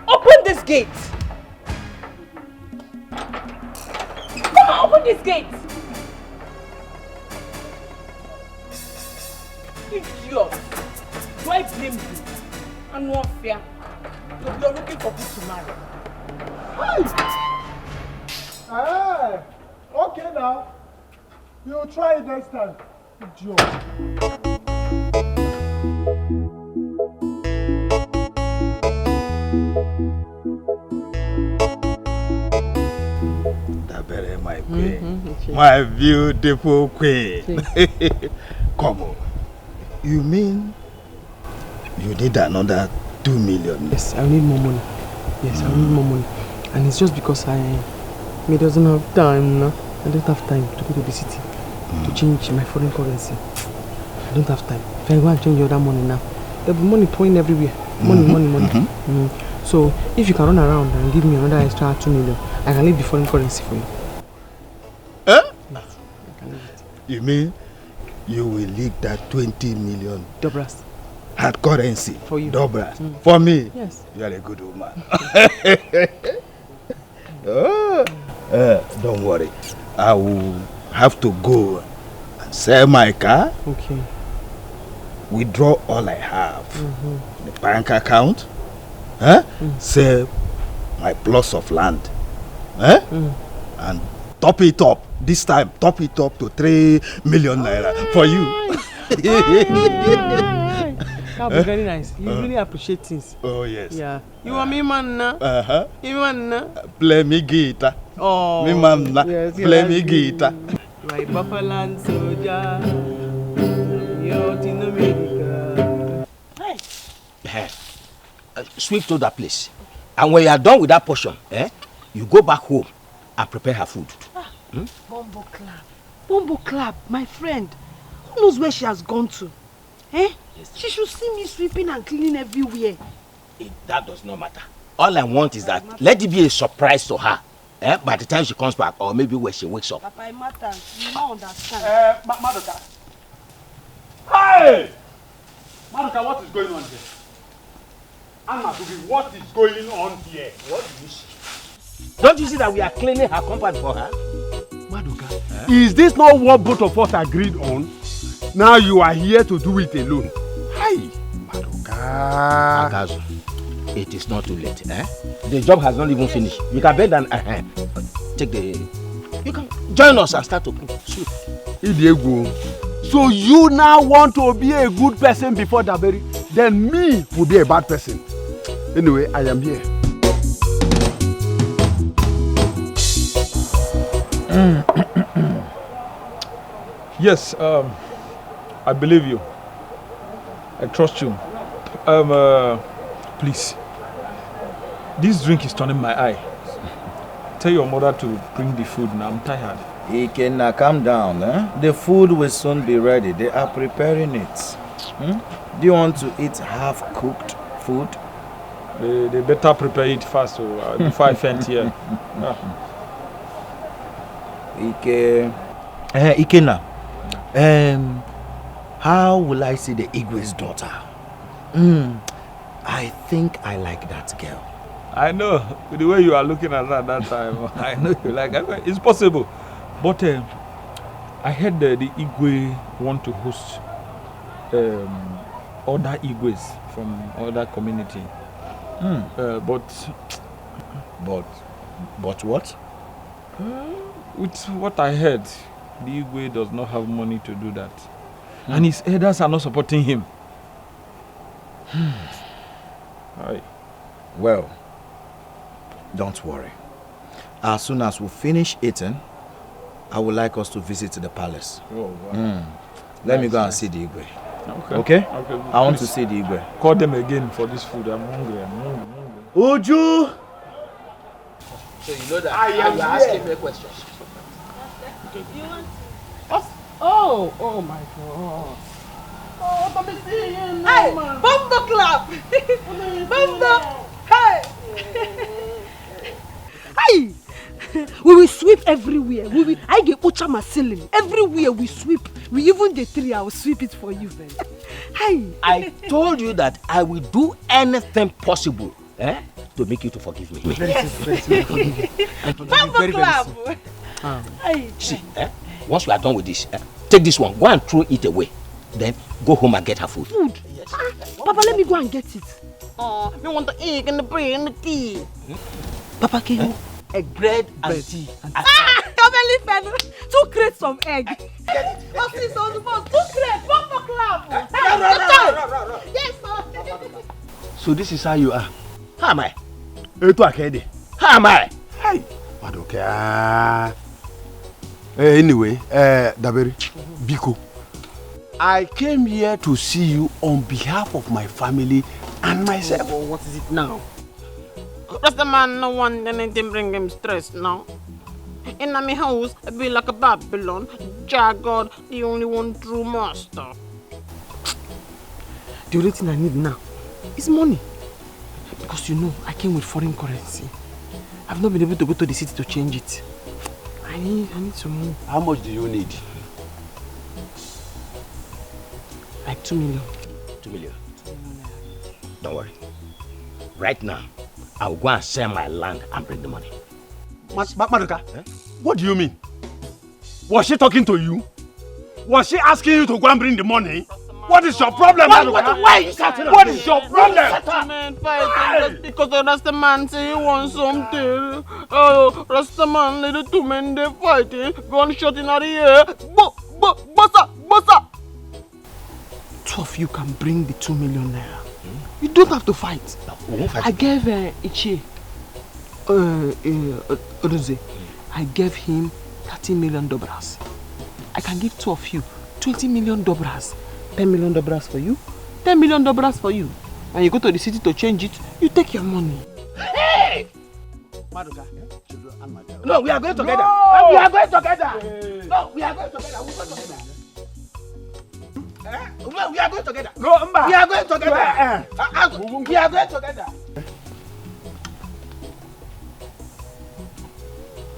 Open this gate. Come on, open this gate. Idiot. Do I blame you? And no fear. You're looking for people to marry. Hey, okay now. You try it next time. Idiot. My queen, my beautiful queen. Come on. You mean you need another 2 million? Yes, I need more money. Yes, I need more money. And it's just because me doesn't have time now. I don't have time to go to the city to change my foreign currency. I don't have time. If I go and change the other money now, there'll be money pouring everywhere. Money. So if you can run around and give me another extra 2 million, I can leave the foreign currency for you. Yes, I can leave it. You mean you will leave that 20 million Dobras hard currency for you? Dobras for me? Yes. You are a good woman. Don't worry. I will have to go and sell my car. Okay. Withdraw all I have in the bank account. Sell my plots of land. And top it up. This time, top it up to 3 million naira for you. That'll be very nice. You really appreciate things. Oh, yes. Yeah. You are me man now. You man now. Play me guitar. Oh. Me man now. Yes, play me guitar. My buffalo soldier. You're in America. Hey. Sweep to that place. And when you are done with that portion, you go back home and prepare her food. Bombo clap, my friend. Who knows where she has gone to? Yes. She should see me sweeping and cleaning everywhere. That does not matter. All I want is that let it be a surprise to her. By the time she comes back, or maybe when she wakes up. Papa, it matters. You don't understand. Madoka. Hey! Madoka, what is going on here? Anna, what is going on here? What do you see? Don't you see that we are cleaning her compound for her? Madoka, is this not what both of us agreed on? Now you are here to do it alone. Hi, Madoka. Akazu, it is not too late. The job has not even finished. You can bend and take the. You can join us and start to cook soup. So you now want to be a good person before Daberi? Then me will be a bad person. Anyway, I am here. Yes, I believe you. I trust you. Please. This drink is turning my eye. Tell your mother to bring the food now. I'm tired. Ikenna, calm down. The food will soon be ready. They are preparing it. Do you want to eat half-cooked food? They better prepare it fast before I faint here. Ikenna, how will I see the Igwe's daughter? I think I like that girl. I know. The way you are looking at her at that time, I know you like her. It's possible. But I heard the Igwe want to host other Igwes from other community. But what? With what I heard, the Igwe does not have money to do that. And his elders are not supporting him. Aye. Well, don't worry. As soon as we finish eating, I would like us to visit the palace. Oh, wow. Let me go and see the Igwe. Okay? I want to see the Igwe. Call them again for this food. I'm hungry. Uju! So you know that I am you are asking me questions. You want? Oh my God. Oh, let me see you now, Hey, man. Bombo clap! Bombo! Hey! Hey! We will sweep everywhere. I get Ucha my ceiling. Everywhere we sweep. We even the tree, I will sweep it for you, man. Hey! I told you that I will do anything possible to make you to forgive me. Bombo clap! Hey! See, once we are done with this, take this one, go and throw it away. Then go home and get her food. Food? Papa, let me go and get it. Oh, me want to egg and the bread and the tea. Papa, can you egg bread and tea? Come 2 crates of egg. What's this on the phone? 2 crates, 1 for club. Yes, ma'am. So this is how you are? How am I? How am I? Hey, okay. Anyway, Daberi, Biko, I came here to see you on behalf of my family and myself. Oh, what is it now? Does the man no want anything bring him stress now? In my house, I be like a Babylon. Jah God, the only one true master. The only thing I need now is money. Because you know, I came with foreign currency. I've not been able to go to the city to change it. I need some money. How much do you need? Like 2 million. 2 million. Don't worry. Right now, I'll go and sell my land and bring the money. Maduka, what do you mean? Was she talking to you? Was she asking you to go and bring the money? What is your problem, Maduka? Why are you shouting? What is your problem? Man fighting just because the Rasta man say he wants something. Oh, Rasta man, let the 2 men they fighting, gunshot in the air. Bossa! 2 of you can bring the 2 million naira. You don't have to fight. I gave Ichie Oduze, I gave him $30 million. I can give 2 of you $20 million. $10 million for you, $10 million for you. And you go to the city to change it, you take your money. Hey! Maduka, no, we are going together. No! We are going together. No, we are going together. We are going together. No, Mba. We are going together. We are going together.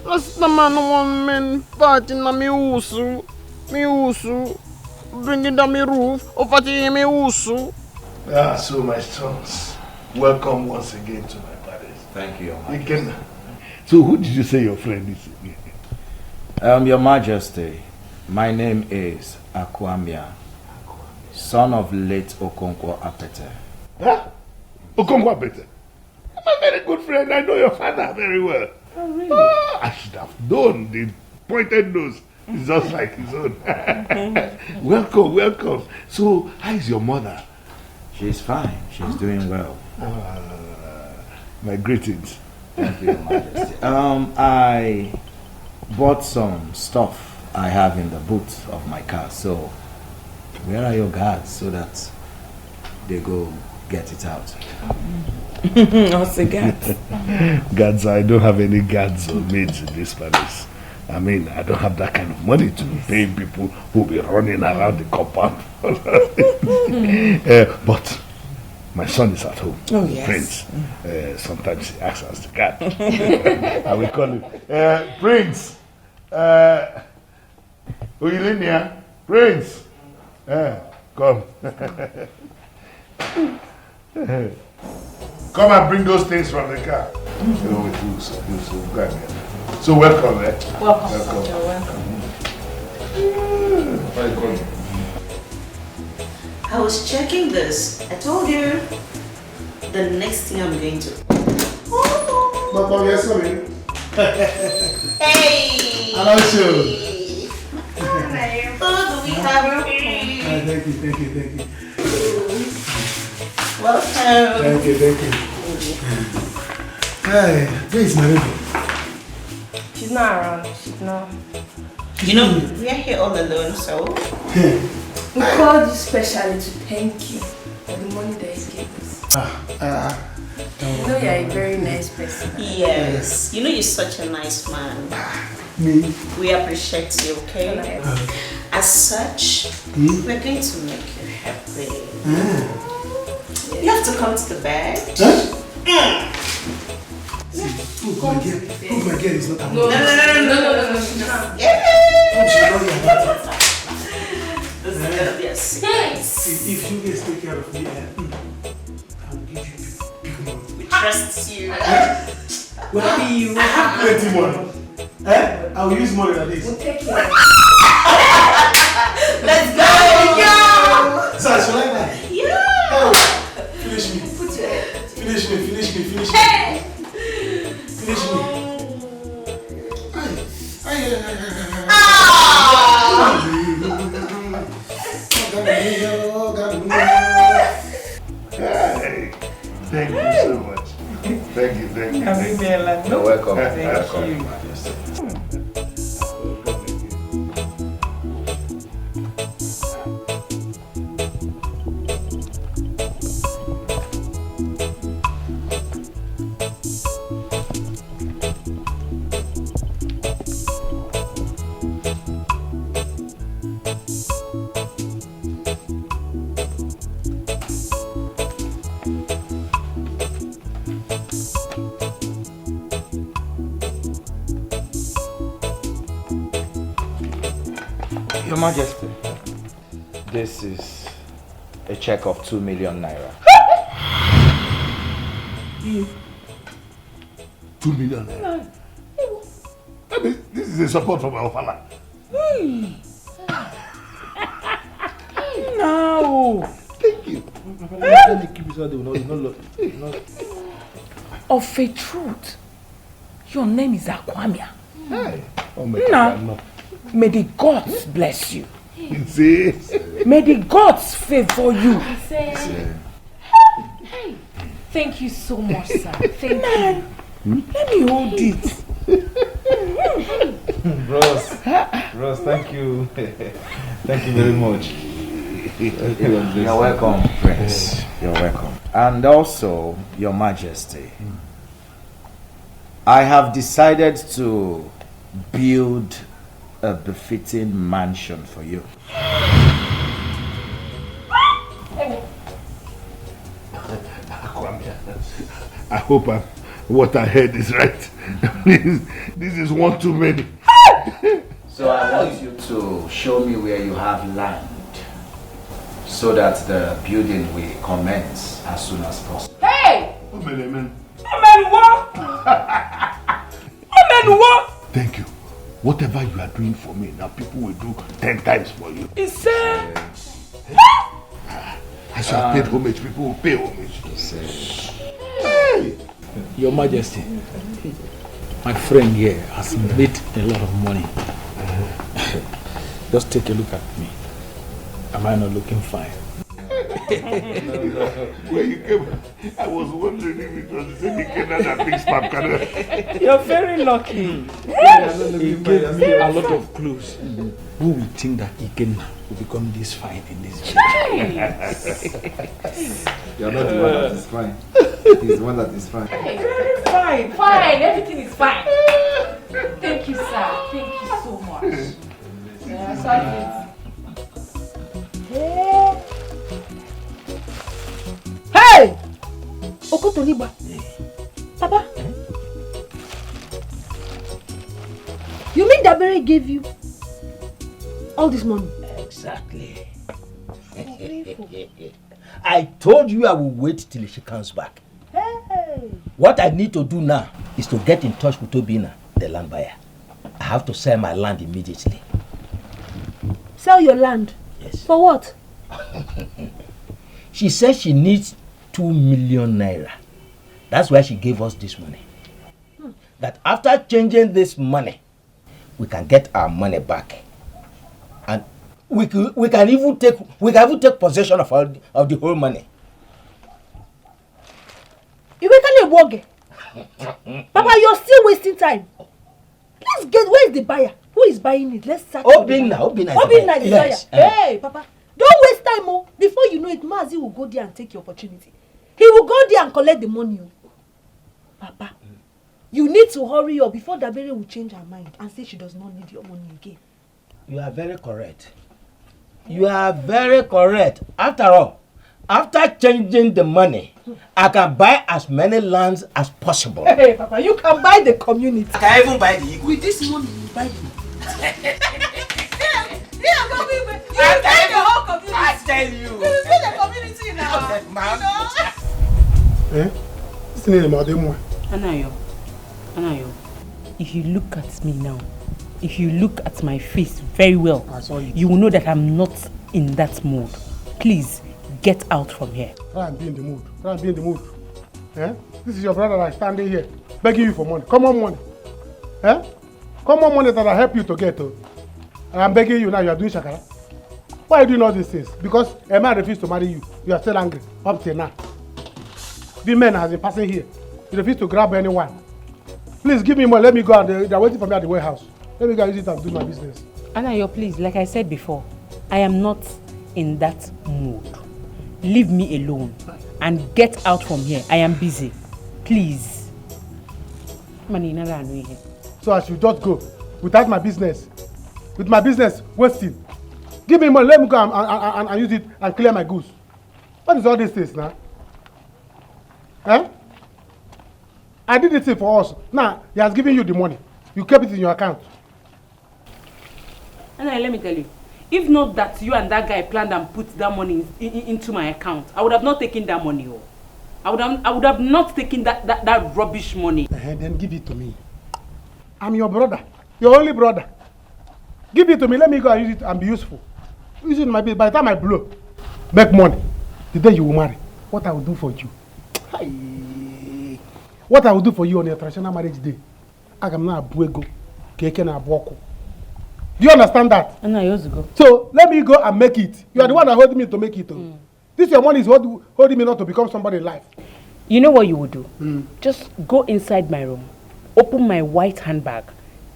Rasta man want men fighting on me usu. Bringing down me roof, or fighting me usu. So my sons, welcome once again to my palace. Thank you, Your Majesty. So who did you say your friend is? Your Majesty, my name is Akwamia, son of late Okonkwo Apete. Huh? Okonkwo Apete? I'm a very good friend. I know your father very well. Oh, really? I should have known. The pointed nose is just like his own. Welcome. So, how is your mother? She's fine. She's doing well. My greetings. Thank you, Your Majesty. I bought some stuff I have in the boot of my car. So, where are your guards so that they go get it out? What's the guards? Guards, I don't have any guards or maids in this palace. I mean, I don't have that kind of money to pay people who will be running around the compound. But my son is at home. Oh, yes. Prince. Sometimes he acts as the guard. I will call him. Prince. Uyilinia. Prince. Come. Come and bring those things from the car. So welcome, Welcome. You're welcome. I was checking this. I told you the next thing I'm going to. Papa, yes, sorry. Hey! I like you. Oh, do we have Thank you. Welcome. Thank you. Hey, where is my baby? She's not around. She's not. You know, we are here all alone, so. We called you specially to thank you for the money that you gave us. You know you're a very nice person. Yes. You know you're such a nice man. Me? We appreciate you, okay? As such, we're going to make you happy. You have to come to the bed. Who's my girl is not a No. Yeah. This is gonna be a secret. If you guys take care of me, I will give you big money. We trust you. Well, I have plenty money. I will use money like this. We'll take care. Let's go! So, shall I buy? Yeah! Finish me. Put your head. Finish me. Hey! Finish Hey, thank you so much. Thank you. You're welcome. Thank you. Your Majesty, this is a check of 2 million naira. 2 million naira. I mean, this is a support from our father. No. Thank you. Of a truth, your name is Akwamia. Hey. Oh my Now, God, no. may the gods bless you. See? May the gods favor you. Hey, thank you so much, sir. Thank you. Let me hold it. Ross, thank you. Thank you very much. You're welcome, Prince. You're welcome. And also, Your Majesty, I have decided to build a befitting mansion for you. I hope what I heard is right. This is one too many. So I want you to show me where you have land so that the building will commence as soon as possible. Hey! Thank you. Whatever you are doing for me, now people will do 10 times for you. It's As you have paid homage, people will pay homage. Hey! Your Majesty, my friend here has made a lot of money. Just take a look at me. Am I not looking fine? When you came, I was wondering if it was the same Ikena that picks Papkana. You're very lucky. He gave me a lot of clues. Who would think that Ikena will become this fine in this church? You're not the one that is fine. He's the one that is fine. Very fine. Fine, everything is fine. Thank you, sir. Thank you so much. Hey! Okotoliba. Papa. You mean Dabere gave you all this money? Exactly. I told you I will wait till she comes back. Hey! What I need to do now is to get in touch with Obina, the land buyer. I have to sell my land immediately. Sell your land? Yes. For what? She says she needs 2 million naira. That's why she gave us this money. That after changing this money, we can get our money back. And we can even take possession of the whole money. You can't walk. Papa, you're still wasting time. Let's get, where is the buyer? Who is buying it? Let's start. Obina is the buyer. Yes. Hey, Papa, don't waste time. Oh. Before you know it, Mazi will go there and take your opportunity. He will go there and collect the money. Papa, you need to hurry up before Dabere will change her mind and say she does not need your money again. You are very correct. You are very correct. After all, after changing the money, I can buy as many lands as possible. Hey, Papa, you can buy the community. I can even buy the... With this money, you buy the... I tell you. You will see the community now. Eh? What's the name of them? Anayo, if you look at me now, if you look at my face very well, you will know that I'm not in that mood. Please, get out from here. Try and be in the mood. Try and be in the mood. Eh? This is your brother that's standing here, begging you for money. Come on, money. Eh? Common money that I help you to get. And I'm begging you now, you are doing shakara. Why are you doing all these things? Because a man refused to marry you. You are still angry. Up till now. The men has been passing here. You refuse to grab anyone. Please give me money. Let me go. And they're waiting for me at the warehouse. Let me go use it and do my business. Anayo, please, like I said before, I am not in that mood. Leave me alone and get out from here. I am busy. Please. So I should just go without my business. With my business wasting. Give me money. Let me go and use it and clear my goods. What is all these things now? Eh? I did this thing for us. Now, he has given you the money. You kept it in your account. And let me tell you, if not that you and that guy planned and put that money into my account, I would have not taken that money. I would have not taken that rubbish money. Then give it to me. I'm your brother. Your only brother. Give it to me. Let me go and use it and be useful. Use it in my business. By the time I blow, make money. The day you will marry, what I will do for you. What I will do for you on your traditional marriage day. I am not a buego. Keke na aboko. Do you understand that? Go. So let me go and make it. You are the one that holding me to make it. This your money is holding me not to become somebody in life. You know what you would do? Just go inside my room, open my white handbag,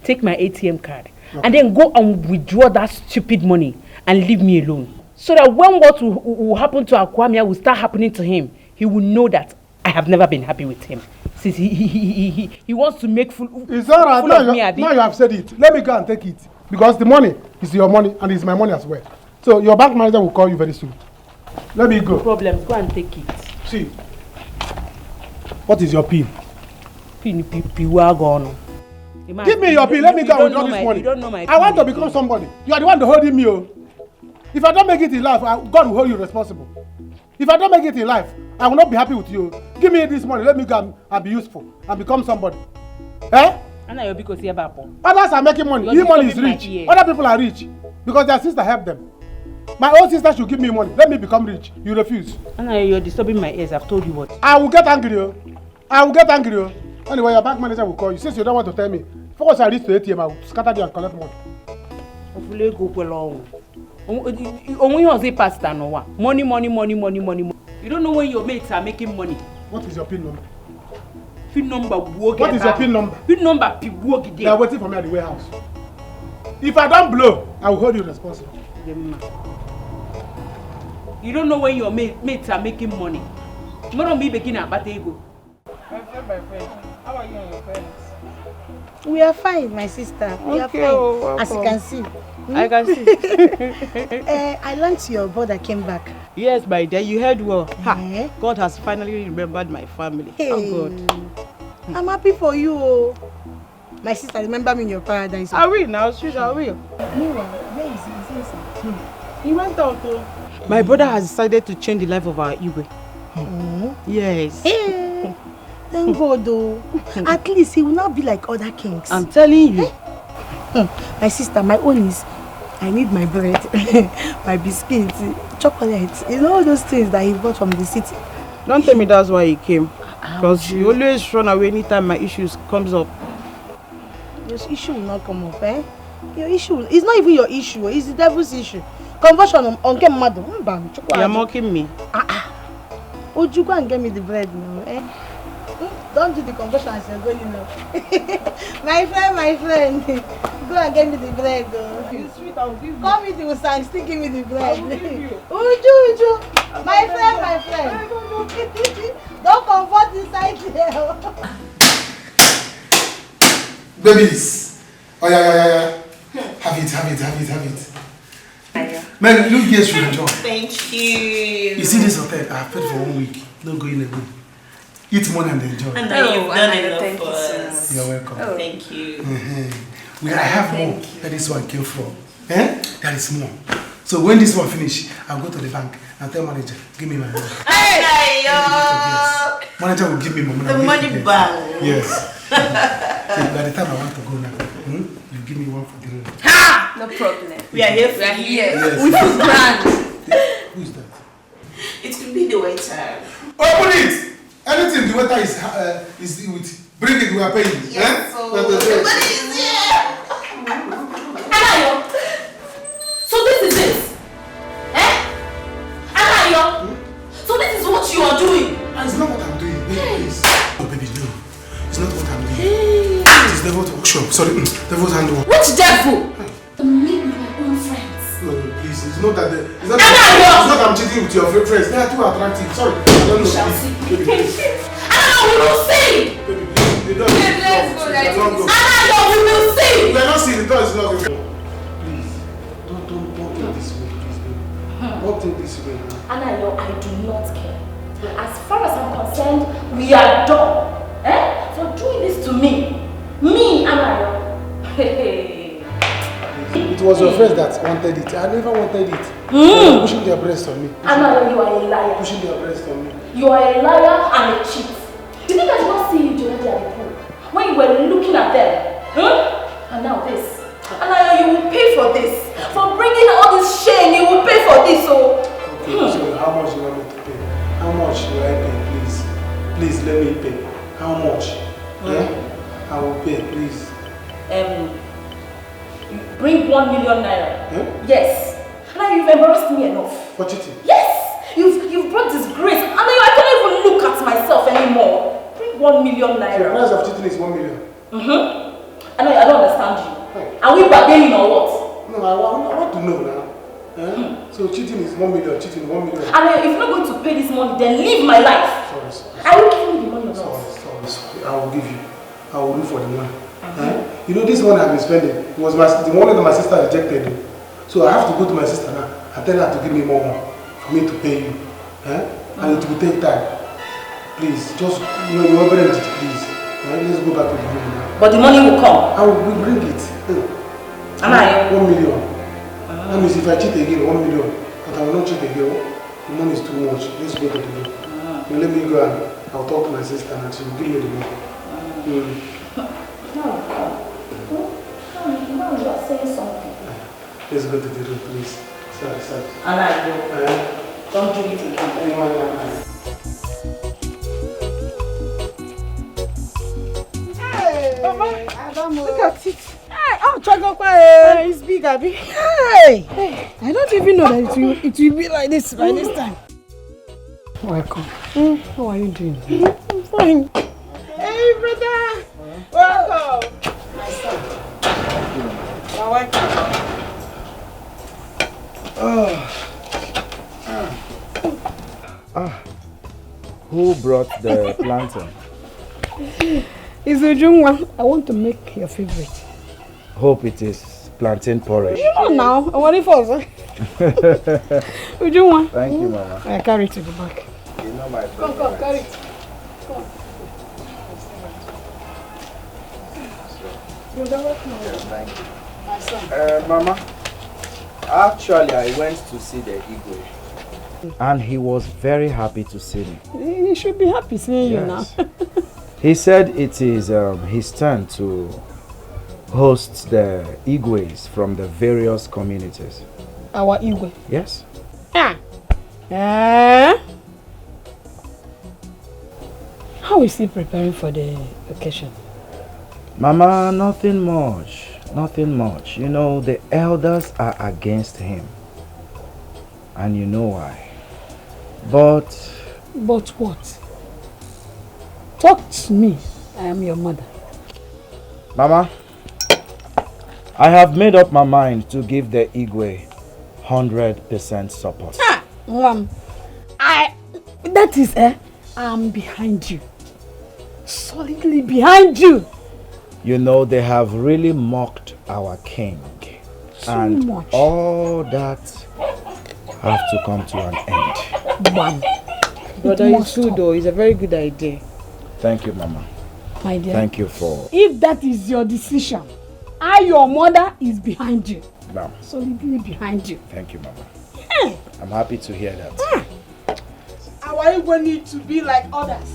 take my ATM card, and then go and withdraw that stupid money and leave me alone. So that when what will happen to Akwamia will start happening to him, he will know that I have never been happy with him. Since he wants to make fool of me. Now you have said it. Let me go and take it. Because the money is your money and it's my money as well. So your bank manager will call you very soon. Let me go. No problem. Go and take it. See. What is your PIN? PIN. Give me your PIN. Let me go and withdraw this money. You don't know my PIN. I want to become somebody. You are the one holding me. If I don't make it in life, God will hold you responsible. If I don't make it in life, I will not be happy with you. Give me this money. Let me go and be useful and become somebody. Eh? Others are making money. Your money is rich. Other people are rich because their sister helped them. My own sister should give me money. Let me become rich. You refuse. You're disturbing my ears. I've told you what. I will get angry. I will get angry. Anyway, your bank manager will call you. Since you don't want to tell me, once I reach the ATM, I will scatter you and collect money. Money. You don't know when your mates are making money. What is your PIN number? PIN number. What is your PIN number? PIN number. They are waiting for me at the warehouse. If I don't blow, I will hold you responsible. You don't know when your mates are making money. Tomorrow me begin at Batego. My friend, how are you and your friends? We are fine, my sister. We are fine. As you can see. I can see. I learned your brother came back. Yes, my dear, you heard well. God has finally remembered my family. Hey. Oh God. I'm happy for you. My sister, remember me in your paradise. I will now, sure I will. Meanwhile, where is he? He went out too. My brother has decided to change the life of our Igwe. Yes. Hey. Thank God though. At least he will not be like other kings. I'm telling you. My sister, my own is I need my bread, my biscuits, chocolates, you know all those things that he bought from the city. Don't tell me that's why he came. Because you always run away anytime my issues comes up. Your issue will not come up, eh? Your issue, it's not even your issue, it's the devil's issue. Conversion on get mad. You're mocking me. Would you go and get me the bread now, eh? Don't do the conversion as you're going, you know. my friend, go and get me the bread, though. It's sweet, I'll give you. Come with the sang, still give me the bread. I will give you. Uju, my friend. Don't comfort inside here. Babies. Oh yeah. Have it. Man, look here, you enjoy. Thank you. You see this hotel? I have paid for 1 week. Don't go in again. Eat more and enjoy. And you've done enough for us. You're welcome. Oh, thank you. I have more where this one came from. There is more. So when this one finish, I'll go to the bank and tell manager, give me my money. Manager will give me my money. The money bank. Yes. So by the time I want to go now, you give me one for the room. Ha! No problem. We are here for you. Yes. We feel grand. Who is that? It could be the waiter. Open it! Anything the waiter is with, bring it, we are paying. Yes, so the money is here. Devil's workshop. Sorry, devil's handwork. Which devil? Me with my own friends. No, please. It's not that. It's not that I'm cheating with your friends. They are too attractive. Sorry. I don't know. Baby, please. We will see. Baby, please. They don't. Let's go. We will see. We are not seeing the door is locked. Please, don't take this way, please, baby. Don't take this way now. And I do not care. As far as I'm concerned, we are done. For doing this to me. Me, Anayo. It was your friends that wanted it. I never wanted it. They were pushing their breast on me. Anayo, you are a liar. Pushing their breast on me. You are a liar and a cheat. You think I did not see you during the pool when you were looking at them? And now this. Anayo, you will pay for this. For bringing all this shame, you will pay for this. Okay, so how much do you want me to pay? How much do I pay, please? Please let me pay. How much? I will pay, please. Bring 1 million naira. Yes. Now you've embarrassed me enough. For cheating? Yes. You've brought disgrace. And I can't even look at myself anymore. Bring 1 million naira. So the price of cheating is 1 million. I don't understand you. Are we bargaining or what? No, I want to know now. So cheating is 1 million. Cheating 1 million. And if you're not going to pay this money, then leave my life. Sorry. I will give you the money or not. Sorry. I will give you. I will look for the money. You know, this money I've been spending, it was the money that my sister rejected. So I have to go to my sister now and tell her to give me more money for me to pay you. And it will take time. Please, just, you're very rich, please. Let's go back to the room now. But the money will come. I will bring it. 1 million. That means if I cheat again, 1 million. But I will not cheat again. The money is too much. Let's go to the room. Let me go and I'll talk to my sister and she will give me the money. No, you are saying something. Let's go to the room, please. Sorry. And I go. Don't do it again. Hey, Mama, look at it. Hey, Chagokwa, it's big, Abby. Hey, I don't even know that it will be like this by this time. Welcome. How are you doing? I'm fine. Hey, brother. Welcome. My son. You're welcome. Who brought the plantain? It's Ujungwa. I want to make your favorite. Hope it is plantain porridge. You know now. I'm ready for it. Ujungwa. Thank you, Mama. I carry it to the back. You know my favorite. Come, carry it. Come. Thank you. My son. Mama, actually I went to see the Igwe. And he was very happy to see me. He should be happy seeing you now. He said it is his turn to host the Igwes from the various communities. Our Igwe? Yes. How is he preparing for the occasion? Mama, nothing much. Nothing much. You know, the elders are against him. And you know why. But what? Talk to me. I am your mother. Mama, I have made up my mind to give the Igwe 100% support. Mom, I'm behind you. Solidly behind you. You know, they have really mocked our king. And much. all that have to come to an end. Mom. Brother, it's good though. It's a very good idea. Thank you, Mama. My dear. Thank you for... If that is your decision, your mother is behind you. Mama. Solidly behind you. Thank you, Mama. I'm happy to hear that. Our Igwe need to be like others.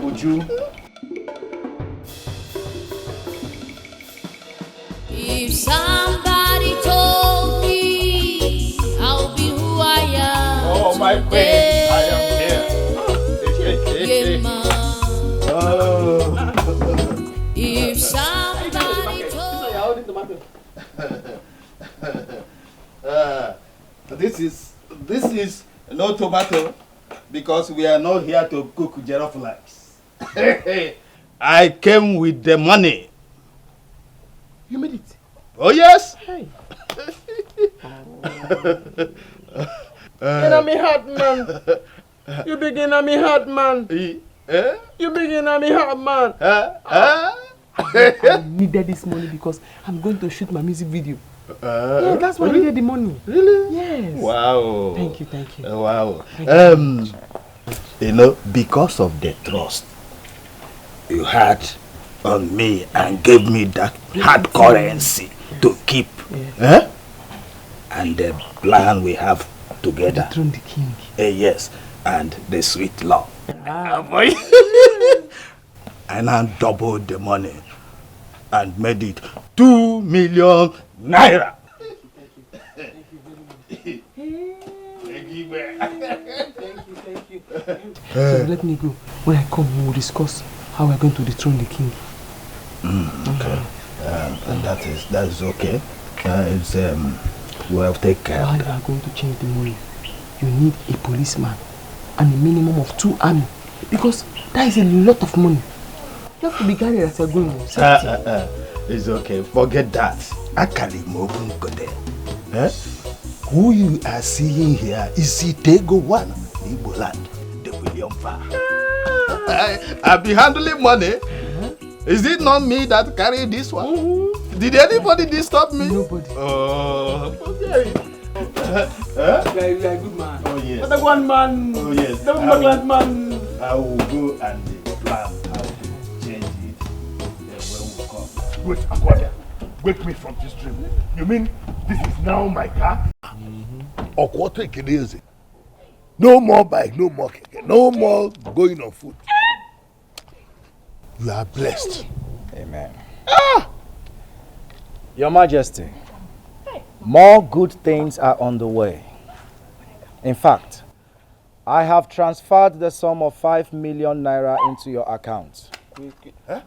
Uju. If somebody told me I'll be who I am, oh my queen, I am here. If somebody told money tomato. This is no tomato because we are not here to cook jollof rice. I came with the money. You made it? Oh yes. Hey. In me heart, man. You begin on me heart, man. You begin on me heart, man. I needed this money because I'm going to shoot my music video. Yeah, that's why I needed the money. Really? Yes. Wow. Thank you. Wow. Thank You know, because of the trust you had on me and gave me that hard currency to keep, and the plan we have together. To dethrone the king. Yes, and the sweet love. I now doubled the money and made it 2 million naira. Thank you. So let me go. When I come, we will discuss how we are going to dethrone the king. Okay. And that is okay. We'll take care. While you are going to change the money, you need a policeman and a minimum of 2 army because that is a lot of money. You have to be guided as you're going. It's okay. Forget that. Who you are seeing here is Itego One, Igbo land, the William Farm. I've been handling money. Is it not me that carried this one? Did anybody disturb me? Nobody. Oh, okay. You are a good man. Oh, yes. The one man. Oh, yes. The one man. I will go and plan how to change it when we come. Wait, Aquaria. Wake me from this dream. You mean this is now my car? Or quarter Kedezi? No more bike, no more keke, no more going on foot. You are blessed. Amen. Your Majesty, more good things are on the way. In fact, I have transferred the sum of 5 million naira into your account. Huh?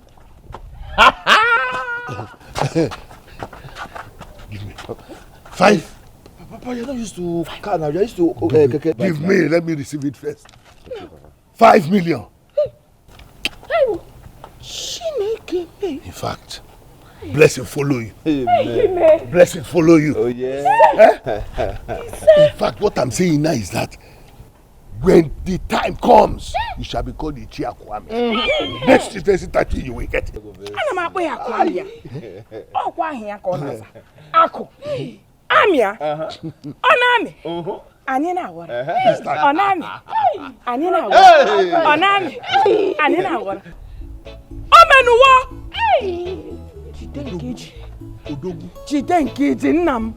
Give me 5. Papa, you're not used to car now. You're used to Give me, let me receive it first. 5 million. In fact, blessing follow you. Amen. Blessing follow you. Oh yeah. In fact, what I'm saying now is that when the time comes, you shall be called the Chiakwame. Next 30 you will get it. Amia. Onami. Ani na wora. Onami. Ani na wora. Onami. Ani na wora. Omenuwo. Chidenkeji. Odogu. Chidenkeji nnam.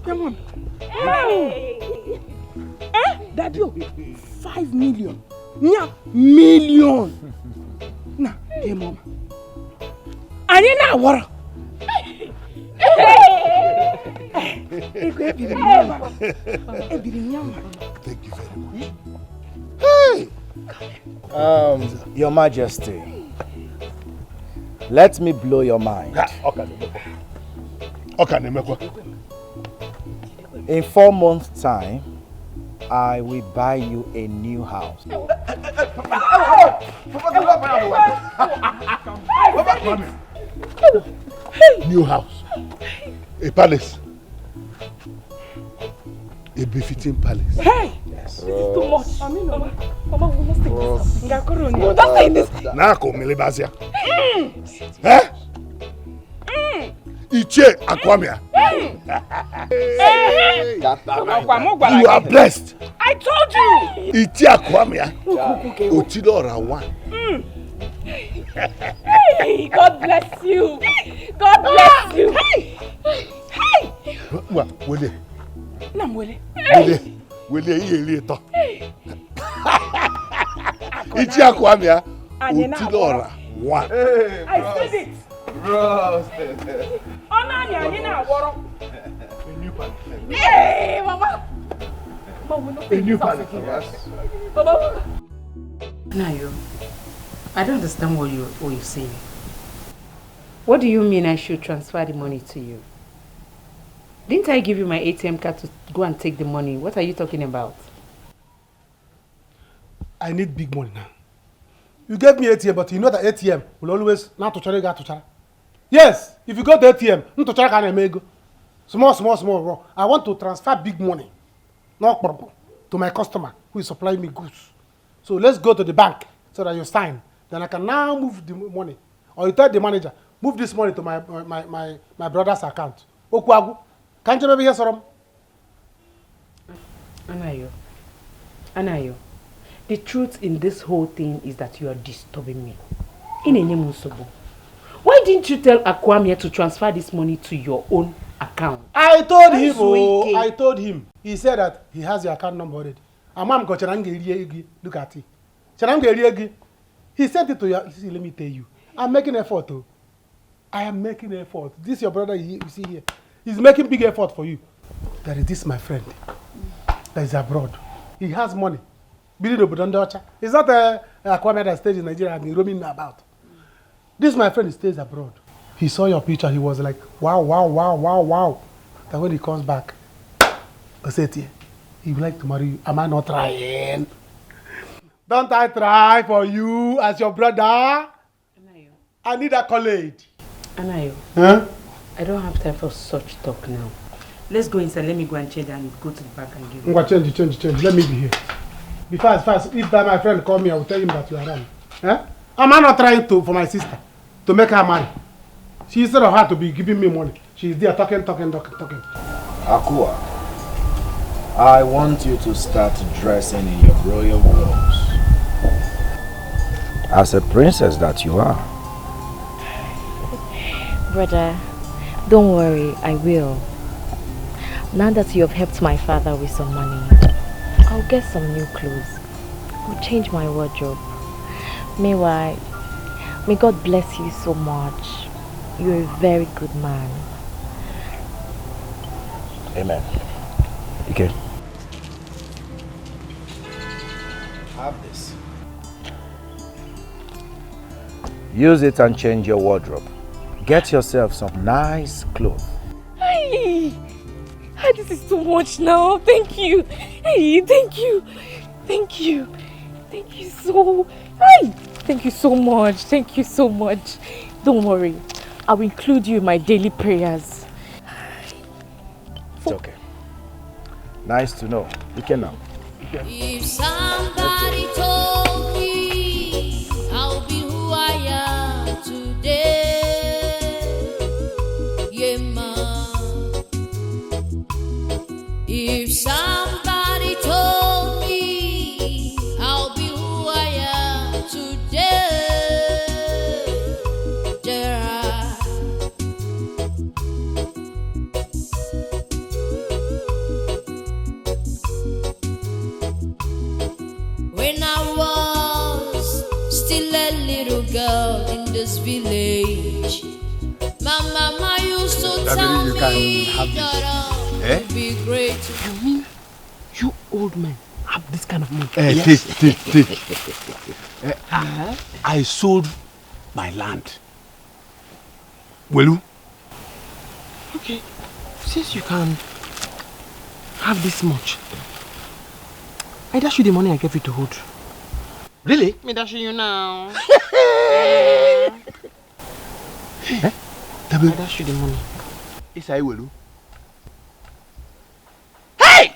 Come on. Daddy, 5 million. Nya million. Na, hey mama. Ani na wora. Thank you very much. Hey! Your Majesty, let me blow your mind. In 4 months' time, I will buy you a new house. New house. A palace. A befitting palace. Hey! Yes. It's too much. Mama, we must take this. Don't say this. Nako Melibazia. Eh? Iche Akwamia. You are blessed. I told you. Iche Akwamia. Otidora one. Hey, God bless you. God bless you. Hey. What? Wele. Nam wele. Wele iye to. Iche Akwamia. Otidora one. I said it. Onani ani na woro. Hey, mama. A new palace. Mama. Nayo, I don't understand what you're saying. What do you mean I should transfer the money to you? Didn't I give you my ATM card to go and take the money? What are you talking about? I need big money now. You gave me ATM, but you know that ATM will always not to charge, to charge. Yes, if you go to ATM, not to charge can make small. I want to transfer big money, not problem, to my customer who is supplying me goods. So let's go to the bank so that you sign. Then I can now move the money. Or you tell the manager, move this money to my brother's account. Okwagu, can't you maybe hear from? Anayo, the truth in this whole thing is that you are disturbing me. Why didn't you tell Akwamia to transfer this money to your own account? I told him. He said that he has your account number already. Look at it. He sent it to you. See, let me tell you. I'm making effort. I am making effort. This your brother you see here. He's making big effort for you. That is this my friend. That is abroad. He has money. It's not a Akwamia that stays in Nigeria and roaming about. This my friend stays abroad. He saw your picture. He was like, wow. That when he comes back, I said, he would like to marry you. Am I not trying? Don't I try for you as your brother? Anayo. I need a college. Anayo. Huh? I don't have time for such talk now. Let's go inside. Let me go and change and go to the bank and give you. Change. Let me be here. Be fast. If that my friend call me, I will tell him that you are around. Huh? Am I not trying for my sister to make her marry? She instead of her to be giving me money, she's there talking. Akua, I want you to start dressing in your royal robes. As a princess that you are. Brother, don't worry, I will. Now that you have helped my father with some money, I'll get some new clothes. I'll change my wardrobe. Meanwhile, may God bless you so much. You're a very good man. Amen. Okay. Have this. Use it and change your wardrobe. Get yourself some nice clothes. Hey, this is too much now. Thank you. Hey, thank you. Thank you so much. Thank you so much. Don't worry. I will include you in my daily prayers. It's okay. Nice to know. You can now. If somebody told me I'll be who I am today, yeah, man. If somebody told me I'll be who I am today, when I was still a little girl in this village, my mama used to tell me that I'll be great. You mean you old men have this kind of money? Take. I sold my land. Will you? Okay, since you can have this much, I dash you the money I gave you to hold. Really? Me dash you now. I dash you the money. Yes, I will. Hey!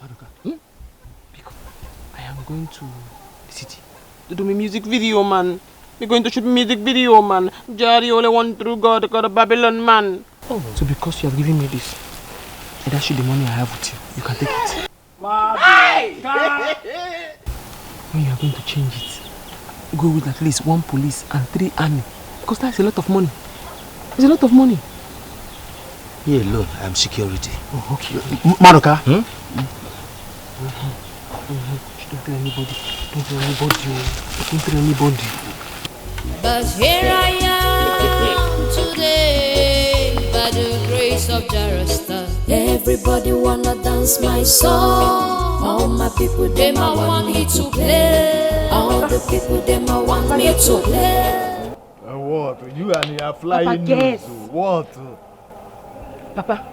Because I am going to the city to do my music video, man. We're going to shoot music video, man. Jari only one true God called a Babylon, man. Oh. So because you have given me this, I dash you the money I have with you. You can take it. When you are going to change it, go with at least 1 police and 3 army. Because that's a lot of money. It's a lot of money. Me alone, I'm security. Oh, okay. Madoka? Don't tell anybody. Don't tell anybody. Don't tell anybody. But here I am today, by the grace of Jarasta. Everybody wanna dance my song. All my people, them I want me to play. All the people, them I want me to play. What? You and your flying Papa, guess. news. What? Papa,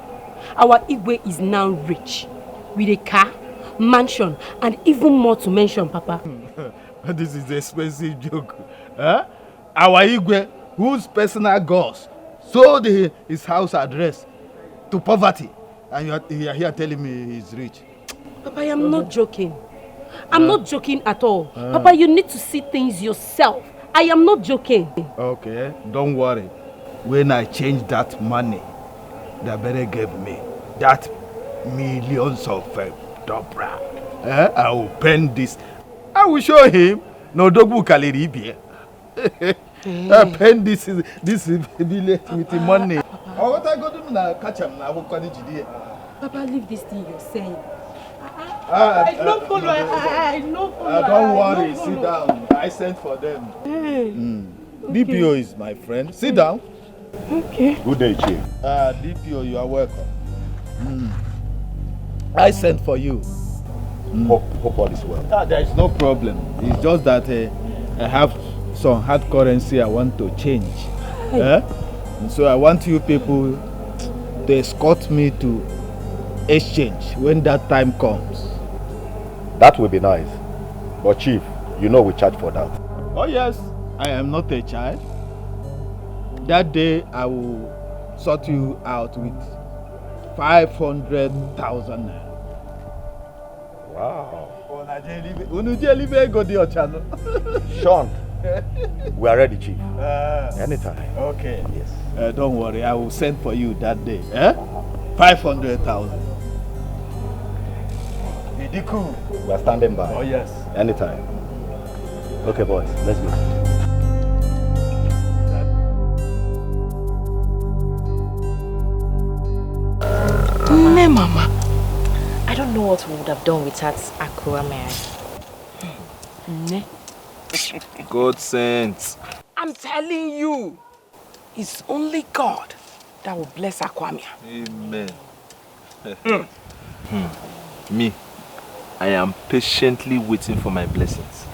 our Igwe is now rich. With a car, mansion, and even more to mention, Papa. This is an expensive joke. Huh? Our Igwe, whose personal gods sold his house address to poverty. And you are here telling me he's rich. Papa, I am not joking. I'm not joking at all. Papa, you need to see things yourself. I am not joking. Okay, don't worry. When I change that money that better gave me, that millions of dobra, I will pen this. I will show him. No dogu kaliribi. I pen this village with the money. What I go do now? Catch him now. Papa, leave this thing you're saying. I don't follow. I don't follow. Don't worry. Sit down. I sent for them. DPO is my friend. Sit down. Okay. Good day, Chief. DPO, you are welcome. I sent for you. Hope all is well. There is no problem. It's just that I have some hard currency I want to change. And so I want you people to escort me to exchange when that time comes. That will be nice. But Chief, you know we charge for that. Oh yes, I am not a child. That day I will sort you out with 500,000 naira. Wow. Sean, we are ready, Chief. Anytime. Okay. Yes. Don't worry, I will send for you that day. 500,000. We are standing by. Oh yes. Anytime. Okay, boys, let's go. Mama. I don't know what we would have done without Akura Mary. God sent. I'm telling you, it's only God that will bless Akwamia. Amen. Me, I am patiently waiting for my blessings.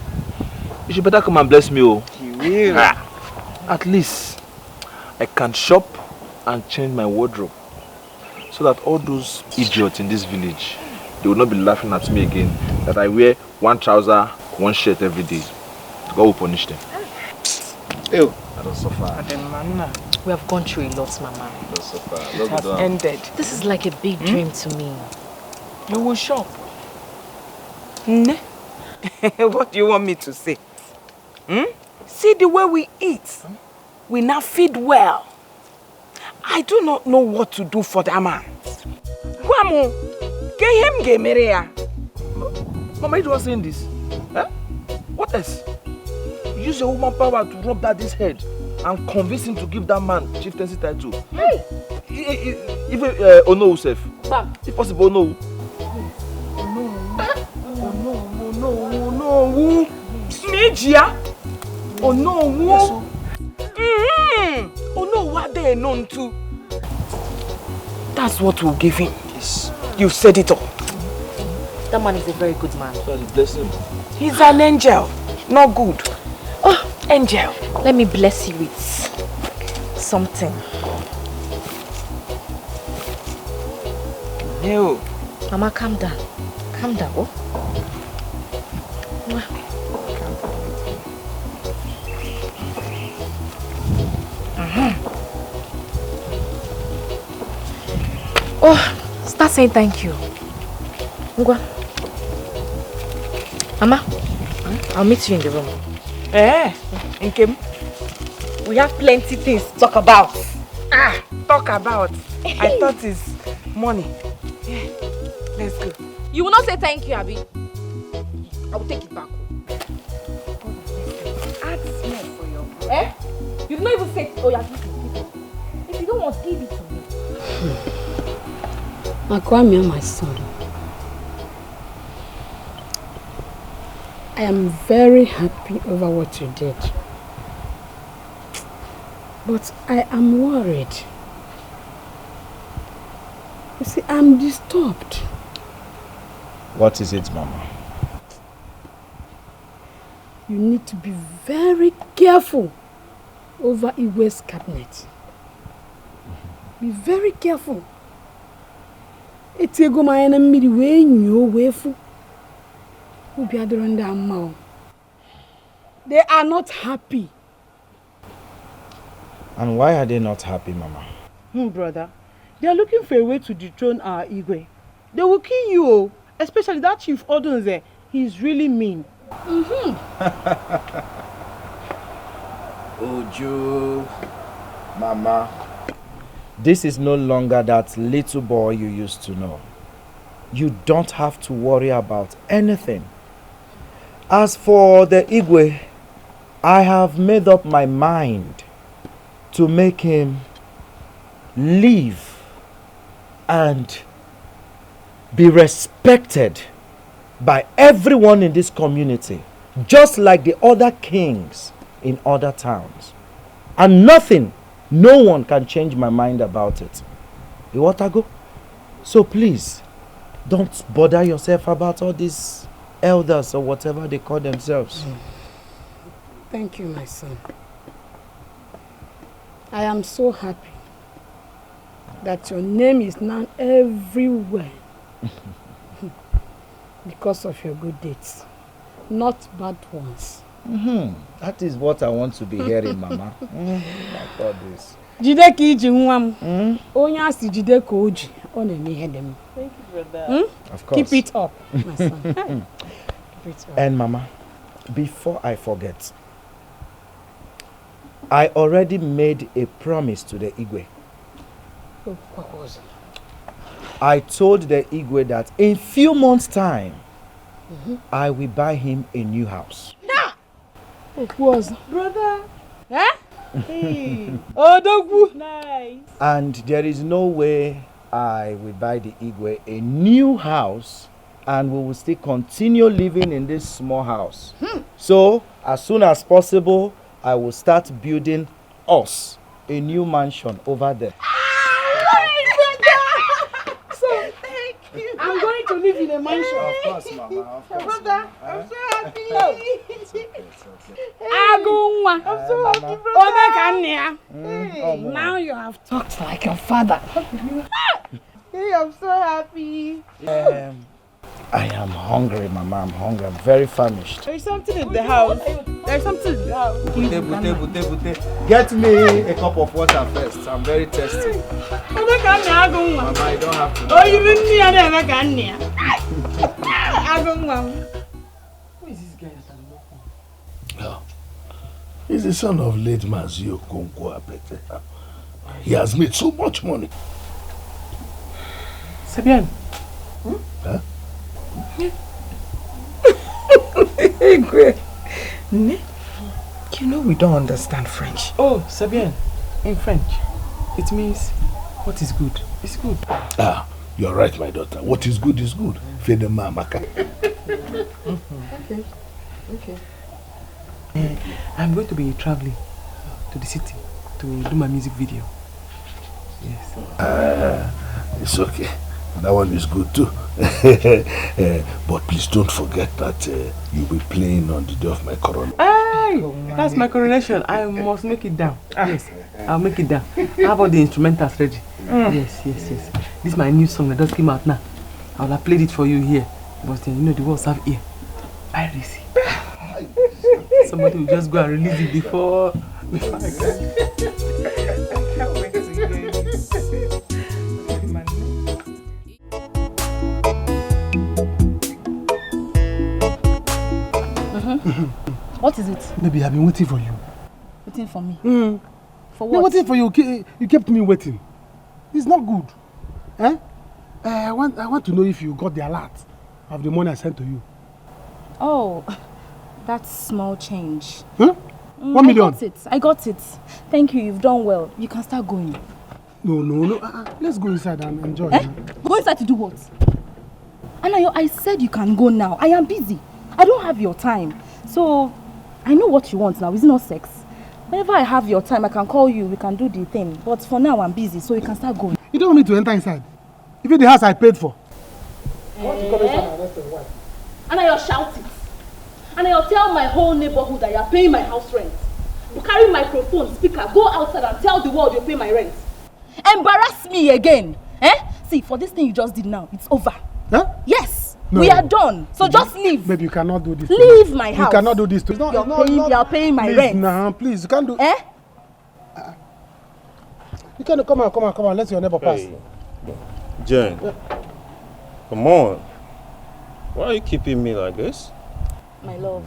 You should better come and bless me, oh. You will. At least I can shop and change my wardrobe, so that all those idiots in this village, they will not be laughing at me again that I wear one trouser, one shirt every day. God will punish them. Ew. I don't suffer. We have gone through a lot, Mama. I don't suffer. It has ended. This is like a big dream to me. You will shop. What do you want me to say? See the way we eat. We now feed well. I do not know what to do for that man. Mama, you don't saying this? What else? Use your woman power to rub daddy's head and convince him to give that man chieftaincy title. Hey! Even Ono Usef. If possible, Ono. No. Nijia? Oh no. Oh no, what they known to? That's what we'll give him. Yes. You said it all. That man is a very good man. God bless him. He's an angel. Not good. Oh, angel. Let me bless you with something. No. Mama, calm down. Calm down, oh. Oh, start saying thank you. Ngwa. Mama, I'll meet you in the room. Nkem. We have plenty things to talk about. Talk about. I thought it's money. Yeah, let's go. You will not say thank you, Abby. I will take it back. Add smell for your You did not even say, oh, yeah, if you don't want, give it to me. Akwamia, my son, I am very happy over what you did. But I am worried. You see, I'm disturbed. What is it, Mama? You need to be very careful over Igwe's cabinet. Be very careful. It's a go my enemy way you wafu. Who be under mouth. They are not happy. And why are they not happy, Mama? Brother, they are looking for a way to dethrone our Igwe. They will kill you, especially that Chief Odunze. He's really mean. Ojo, Mama, this is no longer that little boy you used to know. You don't have to worry about anything. As for the Igwe, I have made up my mind to make him live and be respected by everyone in this community, just like the other kings in other towns. And nothing, no one can change my mind about it. You want to go? So please, don't bother yourself about all these elders or whatever they call themselves. Thank you, my son. I am so happy that your name is now everywhere because of your good deeds, not bad ones. That is what I want to be hearing, Mama. Like all this. Jide ki iji nwam. Onye asi jide ka oji, ọ na-eme ihe dem. Thank you, brother. Of course. Keep it up, my son. Keep it up. And Mama, before I forget, I already made a promise to the Igwe. What was it? I told the Igwe that in few months' time, I will buy him a new house. What was it? Brother. Eh? Hey. Oh, dogwu. Nice. And there is no way I will buy the Igwe a new house and we will still continue living in this small house. So, as soon as possible, I will start building us a new mansion over there. So, thank you. I'm going to live in a mansion. Of course, Mama. Of course. Brother, I'm so happy. It's okay. Agunwa. I'm so happy, brother. Hey, now you have talked like your father. Hey, I'm so happy. I am hungry, Mama. I'm hungry. I'm very famished. There's something in the house. There's something in the house. Get me a cup of water first. I'm very thirsty. Mama, I don't have to. Oh, you didn't need any Who is this guy that I'm looking? Yeah. He's the son of late Mazio Konko Apete. He has made so much money. Sabian. Huh? You know we don't understand French. Oh, Sabian. In French, it means what is good is good. Ah, you're right, my daughter. What is good is good. Fede mamaka. Okay. I'm going to be traveling to the city to do my music video. Yes. It's okay. That one is good too. But please don't forget that you'll be playing on the day of my coronation. Hey, that's my coronation. I must make it down. Yes, I'll make it down. How about the instrumentals ready? Yes. This is my new song that just came out now. I will have played it for you here. But you know the words have ear. Piracy. Somebody will just go and release it before I can. I can't wait to hear it. What is it? Baby, I've been waiting for you. Waiting for me? For I'm what? waiting for you. You kept me waiting. It's not good. Eh? I want to know if you got the alert of the money I sent to you. Oh, that's small change. Huh? 1 million? I got it. Thank you, you've done well. You can start going. No. Let's go inside and enjoy. Eh? Go inside to do what? Anayo, I said you can go now. I am busy. I don't have your time. So, I know what you want now. It's not sex. Whenever I have your time, I can call you. We can do the thing. But for now, I'm busy. So, you can start going. You don't want me to enter inside? Even the house I paid for. I want to come inside and arrest your wife. Anayo, shout it. Anayo, tell my whole neighborhood that you are paying my house rent. carry microphone, speaker, go outside and tell the world you pay my rent. Embarrass me again. See, for this thing you just did now, it's over. Huh? Yes, no, we are done. So just leave. Baby, you cannot do this. Leave my house. You cannot do this. You're paying my rent. Nah, please, you can't do. You can't come on. Let your neighbor pass. Hey, Jane, come on. Why are you keeping me like this? My love.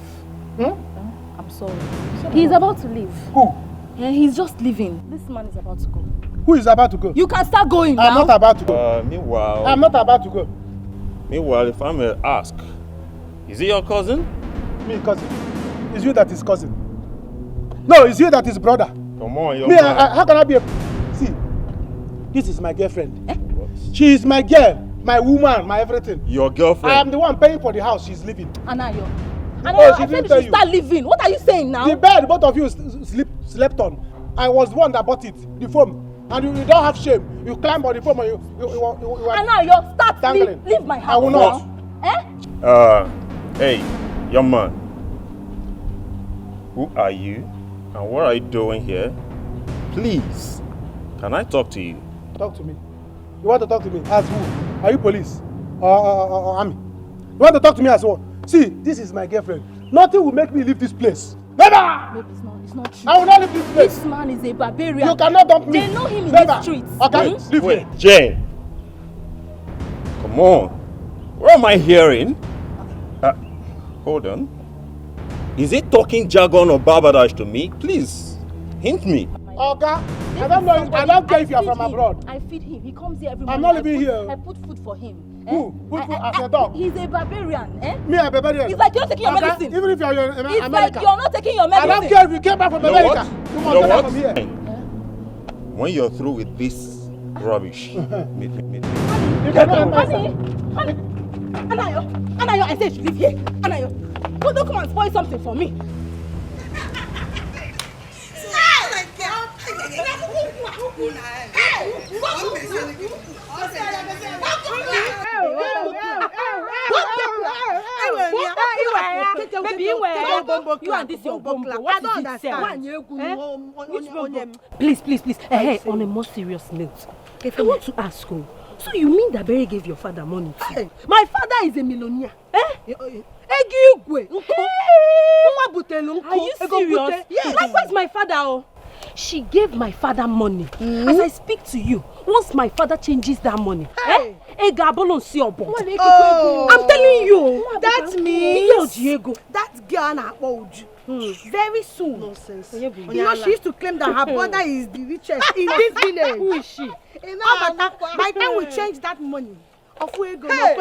I'm sorry. He's about to leave. Who? He's just leaving. This man is about to go. Who is about to go? You can start going now. I'm not about to go. Meanwhile. I'm not about to go. Meanwhile, if I may ask, is he your cousin? Me, cousin. It's you that is cousin. No, it's you that is brother. Come on, your man. How can I be a... See, this is my girlfriend. She is my girl, my woman, my everything. Your girlfriend? I am the one paying for the house she's living. Anayo. I said you should start living. What are you saying now? The bed both of you slept on. I was the one that bought it, the foam. And you don't have shame. You climb on the foam and you Anayo, start leave my house. I will not. Hey, young man. Who are you? And what are you doing here? Please, can I talk to you? Talk to me. You want to talk to me? As who? Are you police? Or army? You want to talk to me as well? See, this is my girlfriend. Nothing will make me leave this place. Never! Babe, it's not true. I will not leave this place. This man is a barbarian. You cannot dump me. They know him in Never. the streets. Okay, leave Wait, here. Jane. Come on. What am I hearing? Hold on. Is he talking jargon or barbadish to me? Please, hint me. Okay. I don't know. I don't care if you are from abroad. I feed him. He comes here every I'm morning. not living here. I put food for him. Who? Put food as a dog? He's a barbarian. Me a barbarian? It's like you're not taking your medicine. Even if you are in It's America. like you're not taking your medicine. I don't care if you came back from America. You must know get out what? from here. When you're through with this rubbish, meet me. You cannot Honey, Anayo, I said you should leave here. Anayo, don't come and spoil something for me. You and this your bomb. What is it, sir? Please. Hey, on a more serious note, I want to ask you. So you mean that Barry gave your father money too? My father is a millionaire. Are you serious? Yes. Likewise my father. Oh. She gave my father money. As I speak to you, once my father changes that money, Hey. I'm telling you. That means that girl na Oju. Very soon. Nonsense. You know, she used to claim that her brother is the richest in this village. Who is she? By the time we change that money, of where go? You see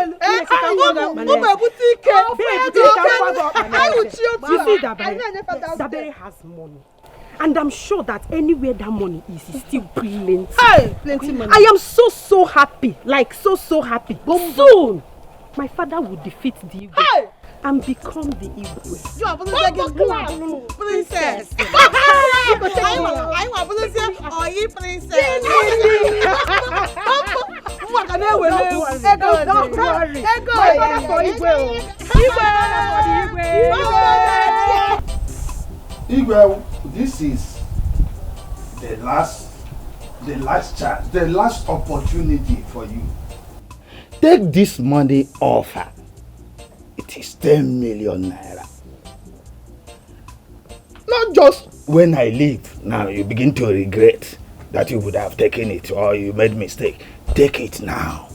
that Barry has money. And I'm sure that anywhere that money is still plenty. Hey, plenty money. I am so happy. Like so happy. Soon, my father will defeat the Igwe and become the Igwe. You are princess. I want princess. Igwe, this is the last chance, the last opportunity for you. Take this money off her. It is 10 million naira. Not just when I leave, now you begin to regret that you would have taken it or you made mistake. Take it now.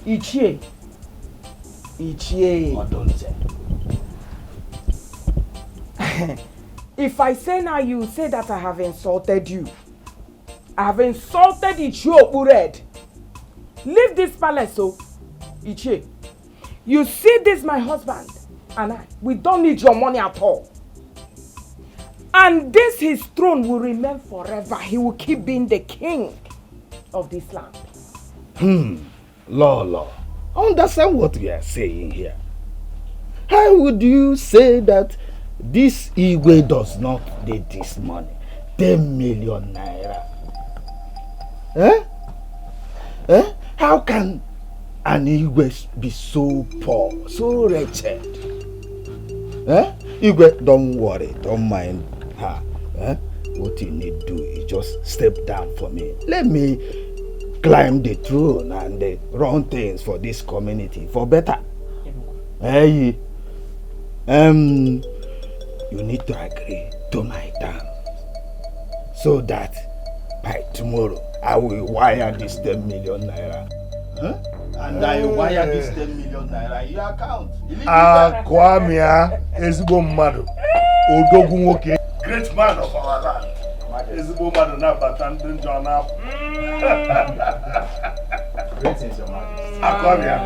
Ichie. If I say now, you say that I have insulted you. I have insulted Ichie Opured. Leave this palace, so Ichie. You see this, my husband and I. We don't need your money at all. And this his throne will remain forever. He will keep being the king of this land. Lord. Understand what we are saying here. How would you say that this Igwe does not need this money? 10 million naira. How can an Igwe be so poor, so wretched? Igwe, don't worry, don't mind her. What you need to do is just step down for me. Let me climb the throne and run things for this community for better. Hey, you need to agree to my terms so that by tomorrow I will wire this 10 million naira. And I wire this 10 million naira in your account. Kwamia ezigbo mmadụ. Odogwu nwoke. Great man of our land. Ezigbo mmadụ na-abata ndị njọ na-apụ. Greetings, Your Majesty. Kwamia,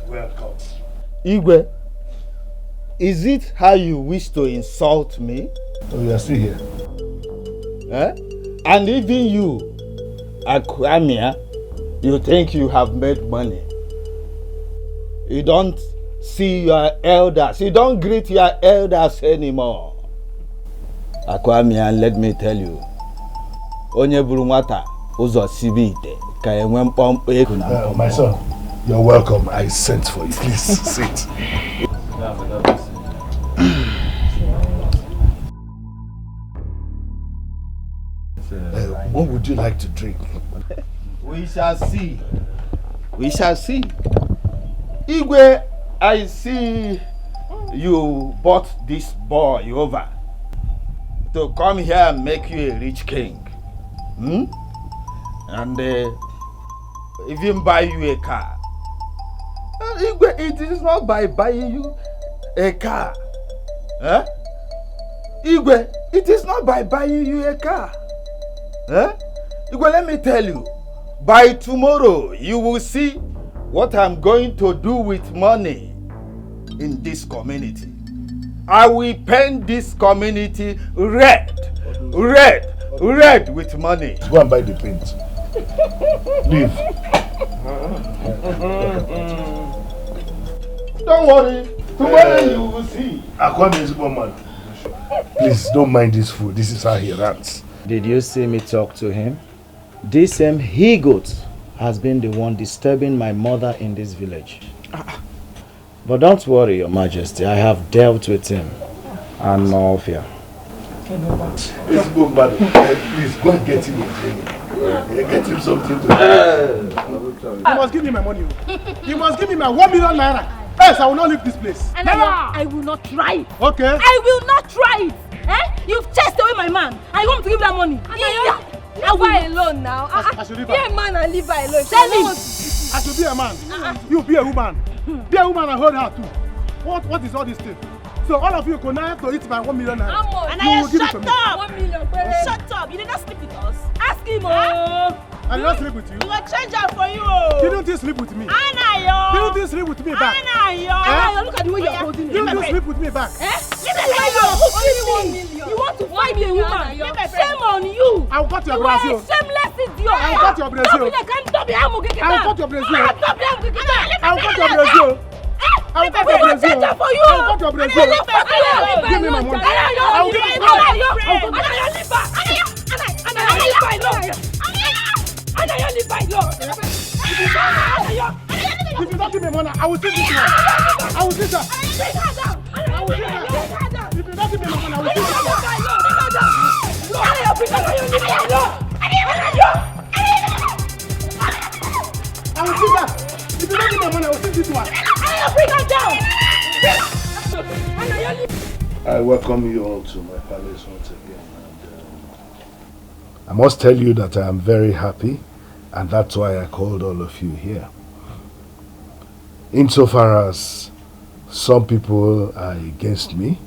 welcome. Igwe, is it how you wish to insult me? Oh, you are still here. And even you, Kwamia, you think you have made money. You don't see your elders. You don't greet your elders anymore. Kwamia, let me tell you. Onye buru nwata ụzọ sibe ite ka enwe mkpọmkpọ ego na mkpọmkpọ. My son, you're welcome. I sent for you. Please sit. What would you like to drink? We shall see. We shall see. Igwe, I see you bought this boy over to come here and make you a rich king. And even buy you a car. Igwe, it is not by buying you a car. Igwe, it is not by buying you a car. Igwe, let me tell you, by tomorrow you will see what I'm going to do with money in this community. I will paint this community red with money. Go and buy the paint. Leave. Don't worry. Tomorrow you will see. Please don't mind this fool. This is how he runs. Did you see me talk to him? This same he-goat has been the one disturbing my mother in this village. But don't worry, Your Majesty. I have dealt with him. And no fear. Please go, madam. Please go and get him a drink. Get him something to drink. You must give me my money. You must give me my 1 million naira. Else I will not leave this place. And I will not try it. Okay. I will not try it. You've chased away my man. I want to give that money. Leave her alone now. I should leave her. Be a man and leave her alone. Tell him. I should be a man. You be a woman. Be a woman and hold her too. What is all this thing? So all of you could now have to eat my 1 million naira. And you will give it to me. Shut up. 1 million. Shut up. You did not sleep with us. Ask him. I did not sleep with you. We will change out for you. Didn't you sleep with me? Anayo. Didn't you sleep with me back? Anayo, look at the way you're holding me. Didn't you sleep with me back? You want to find me a woman? Shame on you. I will cut your You bracelet. are a shameless idiot. I will cut your bracelet. I will cut your bracelet. I will cut your bracelet. I will cut your bracelet. For you. I will cut your bracelet. Give me my money. I will give you my money. If you don't give me money, I will take this one. I will take that. I will take that. If you don't give me money, I will take that. I will take that. If you don't give me money, I will take this one. I welcome you all to my palace once again. And, I must tell you that I am very happy, and that's why I called all of you here. Insofar as some people are against me,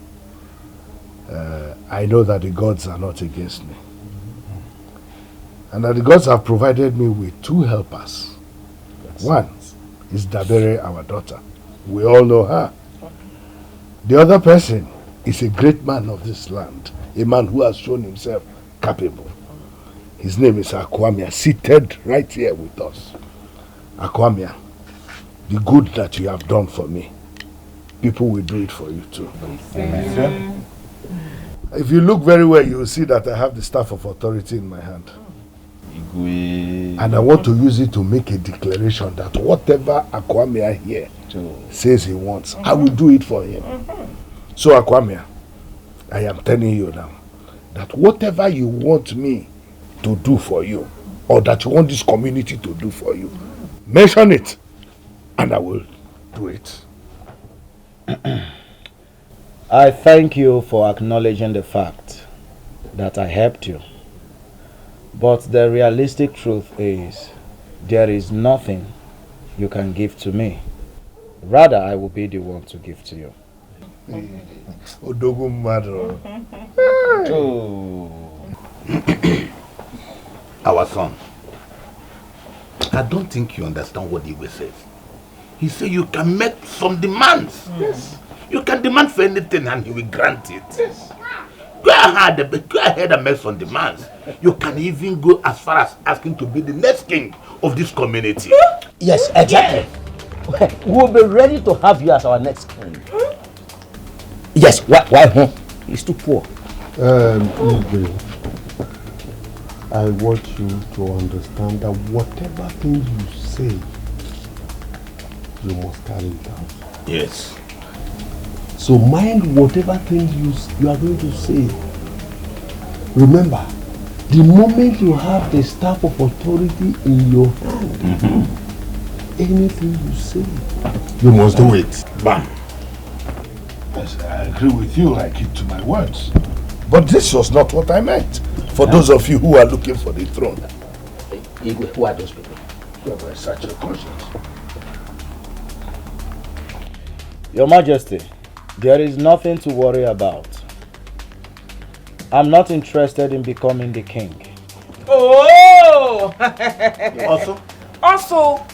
I know that the gods are not against me. And that the gods have provided me with 2 helpers. One is Dabere, our daughter. We all know her. The other person is a great man of this land, a man who has shown himself capable. His name is Kwamia, seated right here with us. Kwamia, the good that you have done for me, people will do it for you too. Amen. If you look very well, you will see that I have the staff of authority in my hand. And I want to use it to make a declaration that whatever Kwamia here says he wants, I will do it for him. So Akwamia, I am telling you now that whatever you want me to do for you, or that you want this community to do for you, mention it and I will do it. I thank you for acknowledging the fact that I helped you. But the realistic truth is, there is nothing you can give to me. Rather, I will be the one to give to you. Our son, I don't think you understand what Igwe says. He said you can make some demands. Yes. You can demand for anything and he will grant it. Yes. Go ahead and make some demands. You can even go as far as asking to be the next king of this community. Yes, exactly. Yeah. We'll be ready to have you as our next king. Yes, why? He's too poor. Igwe, I want you to understand that whatever things you say, you must carry it out. Yes. So mind whatever things you are going to say. Remember, the moment you have the staff of authority in your hand, anything you say, you must do it. Bam. Yes, I agree with you. I keep to my words. But this was not what I meant. For those of you who are looking for the throne. Igwe, who are those people? You have such a conscience. Your Majesty, there is nothing to worry about. I'm not interested in becoming the king. Oh! Also,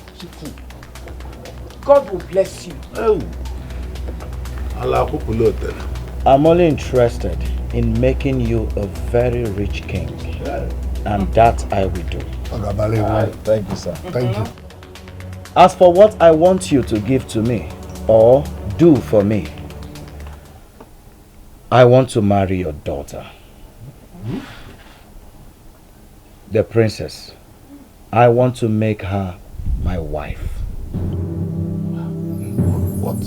God will bless you. Oh. I'm only interested in making you a very rich king. And that I will do. Thank you, sir. Thank you. As for what I want you to give to me, or do for me, I want to marry your daughter. The princess. I want to make her my wife. What?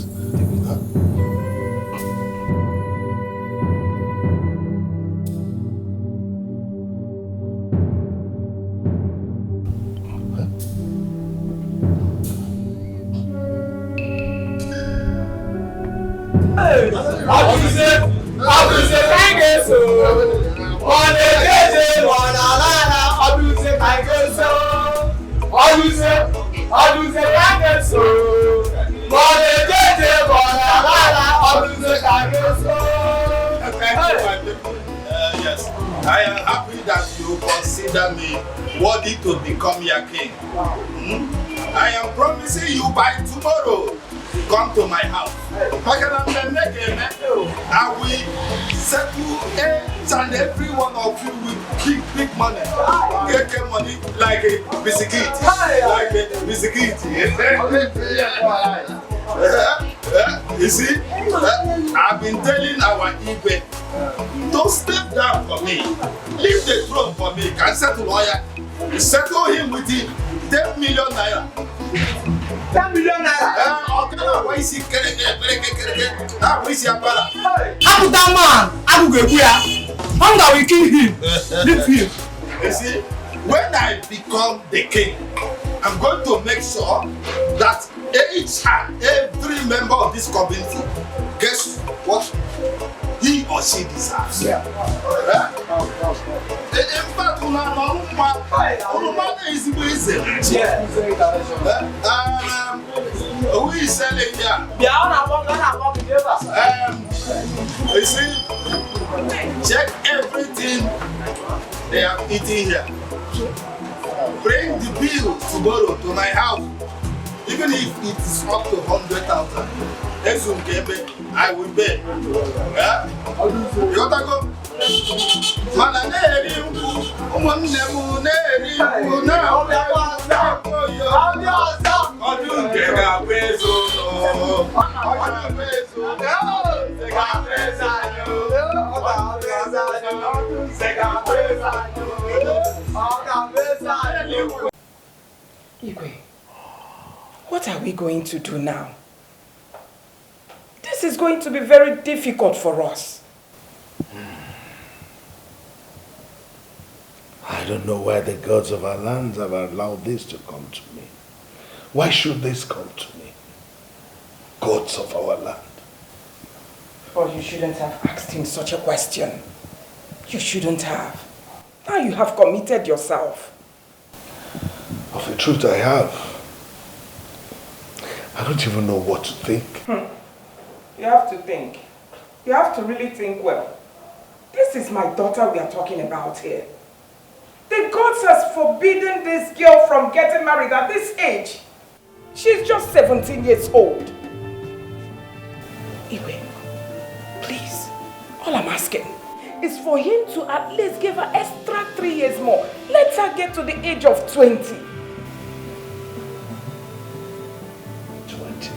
Yes, I am happy that you consider me worthy to become your king. I am promising you by tomorrow to come to my house. I will settle each and every one of you with big money. Get money like a biscuit. Like a biscuit. You see, I've been telling our Igwe, don't step down for me. Leave the throne for me. Can settle lawyer. You settle him with the 10 million naira. 10 million naira? Why is he getting it? How is he a brother? How that man? How will we kill him? Leave him. You see, when I become the king, I'm going to make sure that each and every member of this community gets what he or she deserves. Yeah. In fact, who is selling here? You see, check everything they are eating here. Bring the bill tomorrow to my house. Even if it is up to 100,000, I will pay. Yeah? You want to go? Igwe, what are we going to do now? This this is going to be very difficult for us. I don't know why the gods of our lands have allowed this to come to me. Why should this come to me? Gods of our land. But you shouldn't have asked him such a question. You shouldn't have. Now you have committed yourself. Of the truth I have. I don't even know what to think. You have to think. You have to really think well. This is my daughter we are talking about here. The gods has forbidden this girl from getting married at this age. She's just 17 years old. Iwe, please, all I'm asking is for him to at least give her extra 3 years more. Let her get to the age of 20. 20.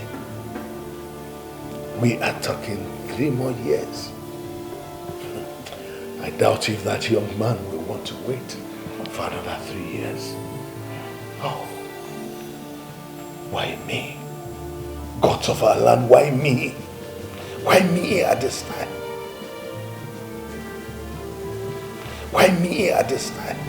We are talking 3 more years. I doubt if that young man will want to wait for another 3 years. Oh, why me? Gods of our land, why me? Why me at this time? Why me at this time?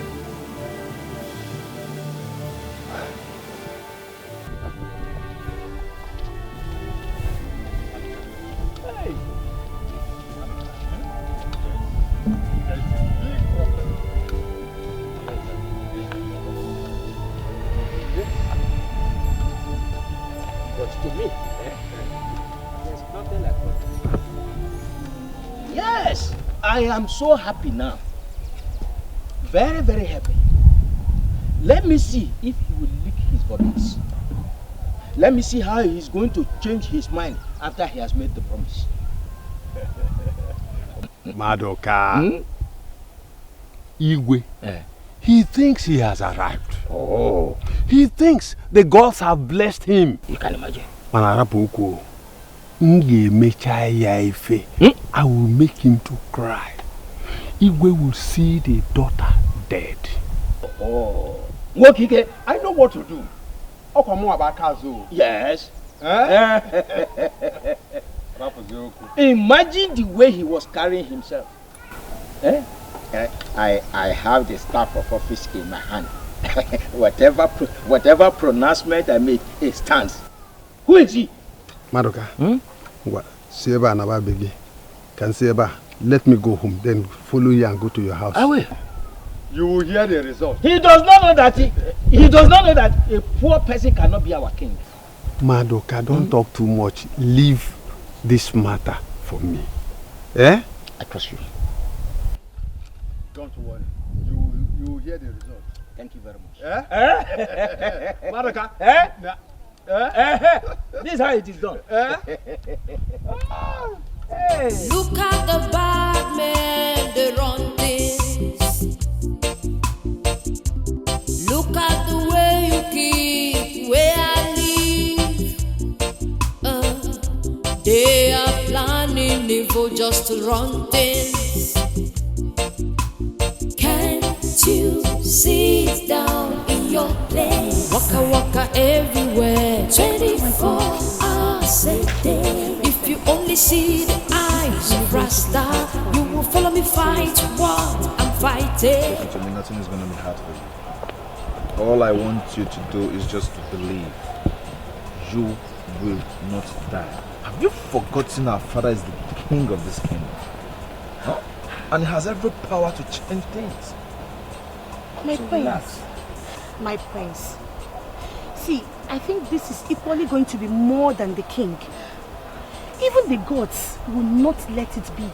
Yes, I am so happy now. Very, very happy. Let me see if he will lick his bodies. Let me see how he is going to change his mind after he has made the promise. Madoka. Igwe. He thinks he has arrived. Oh. He thinks the gods have blessed him. You can imagine. Manarapuko. I will make him to cry. Igwe will see the daughter dead. Oh. Wokike, I know what to do. Yes. Imagine the way he was carrying himself. I have the staff of office in my hand. whatever pronouncement I make, it stands. Who is he? Madoka. Seba Naba Begi. Can Seba let me go home, then follow you and go to your house? I will. You will hear the result. He does not know that he does not know that a poor person cannot be our king. Madoka, don't talk too much. Leave this matter for me. Eh? I trust you. Don't worry. You will hear the result. Thank you very much. Eh? Madoka. This is how it is done. Hey. Look at the bad men, they run things. Look at the way you keep where I live. They are planning evil just to run things. Can't you sit down in your place? Waka waka everywhere, 24 hours a day. If you only see the eyes of Rasta, you will follow me fight what I'm fighting. Actually, nothing is going to be hard for you. All I want you to do is just to believe. You will not die. Have you forgotten our father is the king of this kingdom? Huh? And he has every power to change things. My prince. My prince. See, I think this is equally going to be more than the king. Even the gods will not let it be.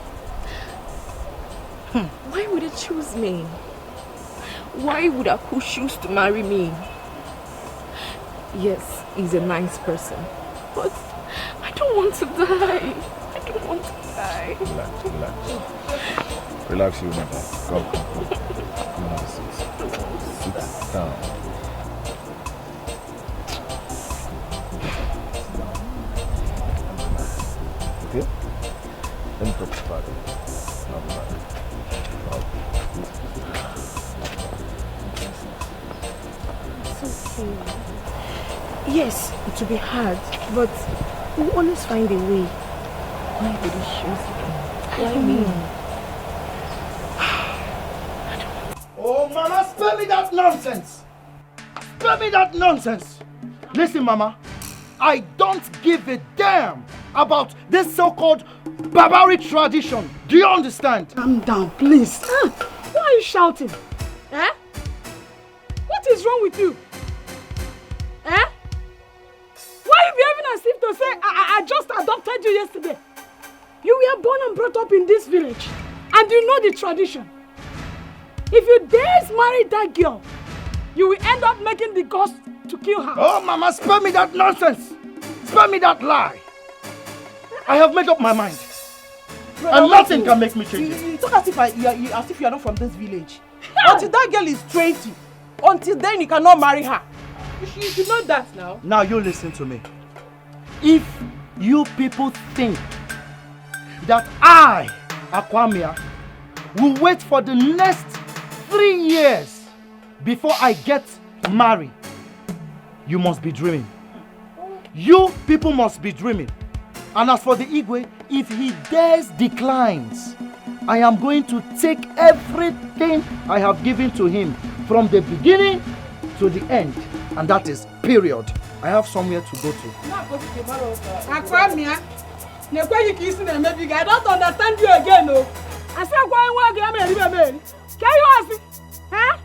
Why would he choose me? Why would Aku choose to marry me? Yes, he's a nice person, but I don't want to die. I don't want to die. Relax, relax. Relax, you mother. Come, come, come. Come on, sit down. Okay? Let me talk to father. It's okay. Yes, it will be hard, but we'll always find a way. Nobody shows it. Why me? Oh, Mama, spare me that nonsense! Spare me that nonsense! Listen, Mama, I don't give a damn about this so-called barbaric tradition. Do you understand? Calm down, please. Why are you shouting? Eh? What is wrong with you? Eh? Why are you behaving as if to say, I just adopted you yesterday? You were born and brought up in this village, and you know the tradition. If you dare marry that girl, you will end up making the gods to kill her. Oh, Mama, spare me that nonsense! Spare me that lie! I have made up my mind. And nothing can make me change it. You talk as if you are not from this village. Until that girl is 20, until then you cannot marry her. You should know that now. Now you listen to me. If you people think that I, Aquamia, will wait for the next 3 years before I get married, you must be dreaming. You people must be dreaming. And as for the Igwe, if he dares declines, I am going to take everything I have given to him from the beginning to the end. And that is period. I have somewhere to go to. Aquamia, I don't understand you again. No. I said, can you ask me? Huh?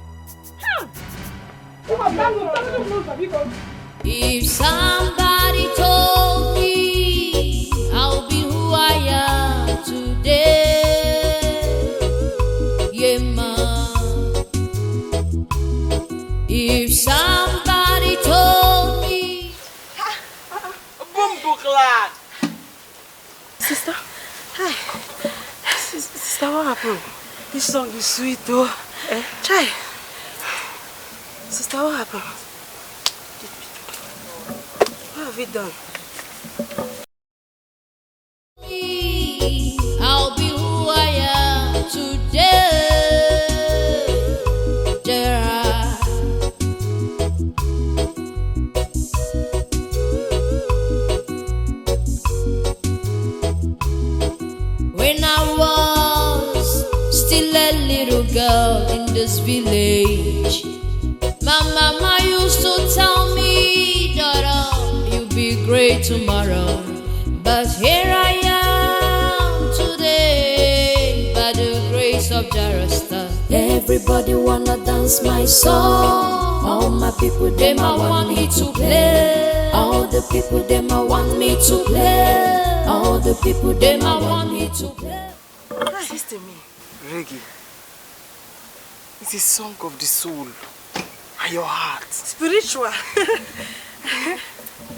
If somebody told me I'll be who I am today, yeah, ma. If somebody told me, Sister, hi. Sister, what happened? This song is sweet though. Eh? Try. Sister, what happened? What have you done? I'll be who I am today. When I was still a little girl in this village, my mama used to tell me, daughter, you'll be great tomorrow. But here I am today, by the grace of Jarasta. Everybody wanna dance my song. All my people, them I want me to play. All the people, them I want me to play. All the people, them I want me to play. Sister me. Reggae. It's a song of the soul and your heart. Spiritual.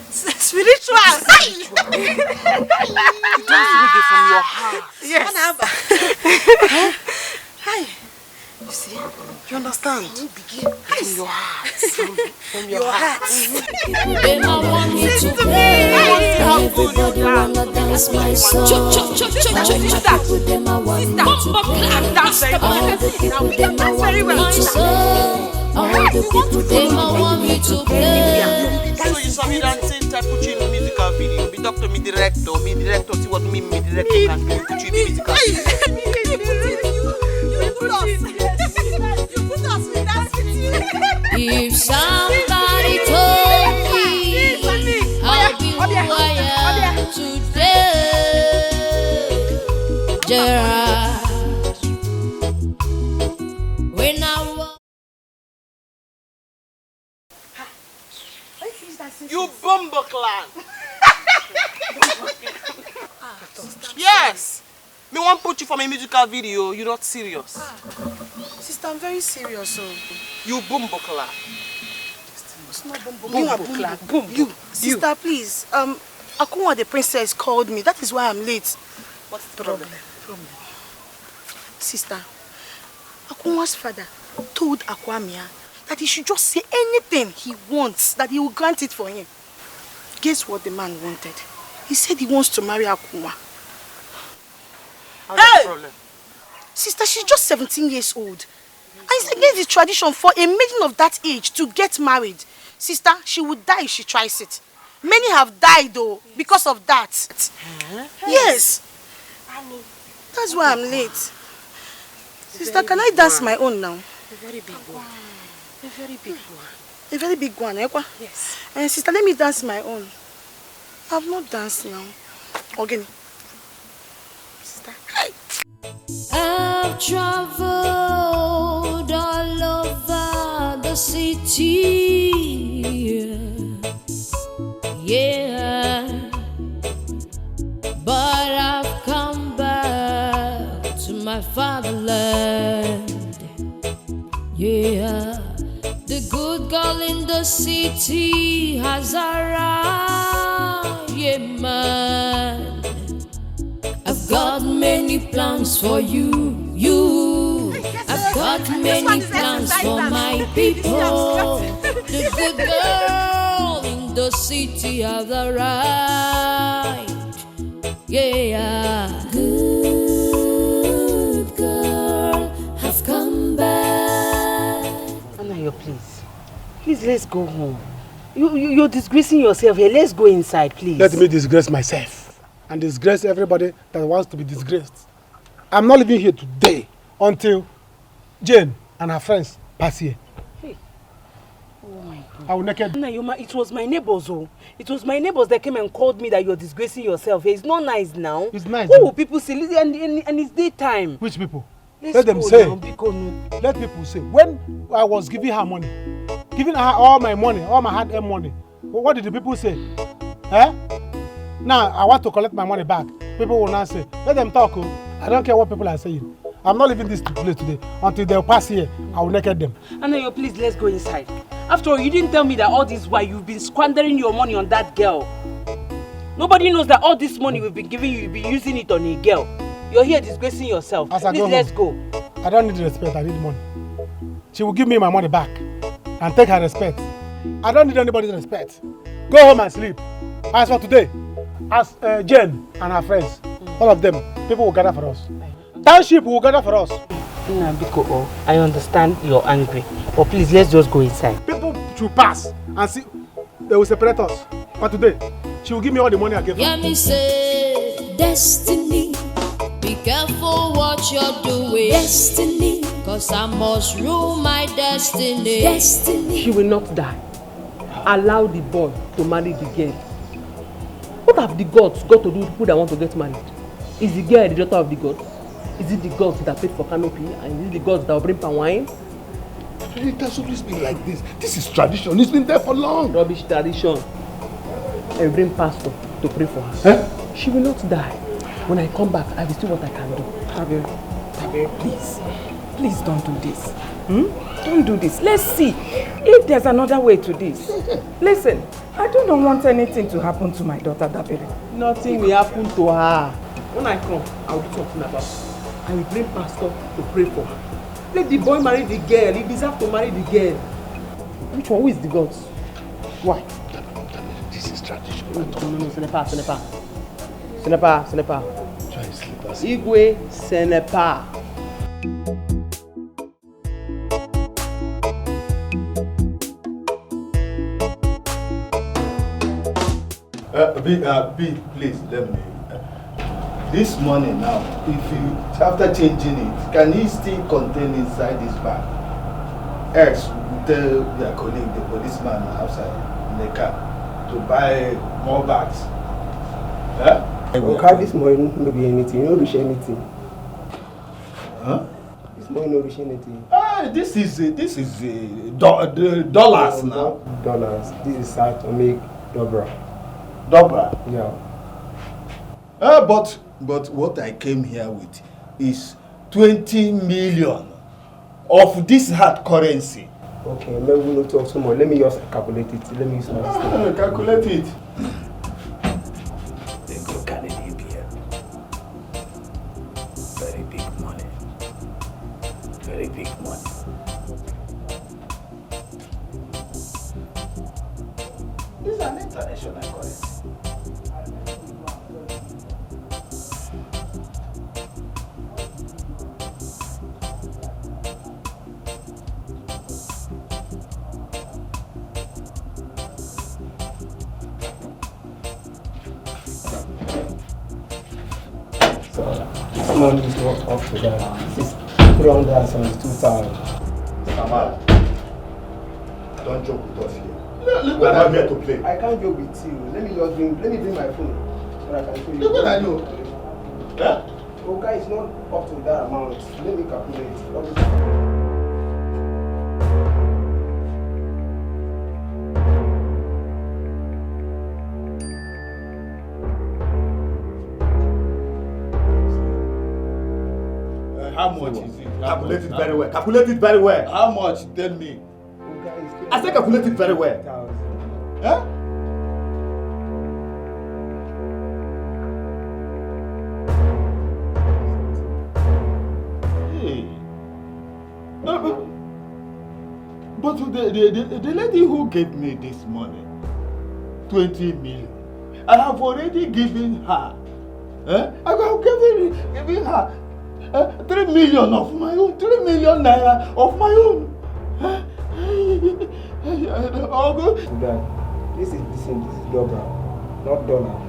Spiritual. You dance reggae from your heart. Yes. Hi. You see? You understand? From your heart. From your heart. Them I want me to play. Everybody wanna dance my song. All the people them I want me to play. All the people them I want me to play. All the people them I want me to play. So you saw me dancing, I put you in a musical video. Be doctor, me director, see what me director can do. Put you in a musical video. If somebody told me I'll be who I am today, Gerard, when I was You bumble clan. Yes. Me want put you for my musical video. You're not serious. Sister, I'm very serious. So. You bumble clan. It's not bumble. You. Sister, please. Akunwa the princess called me. That is why I'm late. What's the problem? Sister, Akunwa's father told Akwamia that he should just say anything he wants, that he will grant it for him. Guess what the man wanted? He said he wants to marry Akunwa. How's the problem? Sister, she's just 17 years old. And it's against the tradition for a maiden of that age to get married. Sister, she would die if she tries it. Many have died though because of that. Yes. That's why I'm late. Sister, can I dance my own now? A very big one. A very big one. A very big one, eh? Yes. Sister, let me dance my own. I've not danced now. Okay. Sister, hi. I've traveled all over the city. Yeah. But I've come back to my fatherland. Yeah. The good girl in the city has arrived, yeah, man. I've got many plans for you. I've got many plans for my people. The good girl in the city has arrived, yeah. Good girl have come back. Anayo, please. Please, let's go home. You're disgracing yourself here. Let's go inside, please. Let me disgrace myself and disgrace everybody that wants to be disgraced. I'm not living here today until Jane and her friends pass here. Hey. Oh my God. I will naked. Anayo, it was my neighbors, oh. It was my neighbors that came and called me that you're disgracing yourself here. It's not nice now. It's nice. What will people say? And it's daytime. Which people? Let's Let them go say. now, Let people say. When I was giving her money, giving her all my money, all my hard-earned money, what did the people say? Eh? Now I want to collect my money back. People will not say. Let them talk. Oh. I don't care what people are saying. I'm not leaving this place today until they'll pass here. I will naked them. Anayo, please, let's go inside. After all, you didn't tell me that all this while you've been squandering your money on that girl. Nobody knows that all this money we've been giving you, you've been using it on a girl. You're here disgracing yourself. Please, let's go. I don't need respect, I need money. She will give me my money back and take her respect. I don't need anybody's respect. Go home and sleep. As for today, as Jane and her friends, all of them, people will gather for us. Township will gather for us. I understand you're angry, but please, let's just go inside. People should pass and see. They will separate us. But today, she will give me all the money I gave her. Yeah, me say, destiny. Be careful what you're doing. Destiny. Cause I must rule my destiny. Destiny. She will not die. Allow the boy to marry the girl. What have the gods got to do with people that want to get married? Is the girl the daughter of the gods? Is it the gods that paid for canopy? And is it the gods that will bring palm wine? It has always been like this. This is tradition. It's been there for long. Rubbish tradition. And bring pastor to pray for her. Huh? She will not die. When I come back, I will see what I can do. Abel, please. Please don't do this. Don't do this. Let's see if there's another way to this. Listen, I don't want anything to happen to my daughter, Dabere. Nothing will happen to her. When I come, I will do something about it. I will bring pastor to pray for her. Let the boy marry the girl. He deserves to marry the girl. Which one? Who is the gods? Why? This is tradition. No, ce n'est pas. Ce n'est pas. Try and sleep as Igwe, ce n'est pas. B, please let me. This money now, if you after changing it, can it still contain inside this bag? Else, tell your colleague, the policeman outside in the car, to buy more bags. Huh? I will carry this money, no be anything. You no reach anything. Huh? This money no reach anything. This is dollars now. Dollars. This is how to make dobra. Dobra? Yeah. But what I came here with is 20 million of this hard currency. Okay, maybe we not talk so much. Let me just calculate it. Let me use my system. Calculate it. They go Canadian here. Very big money. Very big money. This is an international currency. money is not up to that. This is 372,000. Kamal, don't joke with us here. We are not here to play. I can't joke with you. Let me bring my phone so I can show you. Look what I know. Yeah? Okay, it's not up to that amount. Let me calculate. How much is it? Calculate it very well. Calculate it very well. How much? Tell me. I say calculate it very well. Huh? Hey. But the lady who gave me this money, 20 million, I have already given her. I have given her 3 million of my own, 3 million naira of my own. This is dollar, not dollars.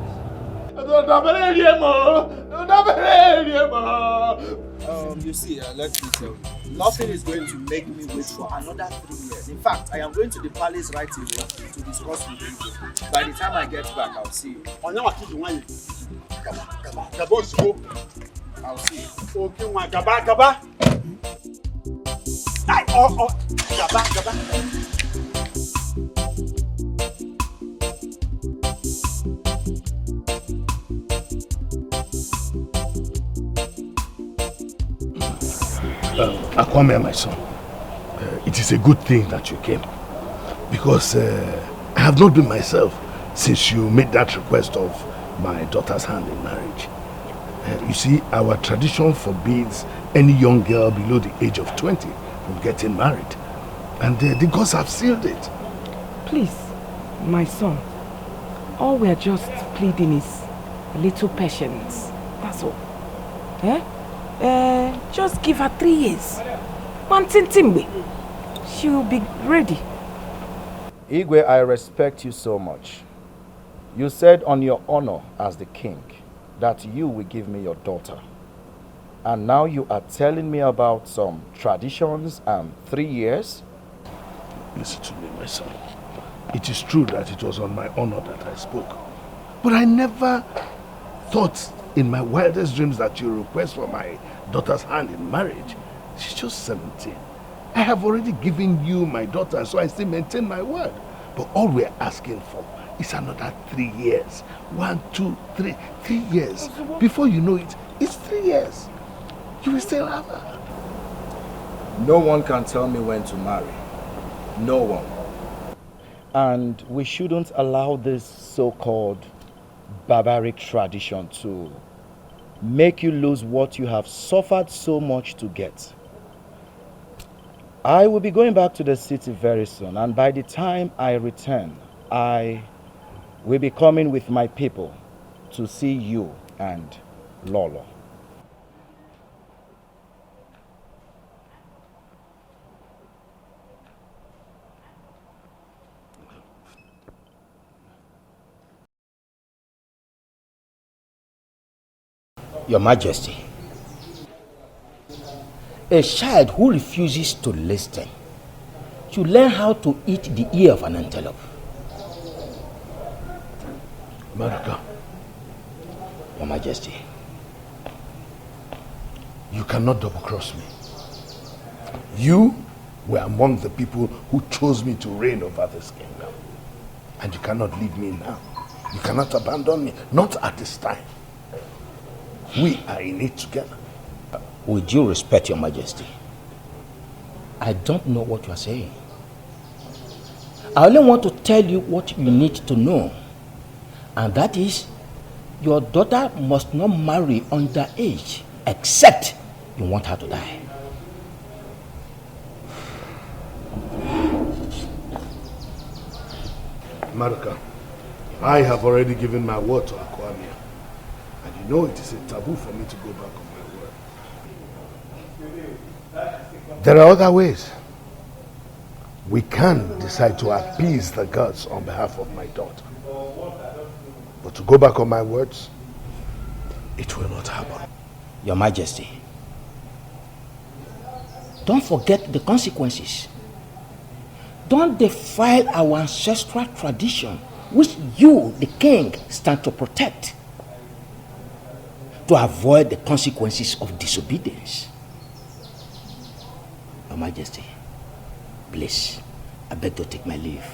You see, let me tell you, nothing is going to make me wait for another 3 years. In fact, I am going to the palace right away to discuss with you. By the time I get back, I'll see you. I'll see you. Okay, one gaba. Ay, oh, gaba. Akwame, my son, it is a good thing that you came, because I have not been myself since you made that request of my daughter's hand in marriage. You see, our tradition forbids any young girl below the age of 20 from getting married. And the gods have sealed it. Please, my son, all we are just pleading is a little patience. That's all. Just give her 3 years. She will be ready. Igwe, I respect you so much. You said on your honor as the king that you will give me your daughter. And now you are telling me about some traditions and 3 years? Listen to me, my son. It is true that it was on my honor that I spoke. But I never thought in my wildest dreams that you request for my daughter's hand in marriage. She's just 17. I have already given you my daughter, so I still maintain my word. But all we're asking for is another 3 years. 1, 2, 3. 3 years. Before you know it, it's 3 years. You will still have her. No one can tell me when to marry. No one. And we shouldn't allow this so-called barbaric tradition to make you lose what you have suffered so much to get. I will be going back to the city very soon, and by the time I return, I will be coming with my people to see you and Lolo. Your Majesty, a child who refuses to listen should learn how to eat the ear of an antelope. Marika. Your Majesty. You cannot double-cross me. You were among the people who chose me to reign over this kingdom. And you cannot leave me now. You cannot abandon me. Not at this time. We are in it together. With due respect, Your Majesty, I don't know what you are saying. I only want to tell you what you need to know. And that is, your daughter must not marry underage, except you want her to die. Marika, I have already given my word to Akwame. And you know it is a taboo for me to go back on my word. There are other ways. We can decide to appease the gods on behalf of my daughter. But to go back on my words, it will not happen. Your Majesty, don't forget the consequences. Don't defile our ancestral tradition, which you, the king, stand to protect, to avoid the consequences of disobedience. Your Majesty, please, I beg to take my leave.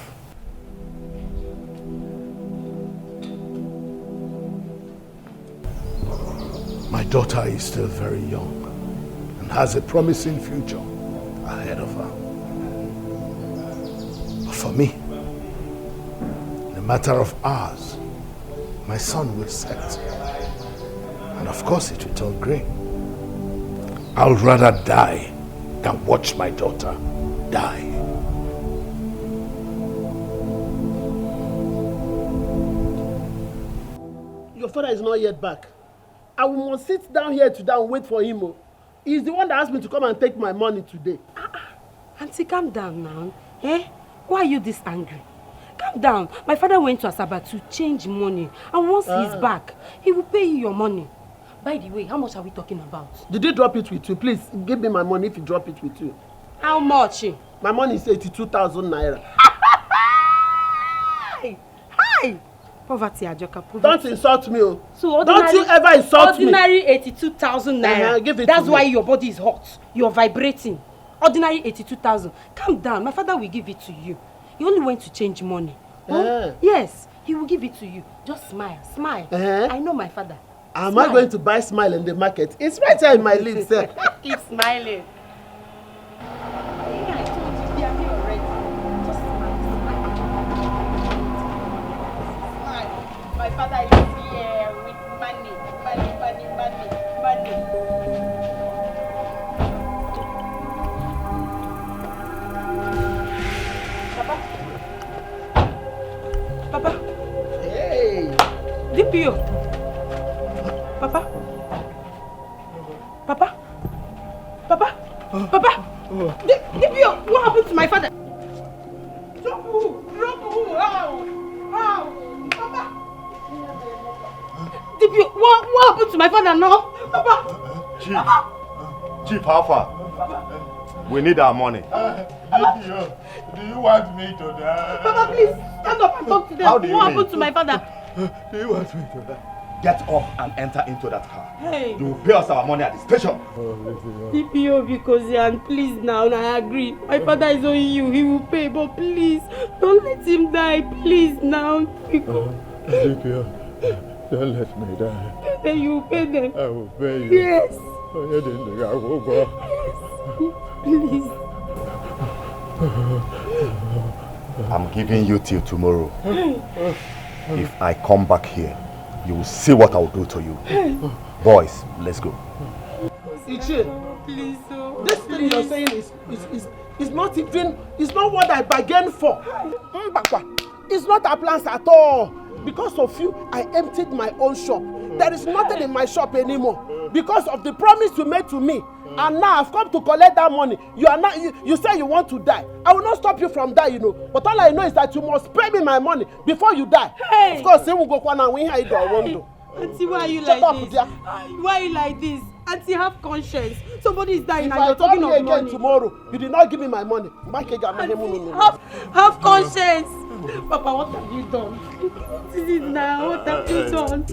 My daughter is still very young and has a promising future ahead of her. But for me, in a matter of hours, my sun will set. And of course it will turn grey. I'll rather die than watch my daughter die. Your father is not yet back. I must sit down here today and wait for him. He's the one that asked me to come and take my money today. Auntie, calm down now. Eh? Why are you this angry? Calm down. My father went to Asaba to change money. And once he's back, he will pay you your money. By the way, how much are we talking about? Did he drop it with you? Please, give me my money if you drop it with you. How much? My money is 82,000 naira. Hi! Poverty, Ajoka, poverty. Don't insult me. So don't you ever insult me. Ordinary 82,000 naira. Give it That's to why me. your body is hot. You're vibrating. Ordinary 82,000. Calm down. My father will give it to you. He only went to change money. Huh? Yes, he will give it to you. Just smile. Smile. I know my father. Am I going to buy smile in the market? It's right here in my lips. Keep smiling. My father is here with money. Papa. Hey. DPO. Papa. DPO, what happened to my father? Drop who? How? Papa. DPO, what happened to my father now? Papa. Chief, how far? We need our money. DPO, do you want me to die? Papa, please, stand up and talk to them. How do you What mean? happened to my father? Do you want me to die? Get up and enter into that car. Hey. You will pay us our money at the station. DPO, because and please now, I agree. My father is owing you. He will pay, but please, don't let him die. Please now. DPO, don't let me die. Then you will pay them. I will pay you. Yes. I will go. Please. I'm giving you till tomorrow. If I come back here, you will see what I will do to you. Boys, let's go. Ichie, please, this thing you're saying is not even, it's not what I bargained for. It's not our plans at all. Because of you, I emptied my own shop. There is nothing in my shop anymore. Because of the promise you made to me. And now I've come to collect that money. You say you want to die. I will not stop you from that, you know. But all I know is that you must pay me my money before you die. Hey. Of course, we go and win here. Auntie, why are you like this? Why are you like this? Auntie, have conscience. Somebody is dying and you're talking of money. Again tomorrow, you did not give me my money. Have conscience. Papa, what have you done? What is it now? What have you done?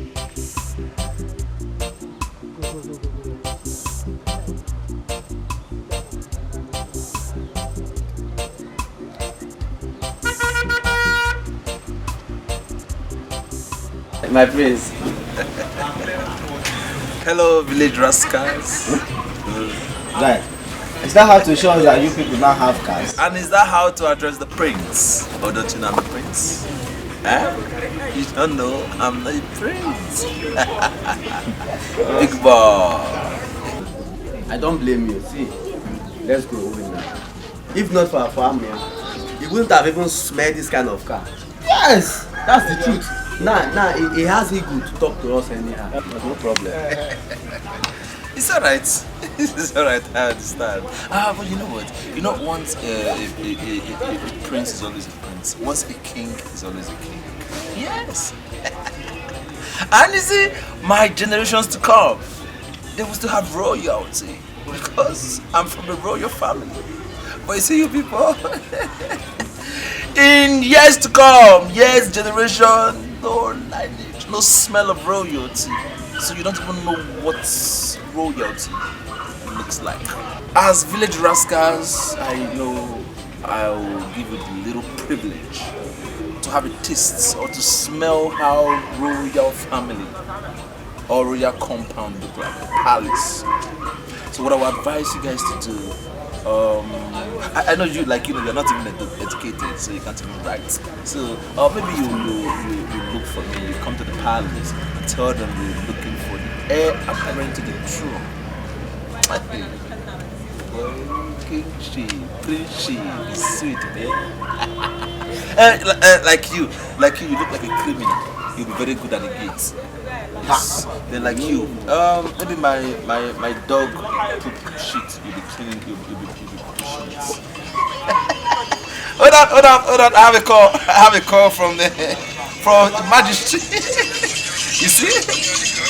My prince. Hello, village rascals. Right. Is that how to show us that you people now have cars? And is that how to address the prince? Or don't you know I'm the prince? Eh? You don't know I'm the prince. Big boy. I don't blame you. See, let's go over now. If not for our family, you wouldn't have even smelled this kind of car. Yes, that's the truth. Nah, it has it good to talk to us anyhow. No problem. It's alright. It's alright, I understand. But you know what? You know, once a prince is always a prince. Once a king is always a king. Yes. And you see, my generations to come, they will still have royalty because I'm from a royal family. But you see, you people, in years to come, years, generation, no lineage, no smell of royalty. So you don't even know what royalty looks like. As village rascals, I know I'll give you the little privilege to have a taste or to smell how royal family or royal compound look like, a palace. So what I would advise you guys to do, I know you, like, you're not even educated, so you can't even write. So maybe you look for me, you come to the palace and tell them you're looking for the heir apparent to the throne. Prince is sweet, man. Like you look like a criminal. You'll be very good at the gates. Yes. Then like you, maybe my dog poop shit. You'll be cleaning. You'll be pushing it. Hold on. I have a call from the magistrate. You see,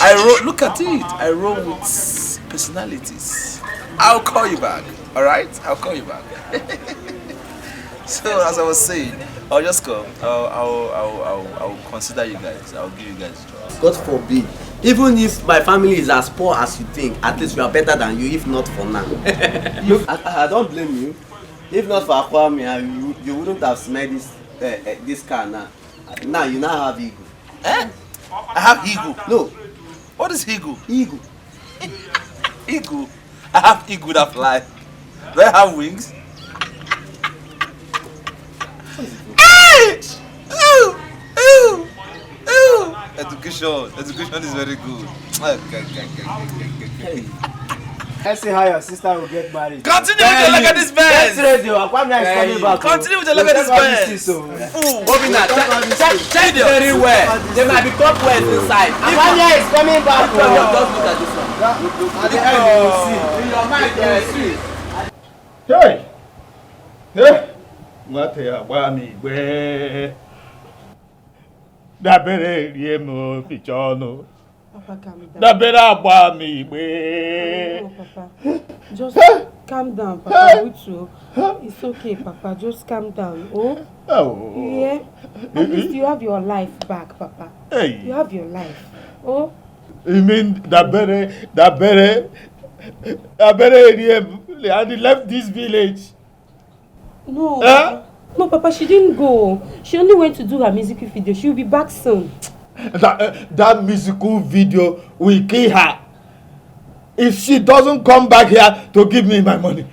I wrote. Look at it. I wrote with personalities. I'll call you back. All right, I'll call you back. So as I was saying, I'll just come. I'll consider you guys. I'll give you guys a job. God forbid. Even if my family is as poor as you think, at least we are better than you, if not for now. Look, I don't blame you. If not for Aquame, you wouldn't have smelled this car now. Now you now have ego. Eh? I have ego? No. What is ego? Ego. Ego? I have ego that fly. Do I have wings? Hey! Ooh! Ooh! Ooh! Education is very good. Let's see how your sister will get married. Continue with your Legacy Benz. Get ready, Aquame is coming back. Continue with your Legacy Benz. Bobina, check very well. There might be cobwebs inside. Aquame is coming back. Just look at this one. At the end, you will see. In your mind, you will see. Hey! Hey! What are you? Dabere riemo fichono. Papa, calm down. Dabere abami. Papa, just calm down, Papa. It's okay, Papa. Just calm down. Oh? Yeah? At least you have your life back, Papa. Hey. You have your life. Oh? You mean Dabere riemo and left this village? No. No, Papa, she didn't go. She only went to do her musical video. She'll be back soon. That musical video will kill her. If she doesn't come back here to give me my money.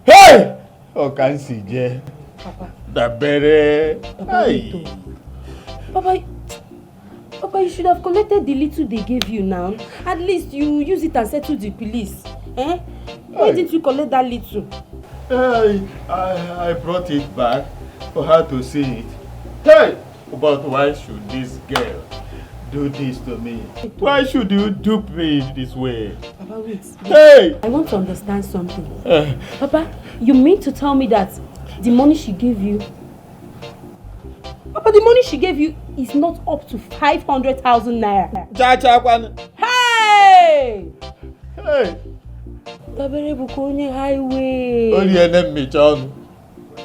Hey! Oh, can't see, Jay. Papa. Dabere. Hey. Papa, you should have collected the little they gave you now. At least you use it and settle the police. Eh? Why didn't you collect that little? I brought it back for her to see it. Hey! But why should this girl do this to me? Why should you dupe me this way? Papa, wait. Hey! I want to understand something. Papa, you mean to tell me that the money she gave you... Papa, the money she gave you is not up to 500,000 naira. Hey! Hey! Dabere bukonye highway.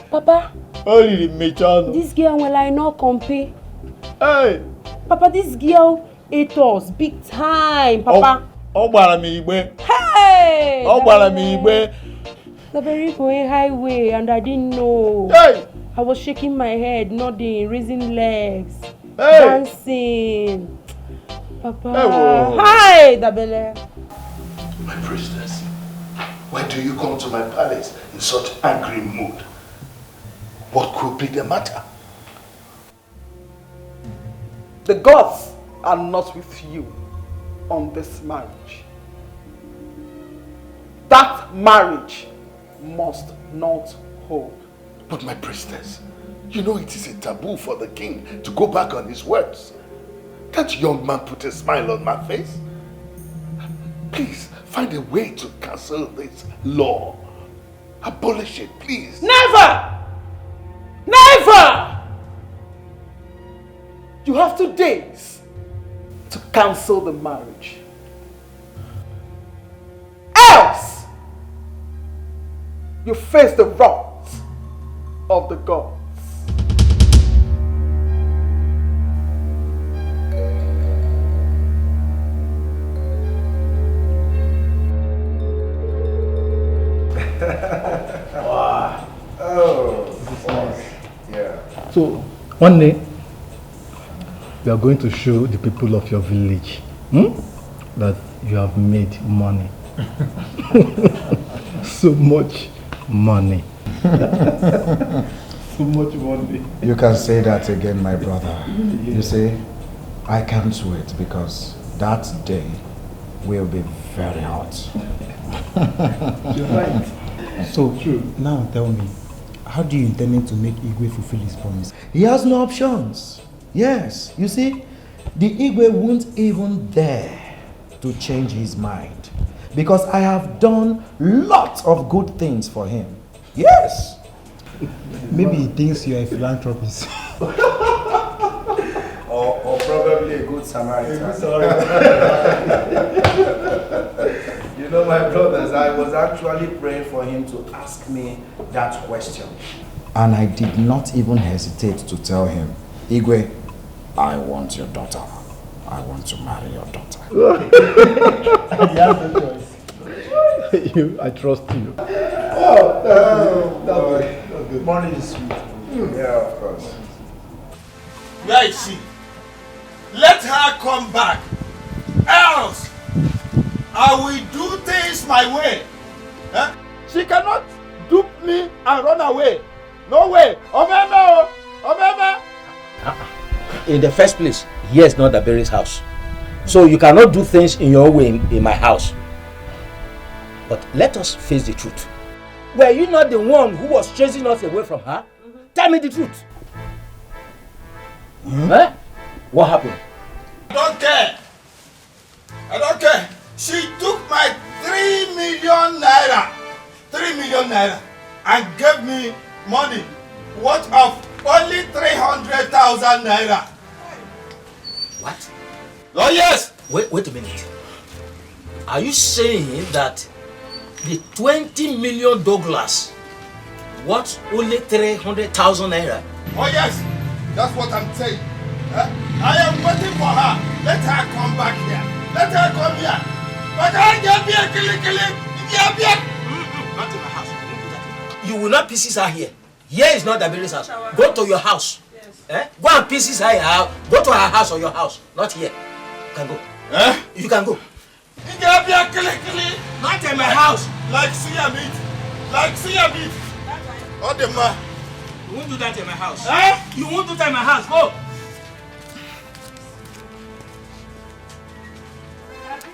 Papa. This girl will I not compare. Hey. Papa, this girl ate us big time, Papa. Hey. Dabere bukonye highway and I didn't know. Hey. I was shaking my head, nodding, raising legs, hey. Dancing. Papa. Hey, hi, Dabere. My priestess. Why do you come to my palace in such angry mood? What could be the matter? The gods are not with you on this marriage. That marriage must not hold. But my priestess, you know it is a taboo for the king to go back on his words. That young man put a smile on my face. Please, find a way to cancel this law. Abolish it, please. Never! Never! You have 2 days to cancel the marriage. you face the wrath of the gods. Wow. Oh, this is nice. Yeah. So, one day, you are going to show the people of your village that you have made money. So much money. So much money. You can say that again, my brother. You see, I can't wait because that day will be very hot. You're right. So, now tell me, how do you intend to make Igwe fulfill his promise? He has no options. Yes, you see, the Igwe won't even dare to change his mind because I have done lots of good things for him. Yes. Maybe he thinks you are a philanthropist. or probably a good Samaritan. You know, my brothers, I was actually praying for him to ask me that question. And I did not even hesitate to tell him, Igwe, I want your daughter. I want to marry your daughter. He has no choice. I trust you. That's good. Money is sweet. Yeah, of course. Where is she? Let her come back. Else, I will do things my way. Huh? She cannot dupe me and run away. No way. Omeme! Omeme! In the first place, here is not Daberi's house. So you cannot do things in your way in my house. But let us face the truth. Were you not the one who was chasing us away from her? Tell me the truth. Huh? What happened? I don't care. I don't care. She took my 3 million naira. 3 million naira. And gave me money worth of only 300,000 naira. What? Oh yes! Wait a minute. Are you saying that the 20 million Douglas worth only 300,000 naira? Oh yes! That's what I'm saying. I am waiting for her. Let her come back here. Let her come here. But I can't be a killy. Not in my house. You will not pieces her here. Here is not Daberi's house. Go to your house. Yes. Go and pieces her house. Go to her house or your house. Not here. You can go. You can go. Not in my house. Like see a meat. Oh the man. You won't do that in my house. You won't do that in my house. Go.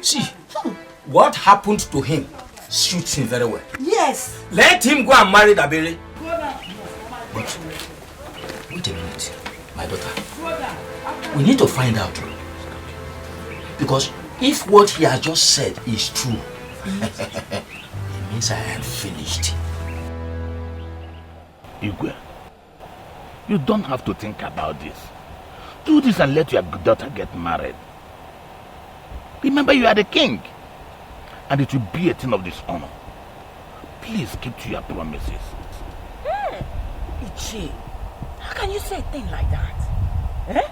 See, what happened to him suits him very well. Yes. Let him go and marry Daberi. But wait a minute, my daughter. We need to find out. Because if what he has just said is true, it means I am finished. Igwe, you don't have to think about this. Do this and let your daughter get married. Remember, you are the king. And it will be a thing of dishonor. Please keep to your promises. Ichi, how can you say a thing like that?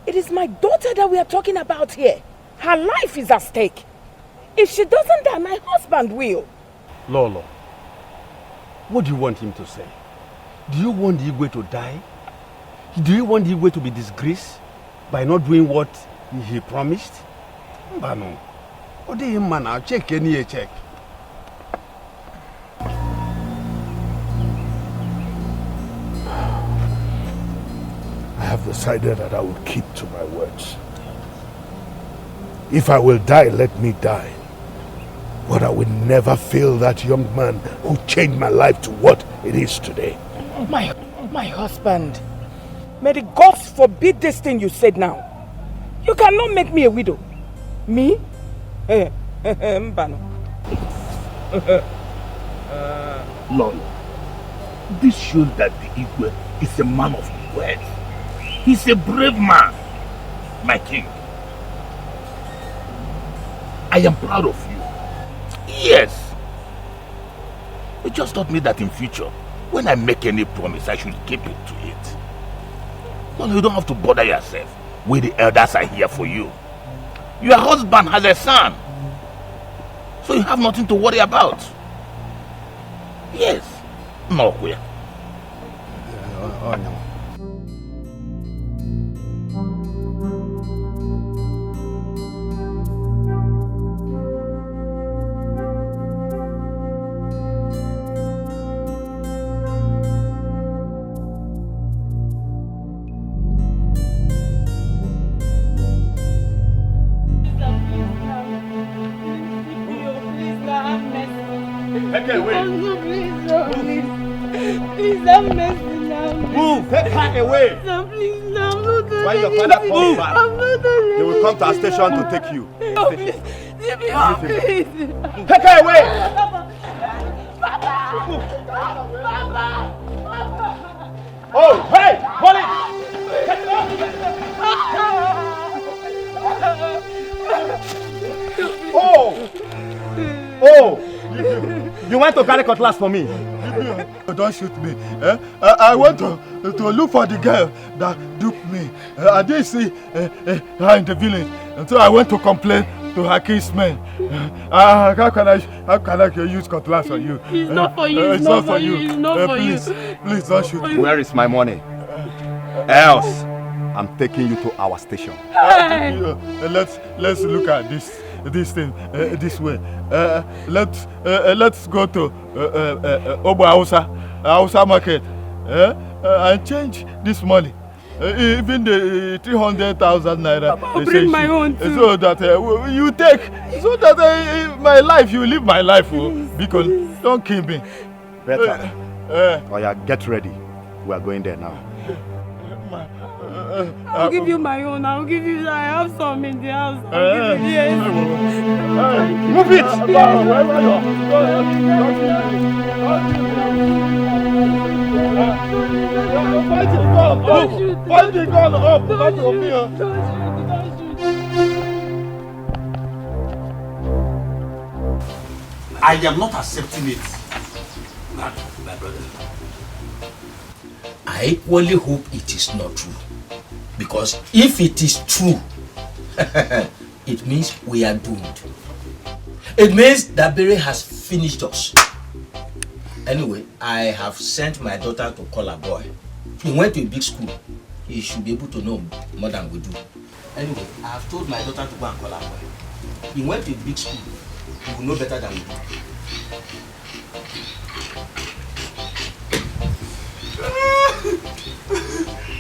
It is my daughter that we are talking about here. Her life is at stake. If she doesn't die, my husband will. Lolo, what do you want him to say? Do you want Igwe to die? Do you want Igwe to be disgraced by not doing what he promised? Mbano, what do you man? I'll check any check. I have decided that I will keep to my words. If I will die, let me die. But I will never fail that young man who changed my life to what it is today. My husband, may the gods forbid this thing you said now. You cannot make me a widow. Me? Mbano. Lord, this shows that the Igwe is a man of words. He's a brave man, my king. I am proud of you. Yes. It just taught me that in future, when I make any promise, I should keep it to it. No, you don't have to bother yourself. We the elders are here for you. Your husband has a son. So you have nothing to worry about. Yes. No, queer. Please have mercy now. Move! Take her away! No, please, no, I'm not doing When your father comes back, they will come to our station to take you. No, please. Leave me alone, please. Take her away! Papa! Oh, hey! Hold it! Oh! You went to carry cutlass for me. Don't shoot me. I went to look for the girl that duped me. I didn't see her in the village. And so I went to complain to her kinsmen. How can I use cutlass on you? It's not for you. It's not for you. It's not for you. Please don't shoot me. Where is my money? Else, I'm taking you to our station. Let's look at this thing this way. Let's go to Obo Hausa market and change this money. Even the 300,000 naira. I'll bring my own too. So that you take, so that my life, you live my life. Because don't kill me. Better. Oh yeah, get ready. We are going there now. I'll give you my own. I'll give you. I have some in the house. I'll give you. Yes. Move it. Fight the gun up. Not for me. I am not accepting it. My brother. I equally hope it is not true. Because if it is true, it means we are doomed. It means that Barry has finished us. Anyway, I have sent my daughter to call a boy. He went to a big school. He should be able to know more than we do. Anyway, I have told my daughter to go and call a boy. He went to a big school. He will know better than we do.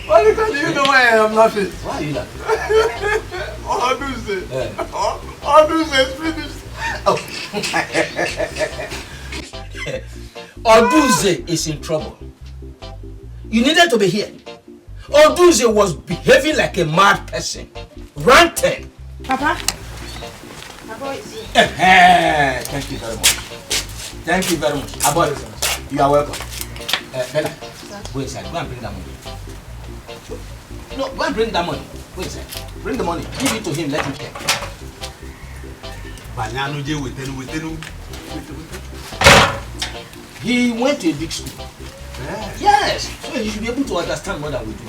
Why do you know why I am laughing? Why are you laughing? Oduze is finished. Oduze is in trouble. You needed to be here. Oduze was behaving like a mad person. Ranting. Papa? Thank you very much. Thank you very much. Aboy, you are welcome. Bella, go inside. Go and bring that money. No, go and bring that money. Go inside. Bring the money. Give it to him. Let him check. He went to a big school. Yes. So he should be able to understand more than we do.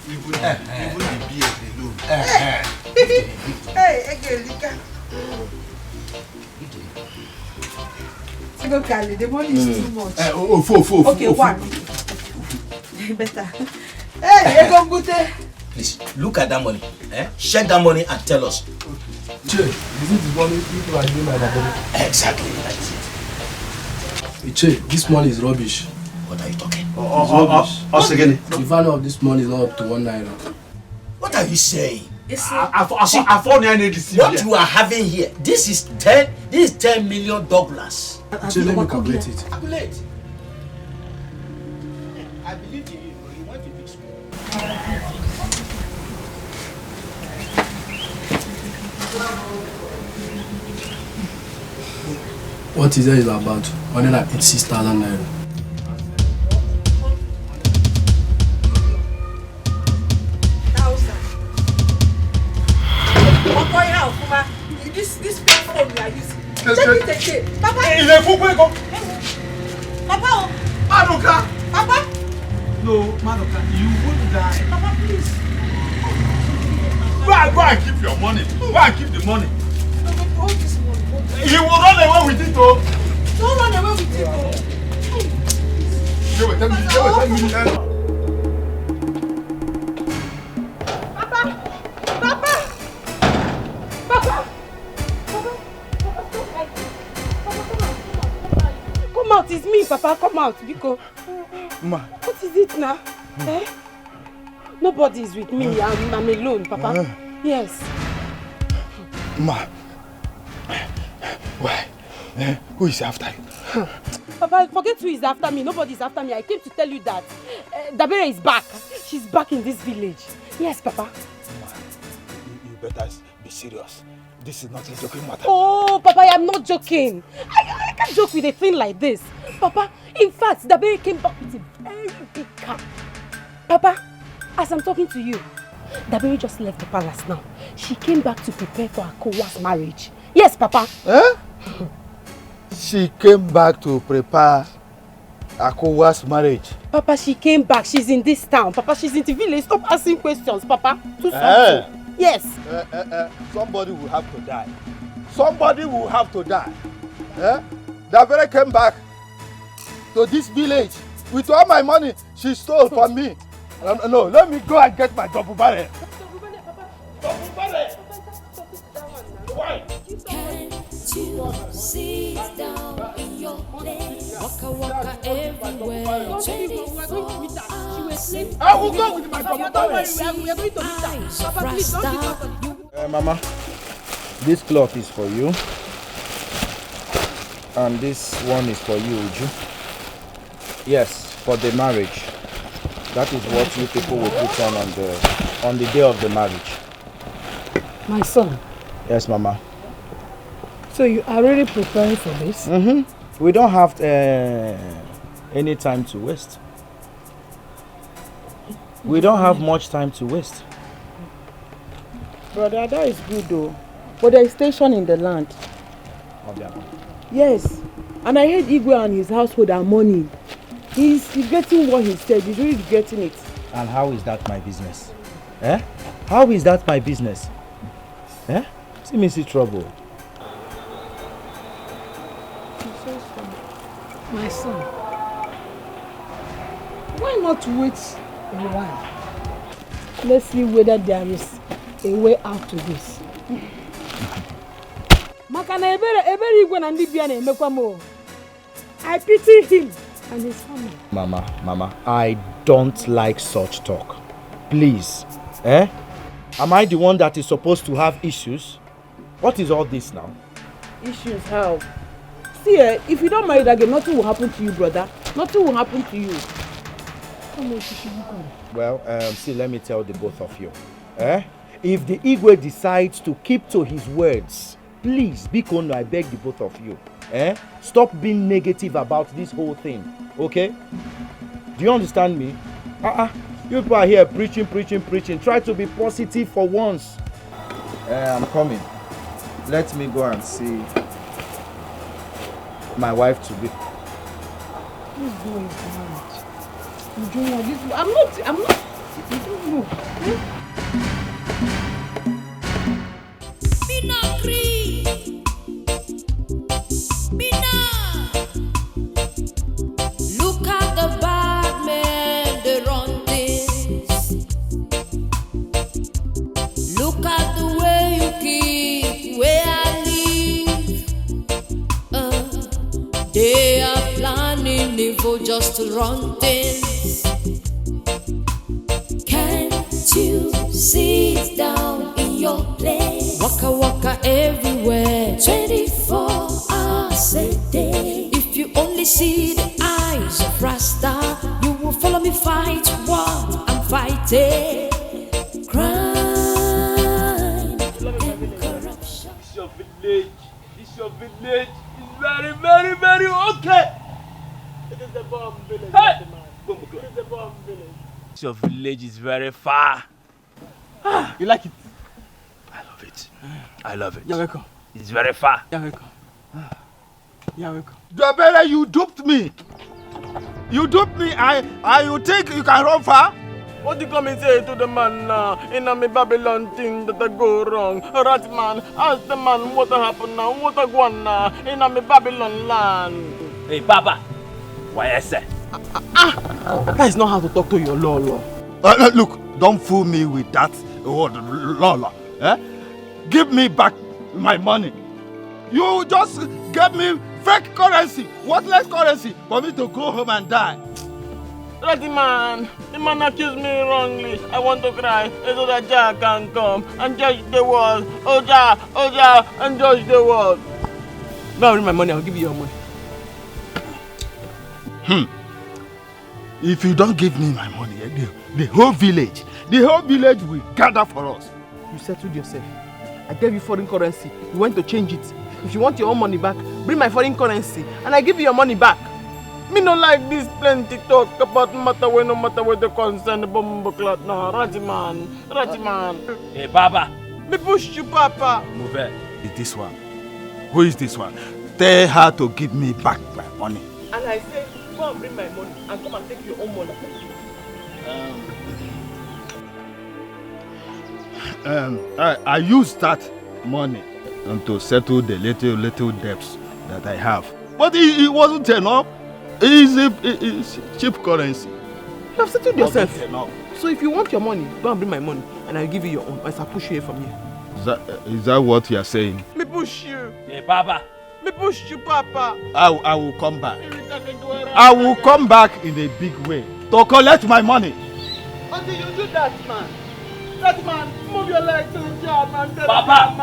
Even the beard alone. Hey, Egelika. Go Kali, the money is too much. Okay, one. Better. Hey, go Gute. Please, look at that money. Check that money and tell us. Che, is it the money people are doing my body? Exactly, that's it. Che, this money is rubbish. What are you talking? Us again. The value of this money is not up to 1 naira. What are you saying? What you are having here, this is $10 million. Che, let me calculate it. Calculate. I believe in you. You went to big school. What is that is about? 186,000 naira. This phone we are using. Check it again. Papa. Il est fou, Madoka! Papa! No, Madoka, you won't die. Papa, please. Go and keep your money. Go and keep the money. Hold this money. He will run away with it, oh. Don't run away with it, oh. You will tell me. Come out, it's me, Papa. Come out, Biko. Ma. What is it now? Eh? Nobody is with me. I'm alone, Papa. Yes. Ma. Why? Who is after you? Papa, forget who is after me. Nobody is after me. I came to tell you that Dabere is back. She's back in this village. Yes, Papa. You better be serious. This is not a joking matter. Oh, Papa, I am not joking. I can't joke with a thing like this. Papa, in fact, Dabere came back with a very big car. Papa, as I'm talking to you, Dabere just left the palace now. She came back to prepare for Akowa's marriage. Yes, Papa. Eh? She came back to prepare Akowa's marriage. Papa, she came back. She's in this town. Papa, she's in the village. Stop asking questions, Papa. Do something. Yes. Somebody will have to die. Somebody will have to die. Dabere came back to this village with all my money she stole from me. No, let me go and get my double barrel. Double barrel. Why? Can't you sit down in your place? Waka waka everywhere. 24 hours a day. I will go with my double barrel. We are going to meet her. Papa, please don't give up. Mama, this cloth is for you. And this one is for you, Uju. Yes, for the marriage. That is what you people will put on the day of the marriage. My son. Yes, Mama. So you are really preparing for this? Mm-hmm. We don't have any time to waste. We don't have much time to waste. Brother, that is good though. But there is station in the land. Yes. And I heard Igwe and his household are money. He's regretting what he said. He's really regretting it. And how is that my business? Eh? How is that my business? Eh? See me see trouble. My son, why not wait a while? Let's see whether there is a way out to this. I pity him and his family. Mama, I don't like such talk. Please. Eh? Am I the one that is supposed to have issues? What is all this now? Issues how? See, if you don't marry that girl, nothing will happen to you, brother. Nothing will happen to you. Well, see, let me tell the both of you. Eh? If the Igwe decides to keep to his words, please, Bikono, I beg the both of you. Eh? Stop being negative about this whole thing. Okay? Do you understand me? You people are here preaching. Try to be positive for once. I'm coming. Let me go and see my wife to be. Who's doing marriage? I'm not. You don't know. Look at the bad men, they run things. Look at the way you keep where I live. They are planning evil just to run things. Can't you sit down in your place? Waka waka everywhere, 24 hours a day. If you only see the eyes of Rasta, you will follow me fight what I'm fighting. Crime and corruption. This your village is very, very, very okay. It is the bomb village. Hey! It is the bomb village. Your village is very far. You like it? I love it. You're welcome. It's very far. You're welcome. You're welcome. Dabere, you duped me. You dupe me, you think you can run far? What you come and say to the man now? In a me Babylon thing that I go wrong. Right man, ask the man what happen now, what I go on now. In a me Babylon land. Hey, Papa. Why I say? That is not how to talk to your Lolo. Look, don't fool me with that word, Lola. Eh? Give me back my money. You just gave me fake currency, worthless currency, for me to go home and die. The man accused me wrongly. I want to cry so that Jah can come and judge the world. Oh Jah, and judge the world. Now bring my money, I'll give you your money. If you don't give me my money, the whole village will gather for us. You settled yourself. I gave you foreign currency. You went to change it. If you want your own money back, bring my foreign currency and I give you your money back. Me no like this plenty talk about matter where no matter where the concern the bumbo cloth now. Ratiman. Hey, Papa. Me push you, Papa. Move it. Is this one? Who is this one? Tell her to give me back my money. And I say, go and bring my money and come and take your own money. I used that money to settle the little debts that I have. But it wasn't enough. It's cheap currency. You have settled yourself. So if you want your money, go and bring my money and I'll give you your own. Or I'll push you from here. Is that what you are saying? Me push you. Hey, Papa. Me push you, Papa. I will come back. I will come back in a big way to collect my money. Until you do that, man. That man, move your legs to the job, man. Papa.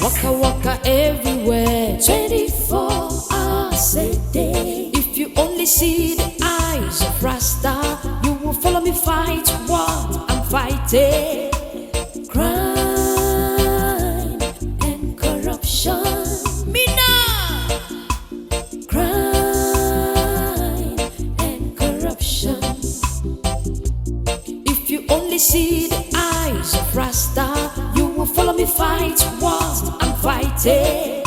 Waka waka everywhere, 24 hours a day. If you only see the eyes of Rasta, you will follow me fight what I'm fighting. Crime and corruption. Me now. Crime and corruption. If you only see the eyes of Rasta, you will follow me fight what I'm fighting.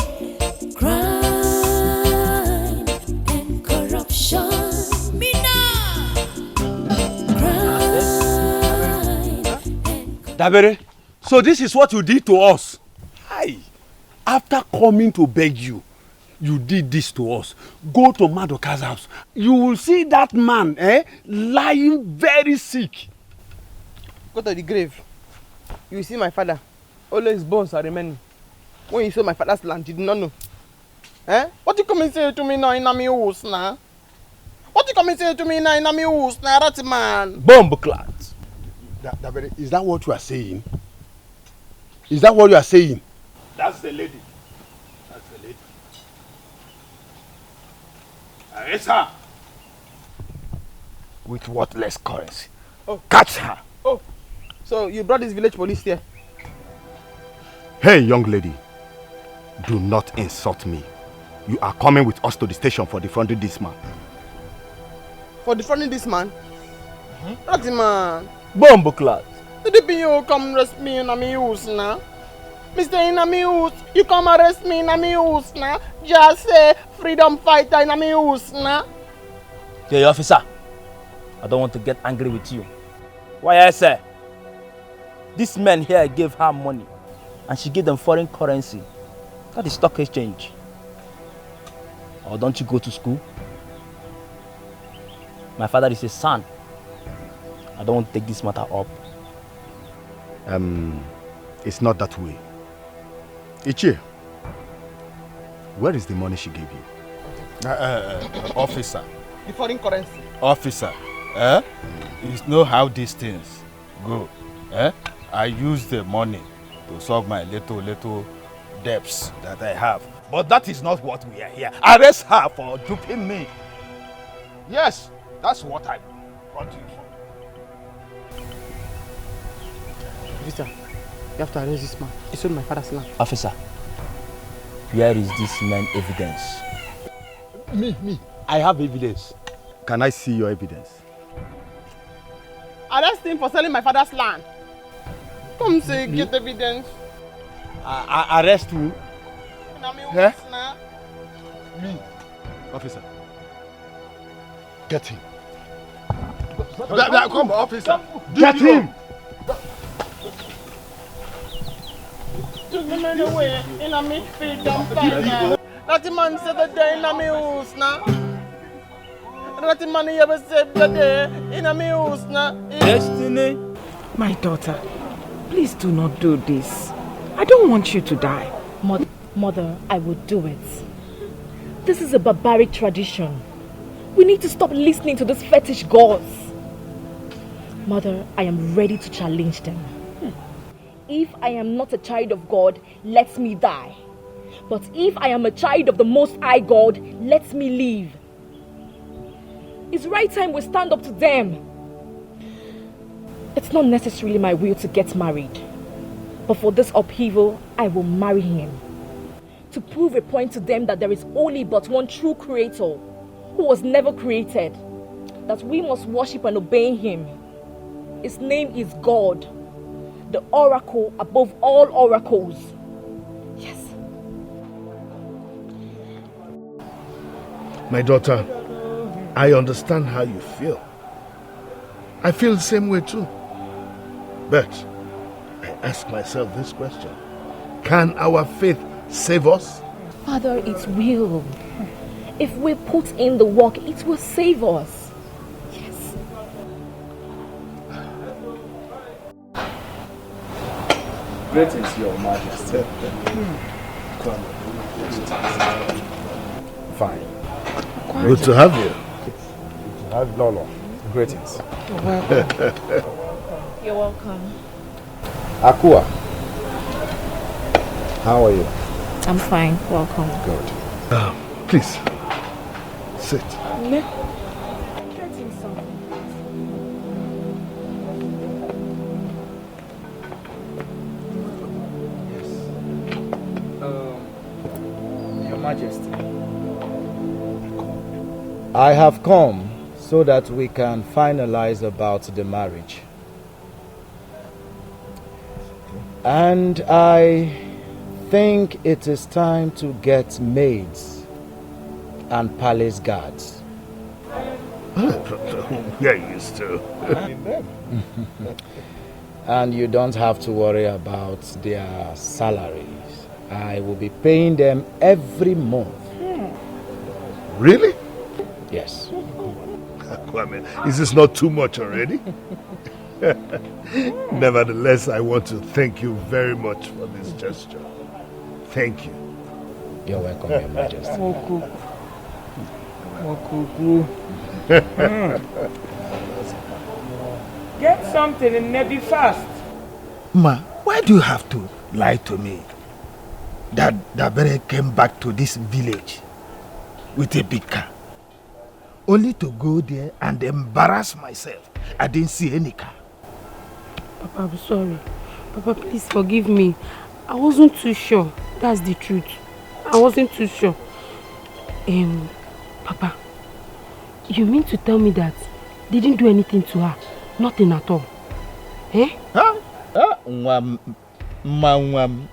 Crime and corruption. Me now. Crime. Dabere, so this is what you did to us. Hi. After coming to beg you, you did this to us. Go to Madoka's house. You will see that man lying very sick. Go to the grave. You will see my father. All his bones are remaining. When you saw my father's land, you did not know. What you come and say to me now in my house now? What you come and say to me now in my house now, that man? Bombclat. Dabere, is that what you are saying? Is that what you are saying? That's the lady. Arrest her. With worthless currency. Oh. Catch her. Oh, so you brought this village police here? Hey, young lady. Do not insult me. You are coming with us to the station for defrauding this man. For defrauding this man? That's the man. Bombclat. Did you come arrest me in my house now? Mr. in my house, you come arrest me in my house now? Just say freedom fighter in my house now? Hey, officer. I don't want to get angry with you. Why I say? This man here gave her money and she gave them foreign currency. That is stock exchange. Or don't you go to school? My father is a son. I don't want to take this matter up. It's not that way. Ichie, where is the money she gave you? Officer. The foreign currency. Officer, you know how these things go. I use the money to solve my little debts that I have. But that is not what we are here. Arrest her for duping me. Yes, that's what I brought you for. Officer, you have to arrest this man. He sold my father's land. Officer, where is this man evidence? Me. I have evidence. Can I see your evidence? Arrest him for selling my father's land. Come say, get evidence. Arrest who? Eh? Me, officer. Get him. Come, officer. Get him. That man said the day in my house now. That man ever said the day in my house now. Destiny. My daughter, please do not do this. I don't want you to die. Mother, I will do it. This is a barbaric tradition. We need to stop listening to these fetish gods. Mother, I am ready to challenge them. If I am not a child of God, let me die. But if I am a child of the Most High God, let me live. It's right time we stand up to them. It's not necessarily my will to get married. But for this upheaval, I will marry him. To prove a point to them that there is only but one true creator, who was never created. That we must worship and obey him. His name is God, the oracle above all oracles. Yes. My daughter, I understand how you feel. I feel the same way too. But I ask myself this question. Can our faith save us? Father, it will. If we put in the work, it will save us. Yes. Greetings, Your Majesty. Fine. Good to have you. Good to have Lolo. Greetings. You're welcome. You're welcome. Akua, how are you? I'm fine. Welcome. Good. Please, sit. Your Majesty. I have come so that we can finalize about the marriage. And I think it is time to get maids and palace guards. We're used to. And you don't have to worry about their salaries. I will be paying them every month. Really? Yes. Kwame, is this not too much already? Nevertheless, I want to thank you very much for this gesture. Thank you. You're welcome, Your Majesty. Get something and maybe fast. Ma, why do you have to lie to me? That Dabere came back to this village with a big car. Only to go there and embarrass myself. I didn't see any car. Papa, I'm sorry. Papa, please forgive me. I wasn't too sure. That's the truth. I wasn't too sure. Papa, you mean to tell me that they didn't do anything to her? Nothing at all? Eh? Huh?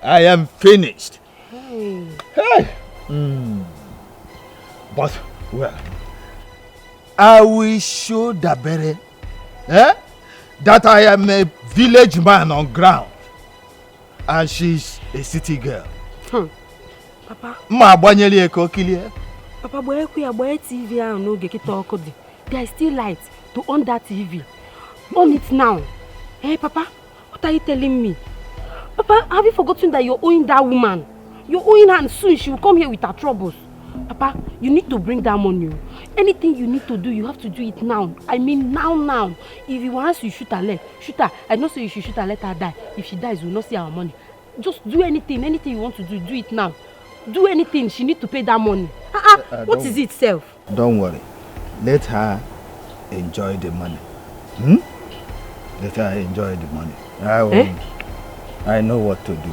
I am finished. Hey. Hey. But, well, I will show Dabere that I am a village man on ground and she's a city girl. Papa. Papa, boy, TV and no get talk. There is still light to on that TV. On it now. Hey, Papa, what are you telling me? Papa, have you forgotten that you're owing that woman? You're owing her and soon she will come here with her troubles. Papa, you need to bring that money. Anything you need to do, you have to do it now. I mean now. If you want to shoot her leg, shoot her. I don't say you should shoot her, let her die. If she dies, we'll not see our money. Just do anything you want to do it now. Do anything, she needs to pay that money. What is it, self? Don't worry. Let her enjoy the money. Let her enjoy the money. I know what to do.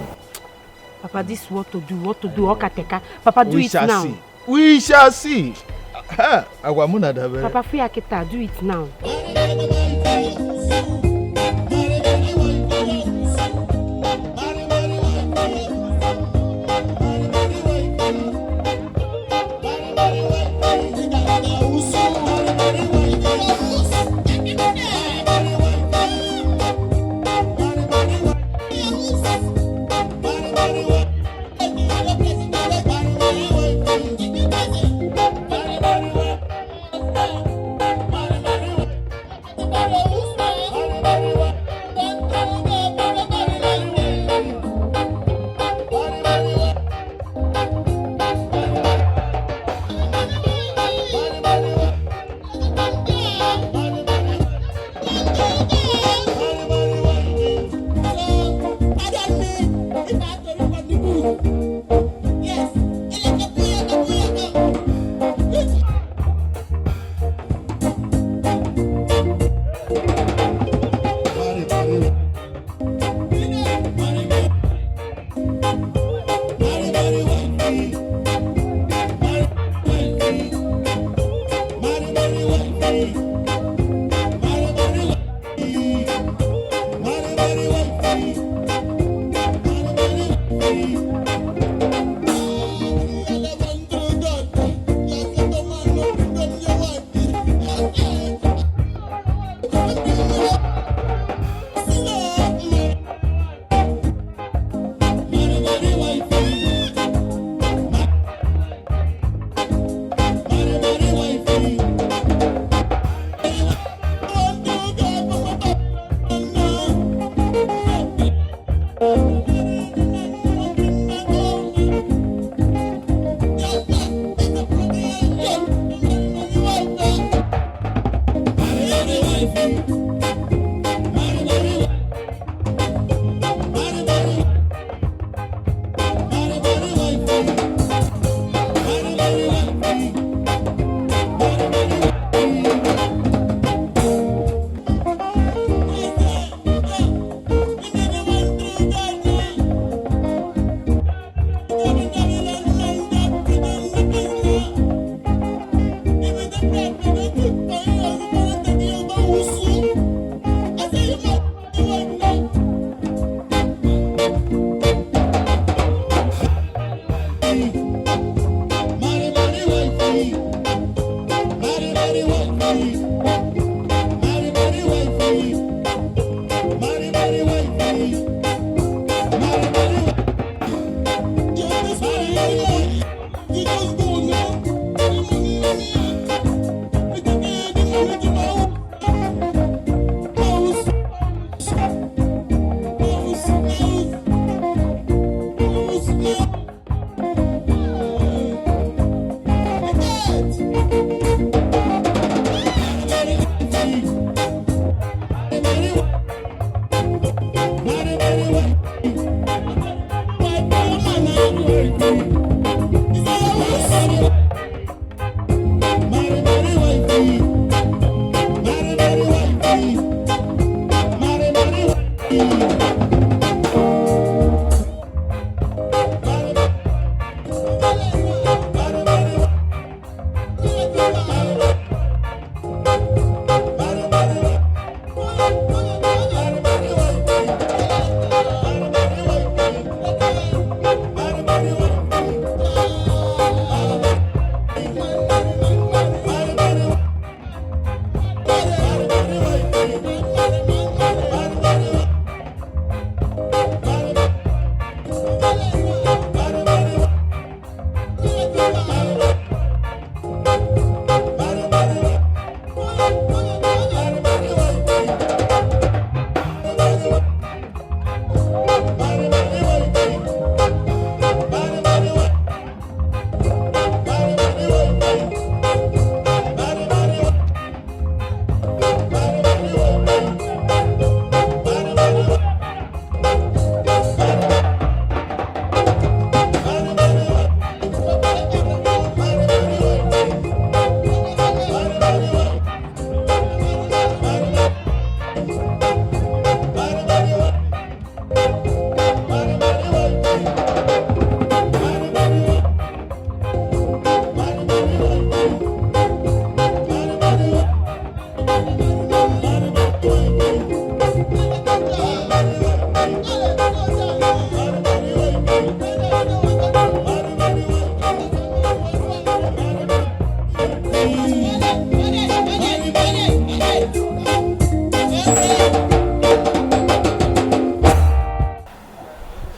Papa, this is what to do, Okateka. Papa, do it now. See. We shall see. Papa, free Akita, do it now.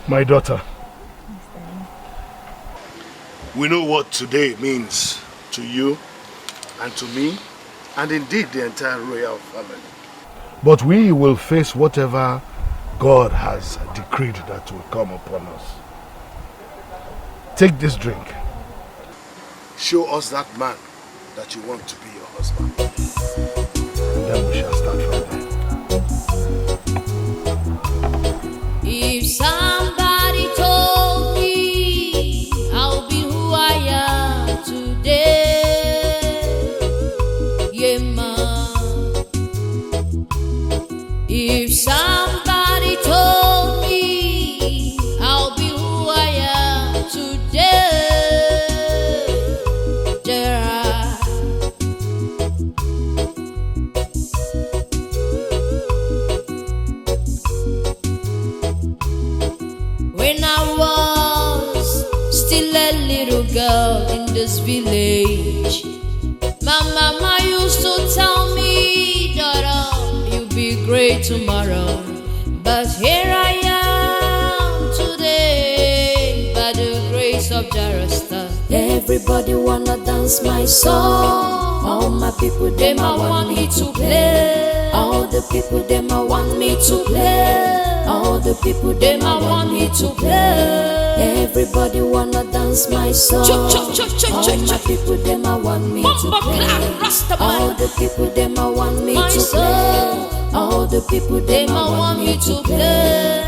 My daughter, we know what today means to you and to me, and indeed the entire royal family. But we will face whatever God has decreed that will come upon us. Take this drink. Show us that man that you want to be your husband. And then we shall start from there. If somebody told me I'll be who I am today, yeah, ma. If somebody told me I'll be who I am today, Gerard. When I was still a little girl in this village, my mama used to tell me, daughter, you'll be great tomorrow. But here I am today, by the grace of Jarasta. Everybody wanna dance my song. All my people, them I want me to play. All the people, them I want me to play. All the people, them I want me to play. Everybody wanna dance my song. All my people, them I want me to play. All the people, them I want me to play. All the people, them I want me to play.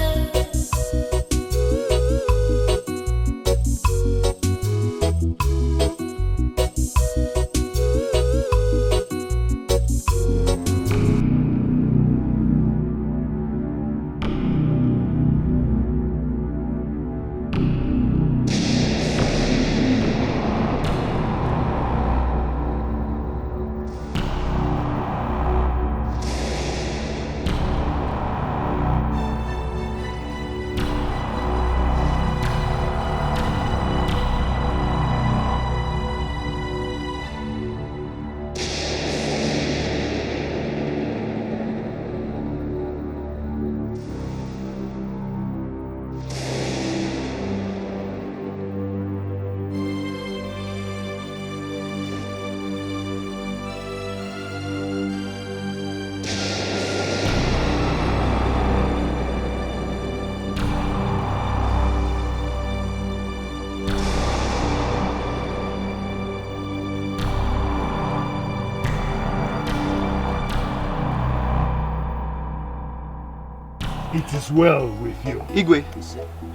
It is well with you. Igwe,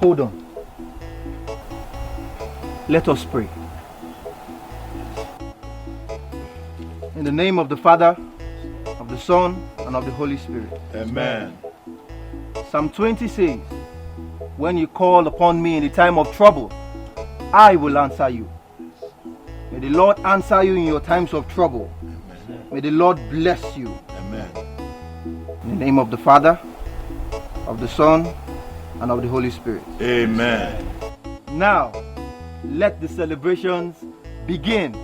hold on. Let us pray. In the name of the Father, of the Son, and of the Holy Spirit. Amen. Psalm 20 says, when you call upon me in the time of trouble, I will answer you. May the Lord answer you in your times of trouble. Amen. May the Lord bless you. Amen. In the name of the Father, of the Son, and of the Holy Spirit. Amen. Now, let the celebrations begin.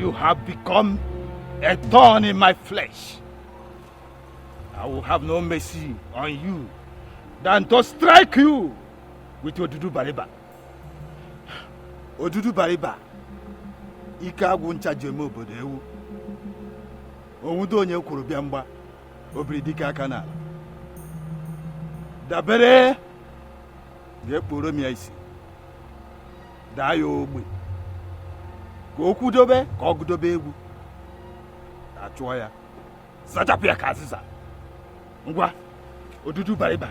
You have become a thorn in my flesh. I will have no mercy on you than to strike you with Odudu Bariba. Odudu Bariba. Ika wuncha jeme obodo ewu. Owudo onye kwuru bịa mgba. Obiri dike aka n'ala. Dabere ga-ekporo m ya isi. Daa ya ogbe. Ka o kwudobe ka ọ gụdobe egwu. Achụọ ya. Zachapụ ya ka azịza. Ngwa, Odudu Bariba.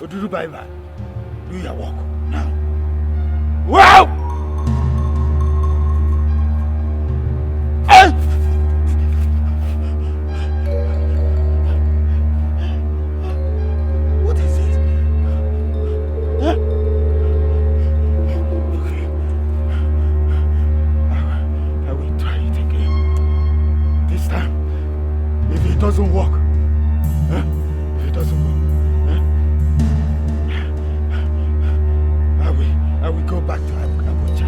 Odudu Bariba. Do your work now. Wow! What is it? Huh? Okay. I will try it again. This time, if it doesn't work, if it doesn't work, I will go back to Abuja.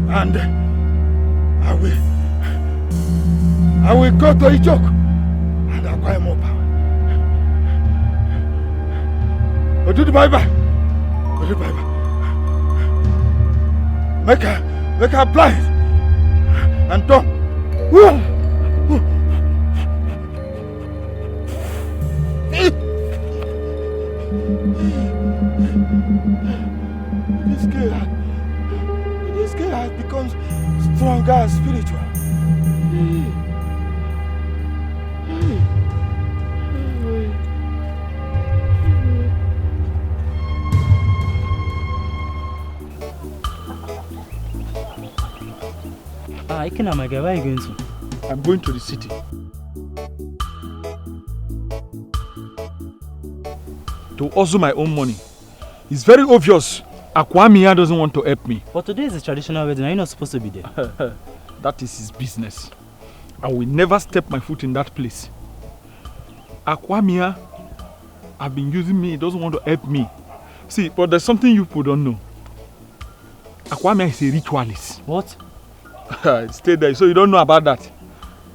And I will go to Ijok and acquire more power. Odudu Bariba. Odudu Bariba. Make her blind and dumb. This girl has become stronger and spiritual. Ikena, my guy, where are you going to? I'm going to the city. To hustle my own money. It's very obvious Akwamiya doesn't want to help me. But today is a traditional wedding. Are you not supposed to be there? That is his business. I will never step my foot in that place. Akwamiya have been using me. He doesn't want to help me. See, but there's something you people don't know. Akwamiya is a ritualist. What? Stay there. So you don't know about that.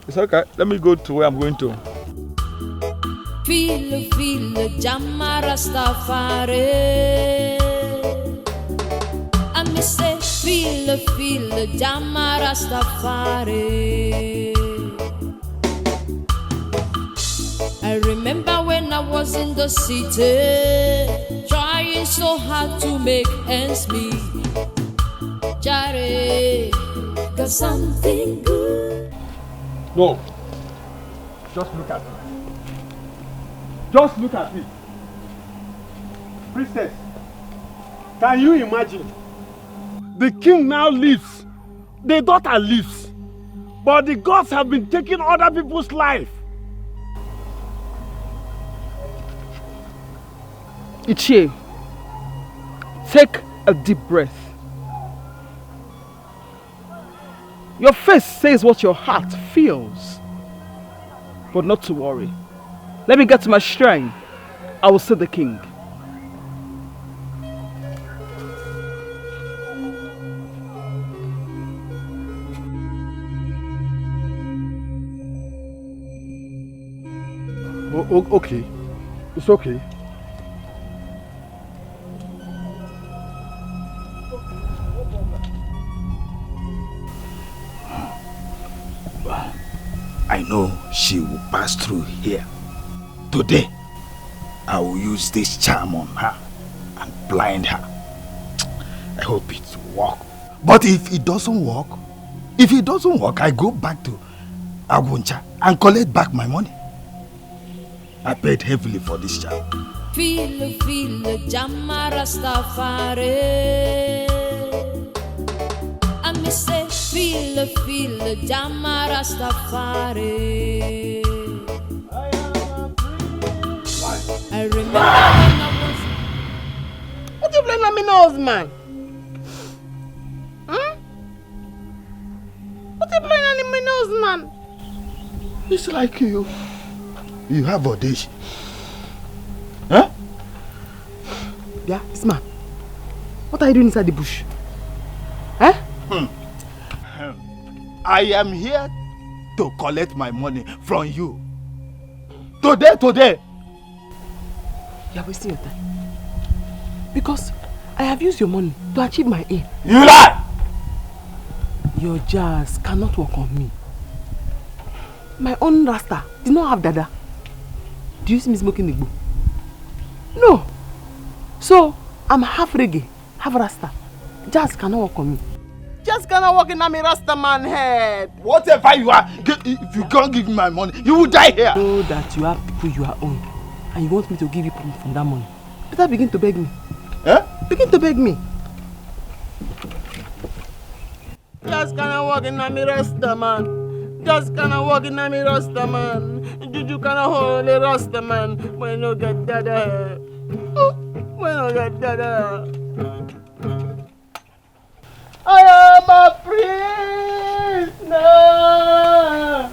It's okay. Let me go to where I'm going to. Feel Jama Rastafari. I me say feel Jama Rastafari. I remember when I was in the city, trying so hard to make ends meet. Jare, got something good. No. Just look at me. Just look at me. Princess, can you imagine? The king now lives, the daughter lives, but the gods have been taking other people's life. Ichie, take a deep breath. Your face says what your heart feels. But not to worry. Let me get to my shrine. I will see the king. Okay. It's okay. I know she will pass through here. Today, I will use this charm on her and blind her. I hope it will work. But if it doesn't work, I go back to Aguncha and collect back my money. I paid heavily for this charm. Feel Jama Rastafari. I me say feel Jama Rastafari. I remember when I was... What do you blame on me nose, man? What do you blame on me nose, man? It's like you. You have audacious. Huh? Yeah, this man. What are you doing inside the bush? Huh? I am here to collect my money from you. Today. You are wasting your time. Because I have used your money to achieve my aim. You lie! Your jazz cannot work on me. My own Rasta did not have dada. Do you see me smoking Igbo? No. So, I'm half reggae, half Rasta. Jazz cannot work on me. Jazz cannot work in a Rasta man head. Whatever you are, if you can't give me my money, you will die here. Know that you have people you are own, and you want me to give you from that money. Better begin to beg me. Eh? Begin to beg me. Just cannot walk in a Rasta man. Just cannot walk in a Rasta man. Juju cannot hold a Rasta man. When you get dada. When you get dada. I am a prisoner.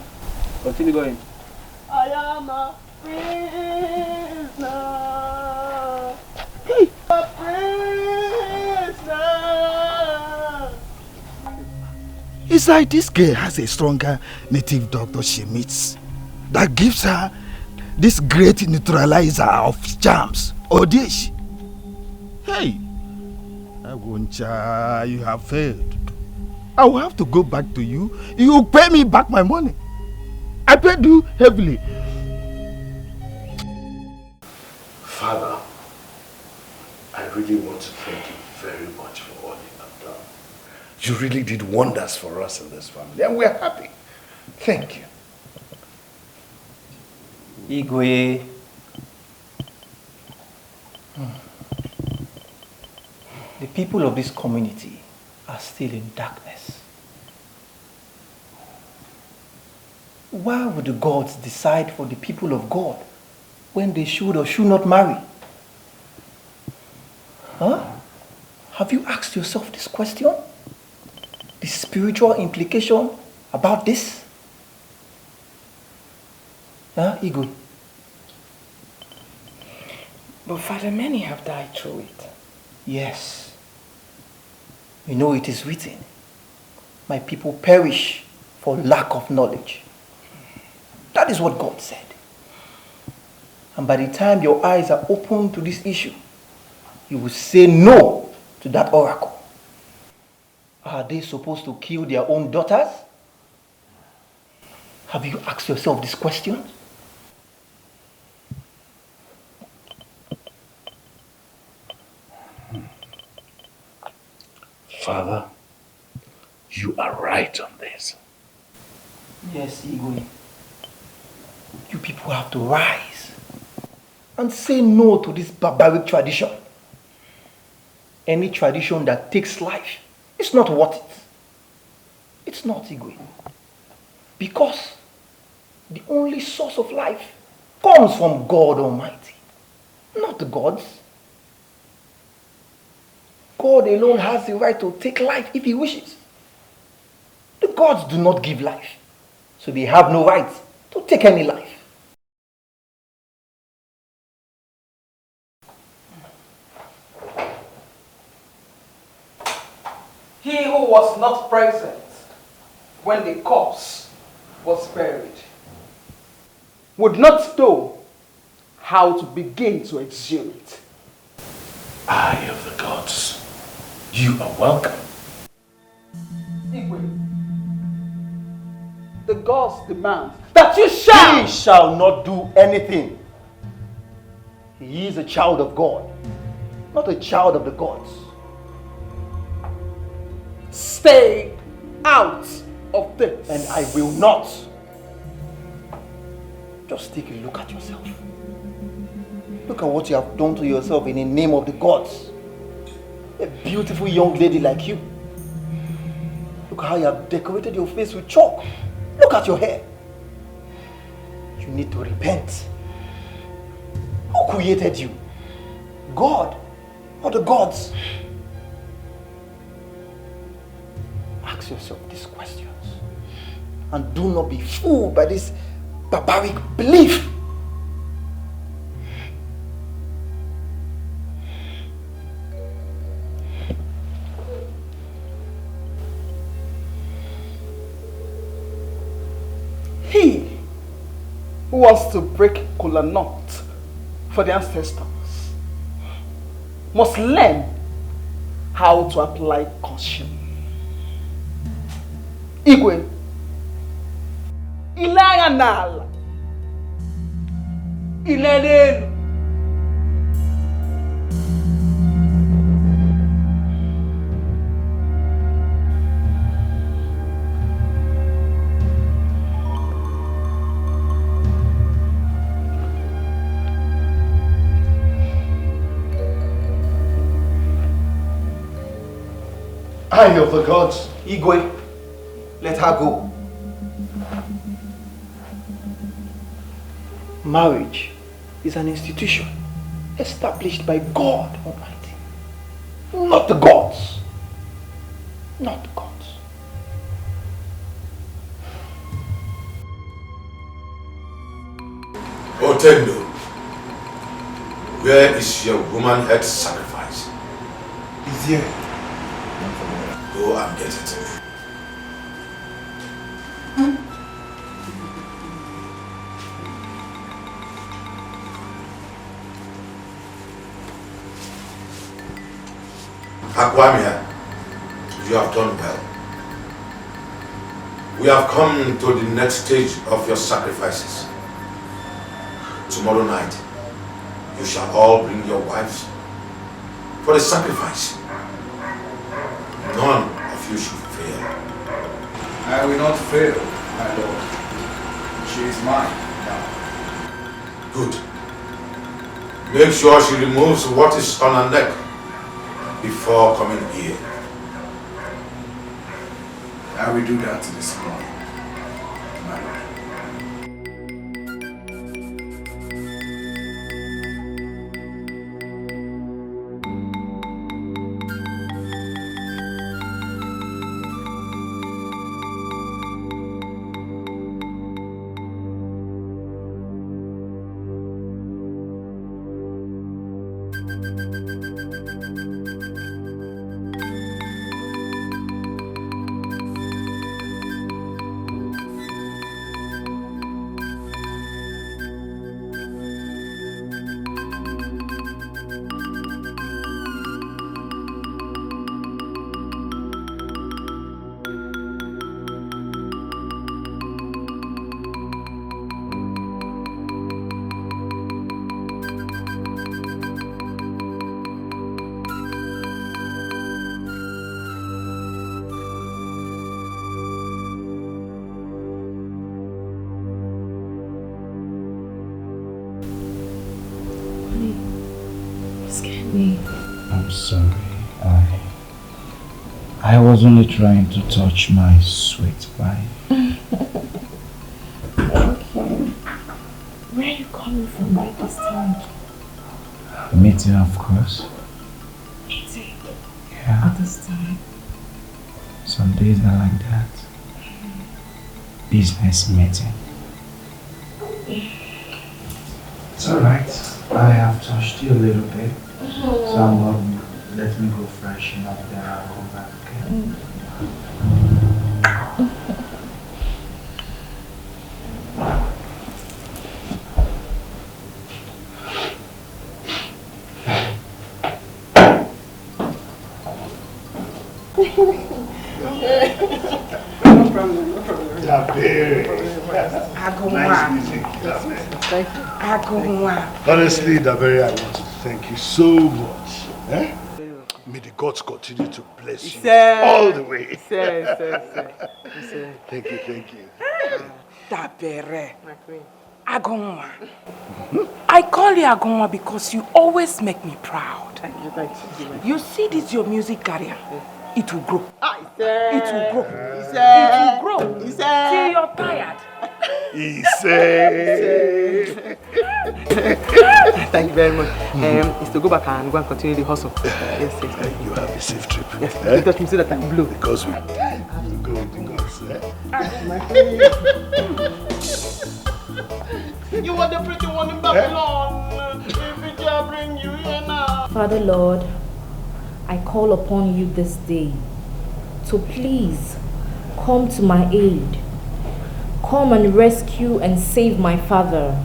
Continue going. I am a prisoner. Hey. A prisoner. It's like this girl has a stronger native doctor she meets that gives her this great neutralizer of germs or dish. Hey, Aguncha, you have failed. I will have to go back to you. You will pay me back my money. I paid you heavily. Father, I really want to thank you very much for all you have done. You really did wonders for us in this family, and we're happy. Thank you. Igwe. The people of this community are still in darkness. Why would the gods decide for the people of God when they should or should not marry? Huh? Have you asked yourself this question? The spiritual implication about this? Huh, Igwe? But Father, many have died through it. Yes. You know it is written, my people perish for lack of knowledge. That is what God said. And by the time your eyes are open to this issue, you will say no to that oracle. Are they supposed to kill their own daughters? Have you asked yourself this question? Father, you are right on this. Yes, Igwe. You people have to rise and say no to this barbaric tradition. Any tradition that takes life is not worth it. It's not, Igwe. Because the only source of life comes from God Almighty, not the gods. God alone has the right to take life if he wishes. The gods do not give life, so they have no right to take any life. He who was not present when the corpse was buried would not know how to begin to exhume it. Eye of the gods, you are welcome. Igwe, the gods demand that you shall. He shall not do anything. He is a child of God, not a child of the gods. Stay out of this. And I will not. Just take a look at yourself. Look at what you have done to yourself in the name of the gods. A beautiful young lady like you. Look how you have decorated your face with chalk. Look at your hair. You need to repent. Who created you? God or the gods? Ask yourself these questions. And do not be fooled by this barbaric belief. He who wants to break kola nut for the ancestors must learn how to apply caution. Igwe, ilaya nala, ilelelu. Eye of the gods. Igwe, let her go. Marriage is an institution established by God Almighty. Not the gods. Not the gods. Otendo, where is your woman head sacrifice? Is here. Go and get it. Akwamia, you have done well. We have come to the next stage of your sacrifices. Tomorrow night, you shall all bring your wives for the sacrifice. None of you should fail. I will not fail, my lord. She is mine now. Good. Make sure she removes what is on her neck before coming here. I will do that this morning, my lord. I'm sorry. I was only trying to touch my sweet pie. Okay. Where are you coming from right this time? Meeting, of course. Meeting? Yeah. At this time? Some days are like that. Business meeting. It's alright. I have touched you a little bit. So let me go freshen up, then I'll come back, okay? No problem, no problem. Nice music. Thank you. Honestly, Dabere, I want to thank you so much. Eh? May the gods continue to bless you all the way. Thank you, thank you. Dabere. Agonwa. I call you Agonwa because you always make me proud. Thank you. You see this your music career? It will grow. It will grow. It will grow. Till you're tired. Thank you very much. It's to go back and go and continue the hustle. Yes. You have a safe trip. Yes. You touch me so that I'm blue. Because we have to go with the gods. You are the pretty one in Babylon. If it bring you here now. Father Lord, I call upon you this day to please come to my aid. come and rescue and save my father.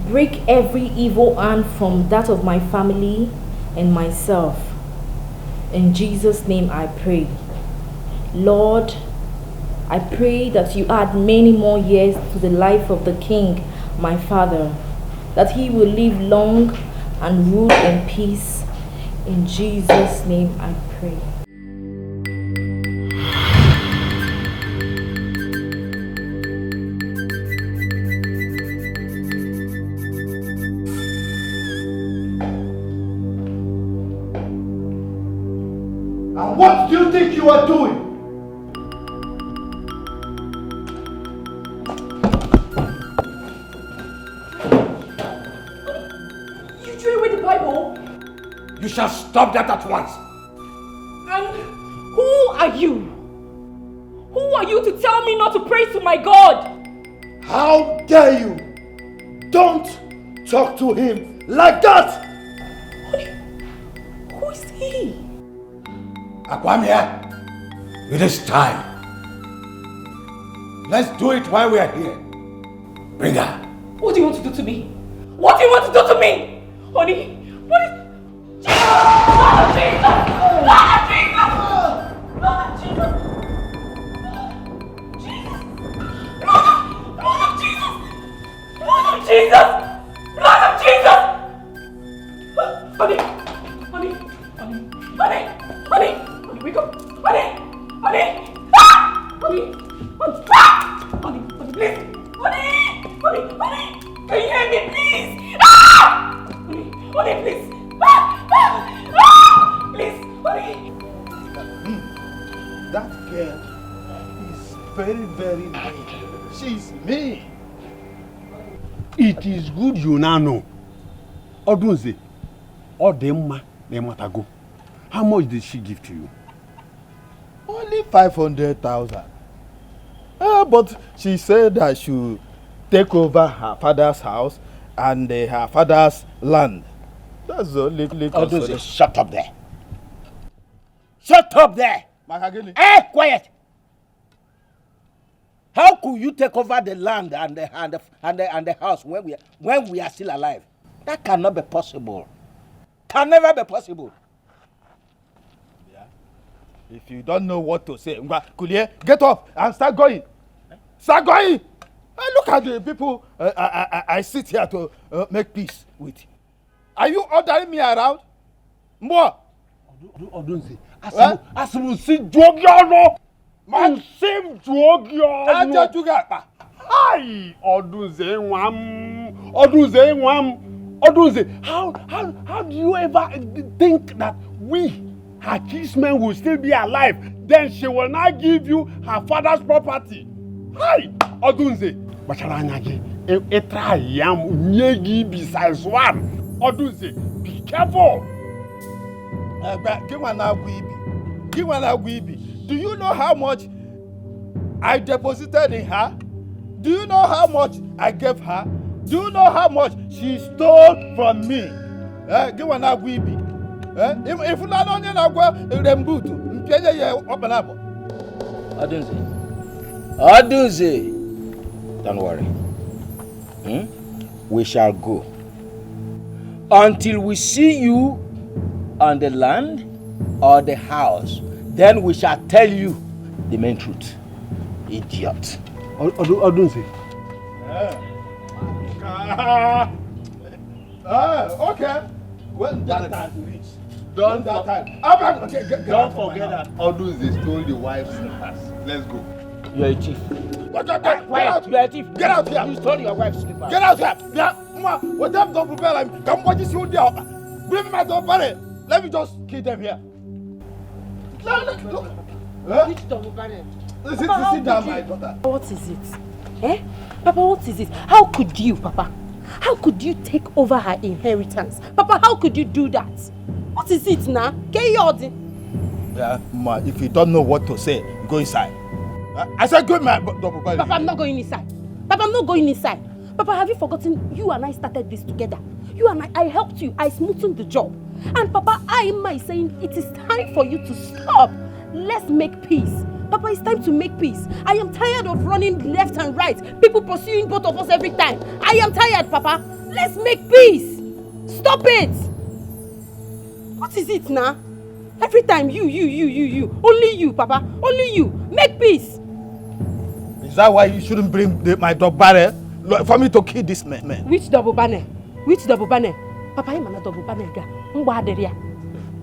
Break every evil hand from that of my family and myself. In Jesus' name I pray. Lord, I pray that you add many more years to the life of the king, my father, that he will live long and rule in peace. In Jesus' name I pray. And what do you think you are doing? You threw away the Bible? You shall stop that at once. And who are you? Who are you to tell me not to pray to my God? How dare you? Don't talk to him like that! Who is he? Akwamia, it is time. Let's do it while we are here. Bring her. What do you want to do to me? What do you want to do to me? Honey, what is... Lord of Jesus! Lord of Jesus! Lord of Jesus! Jesus! Lord of Jesus! Lord of Jesus! Lord of Jesus! Honey! Honey! Honey! Honey! Honey! Honey, wake up! Honey! Honey! Ah! Honey! Honey! Ah! Honey! Honey, please! Honey! Honey! Honey! Can you hear me, please? Ah! Honey! Honey, please! Ah! Ah! Ah! Please! Honey! That girl is very, very nice. She's me. It is good you now know. Odunze, Odemma, Nematago. How much did she give to you? Only 500,000. But she said I should take over her father's house and her father's land. That's the only Odunze, shut up there. Shut up there. Hey, quiet. How could you take over the land and the house when we are still alive? That cannot be possible. Can never be possible. If you don't know what to say, Kulie, get up and start going. Start going. Look at the people I sit here to make peace with. Are you ordering me around? More. Odunze, asimusi jogiano. Masim jogiano. Aja juga. Hi, Odunze nwam. Odunze, how do you ever think that we, her kinsmen, will still be alive? Then she will not give you her father's property. Hi, Odunze. Bacharanyagi, etra yam nyegi besides one. Odunze, be careful. Give one agwibi. Do you know how much I deposited in her? Do you know how much I gave her? Do you know how much she stole from me? Give one agwibi. If you don't know, rembutu. Mpeye ye openabo. Odunze, don't worry. We shall go until we see you on the land or the house. Then we shall tell you the main truth. Idiot. Odunze. Okay. When that time reach. Don't forget that Odunze stole the wife's slippers. Let's go. You're a thief. Quiet. You're a thief. Get out here. You stole your wife's slippers. Get out here. Yeah. What them don't prepare like come watch this you there. Bring me my dog party. Let me just kill them here. Look. Which double barrel? Sit down, my daughter. What is it? Eh? Papa, what is it? How could you, Papa? How could you take over her inheritance? Papa, how could you do that? What is it now? Get your Yeah, ma, if you don't know what to say, go inside. I said go my double barrel. Papa, I'm not going inside. Papa, I'm not going inside. Papa, have you forgotten you and I started this together? You and I helped you. I smoothened the job. And Papa, I am saying it is time for you to stop. Let's make peace. Papa, it's time to make peace. I am tired of running left and right. People pursuing both of us every time. I am tired, Papa. Let's make peace. Stop it. What is it now? Every time you. Only you, Papa. Only you. Make peace. Is that why you shouldn't bring my dog banner for me to kill this man? Which double banner? Which double banner? Papa, I'm not double banner.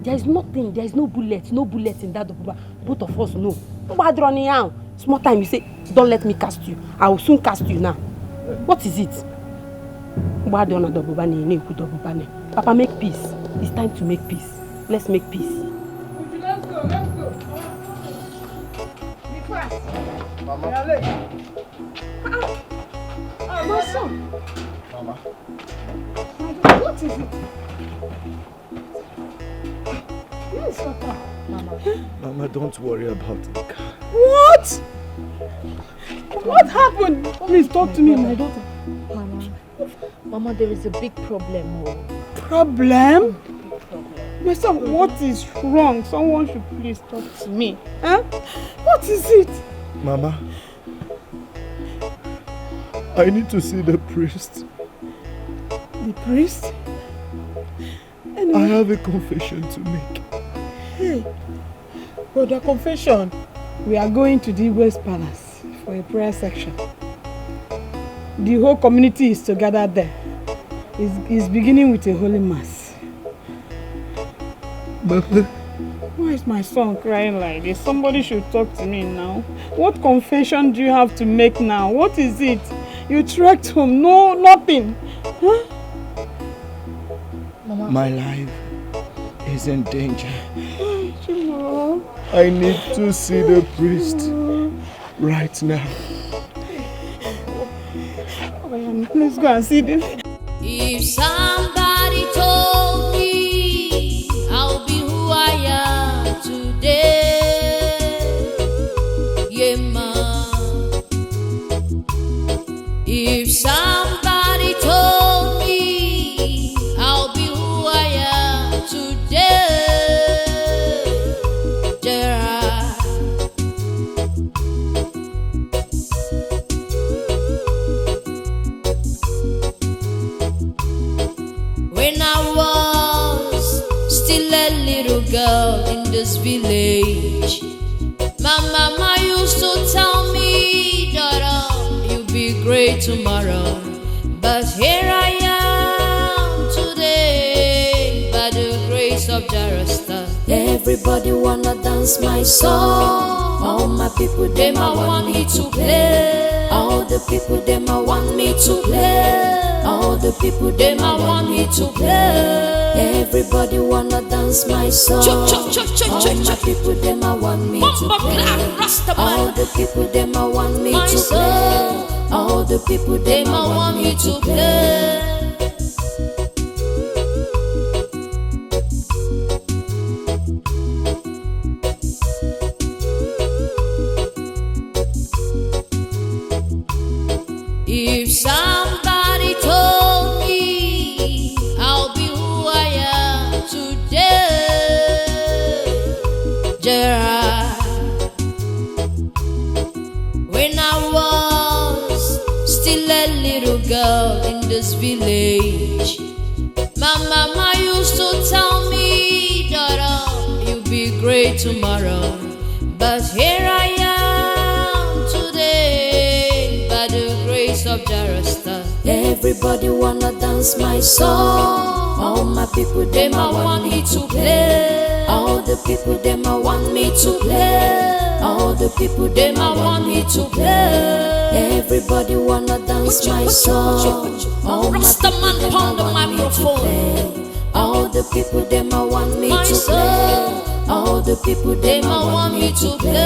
There is nothing, there is no bullet in that double banner. Both of us know. Running out. Small time you say, don't let me cast you. I will soon cast you now. What is it? Papa, make peace. It's time to make peace. Let's make peace. Let's go. Be fast. Mama. We are late. My son. Mama. What is it? Yes, Papa. Mama, don't worry about the car. What? What happened? Please talk to me, my daughter. Mama, there is a big problem. Problem? My son, what is wrong? Someone should please talk to me. Huh? What is it? Mama, I need to see the priest. The priest? I have a confession to make. Hey, for the confession, we are going to the West Palace for a prayer section. The whole community is together there. It's beginning with a holy mass. Why is my son crying like this? Somebody should talk to me now. What confession do you have to make now? What is it? You trekked home. No, nothing. Huh? Mama. My life is in danger. I need to see the priest right now. Let's go and see them. If somebody told me I'll be who I am today, yeah, ma. If somebody told me I'll be who I am today, Gerard. When I was still a little girl in this village, my mama used to tell me, daughter, you'll be great tomorrow. But here I am today, by the grace of Jarasta. Everybody wanna dance my song. All my people, them I want me to play. All the people, them I want me to play. All the people, them I want me to play. Everybody wanna dance my song. All my people, them I want me to play. All the people, them I want me to play. All the people, them I want me to play. If somebody told me I'll be who I am today, Gerard. When I was still a little girl in this village, my mama used to tell me, daughter, you'll be great tomorrow. But here I am today, by the grace of Jarasta. Everybody wanna dance my song. All my people, them I want me to play. All the people, them I want me to play. All the people, them I want me to play. Everybody wanna dance my song. All my people, them I want me to play. All the people, them I want me to play. All the people, them I want me to play.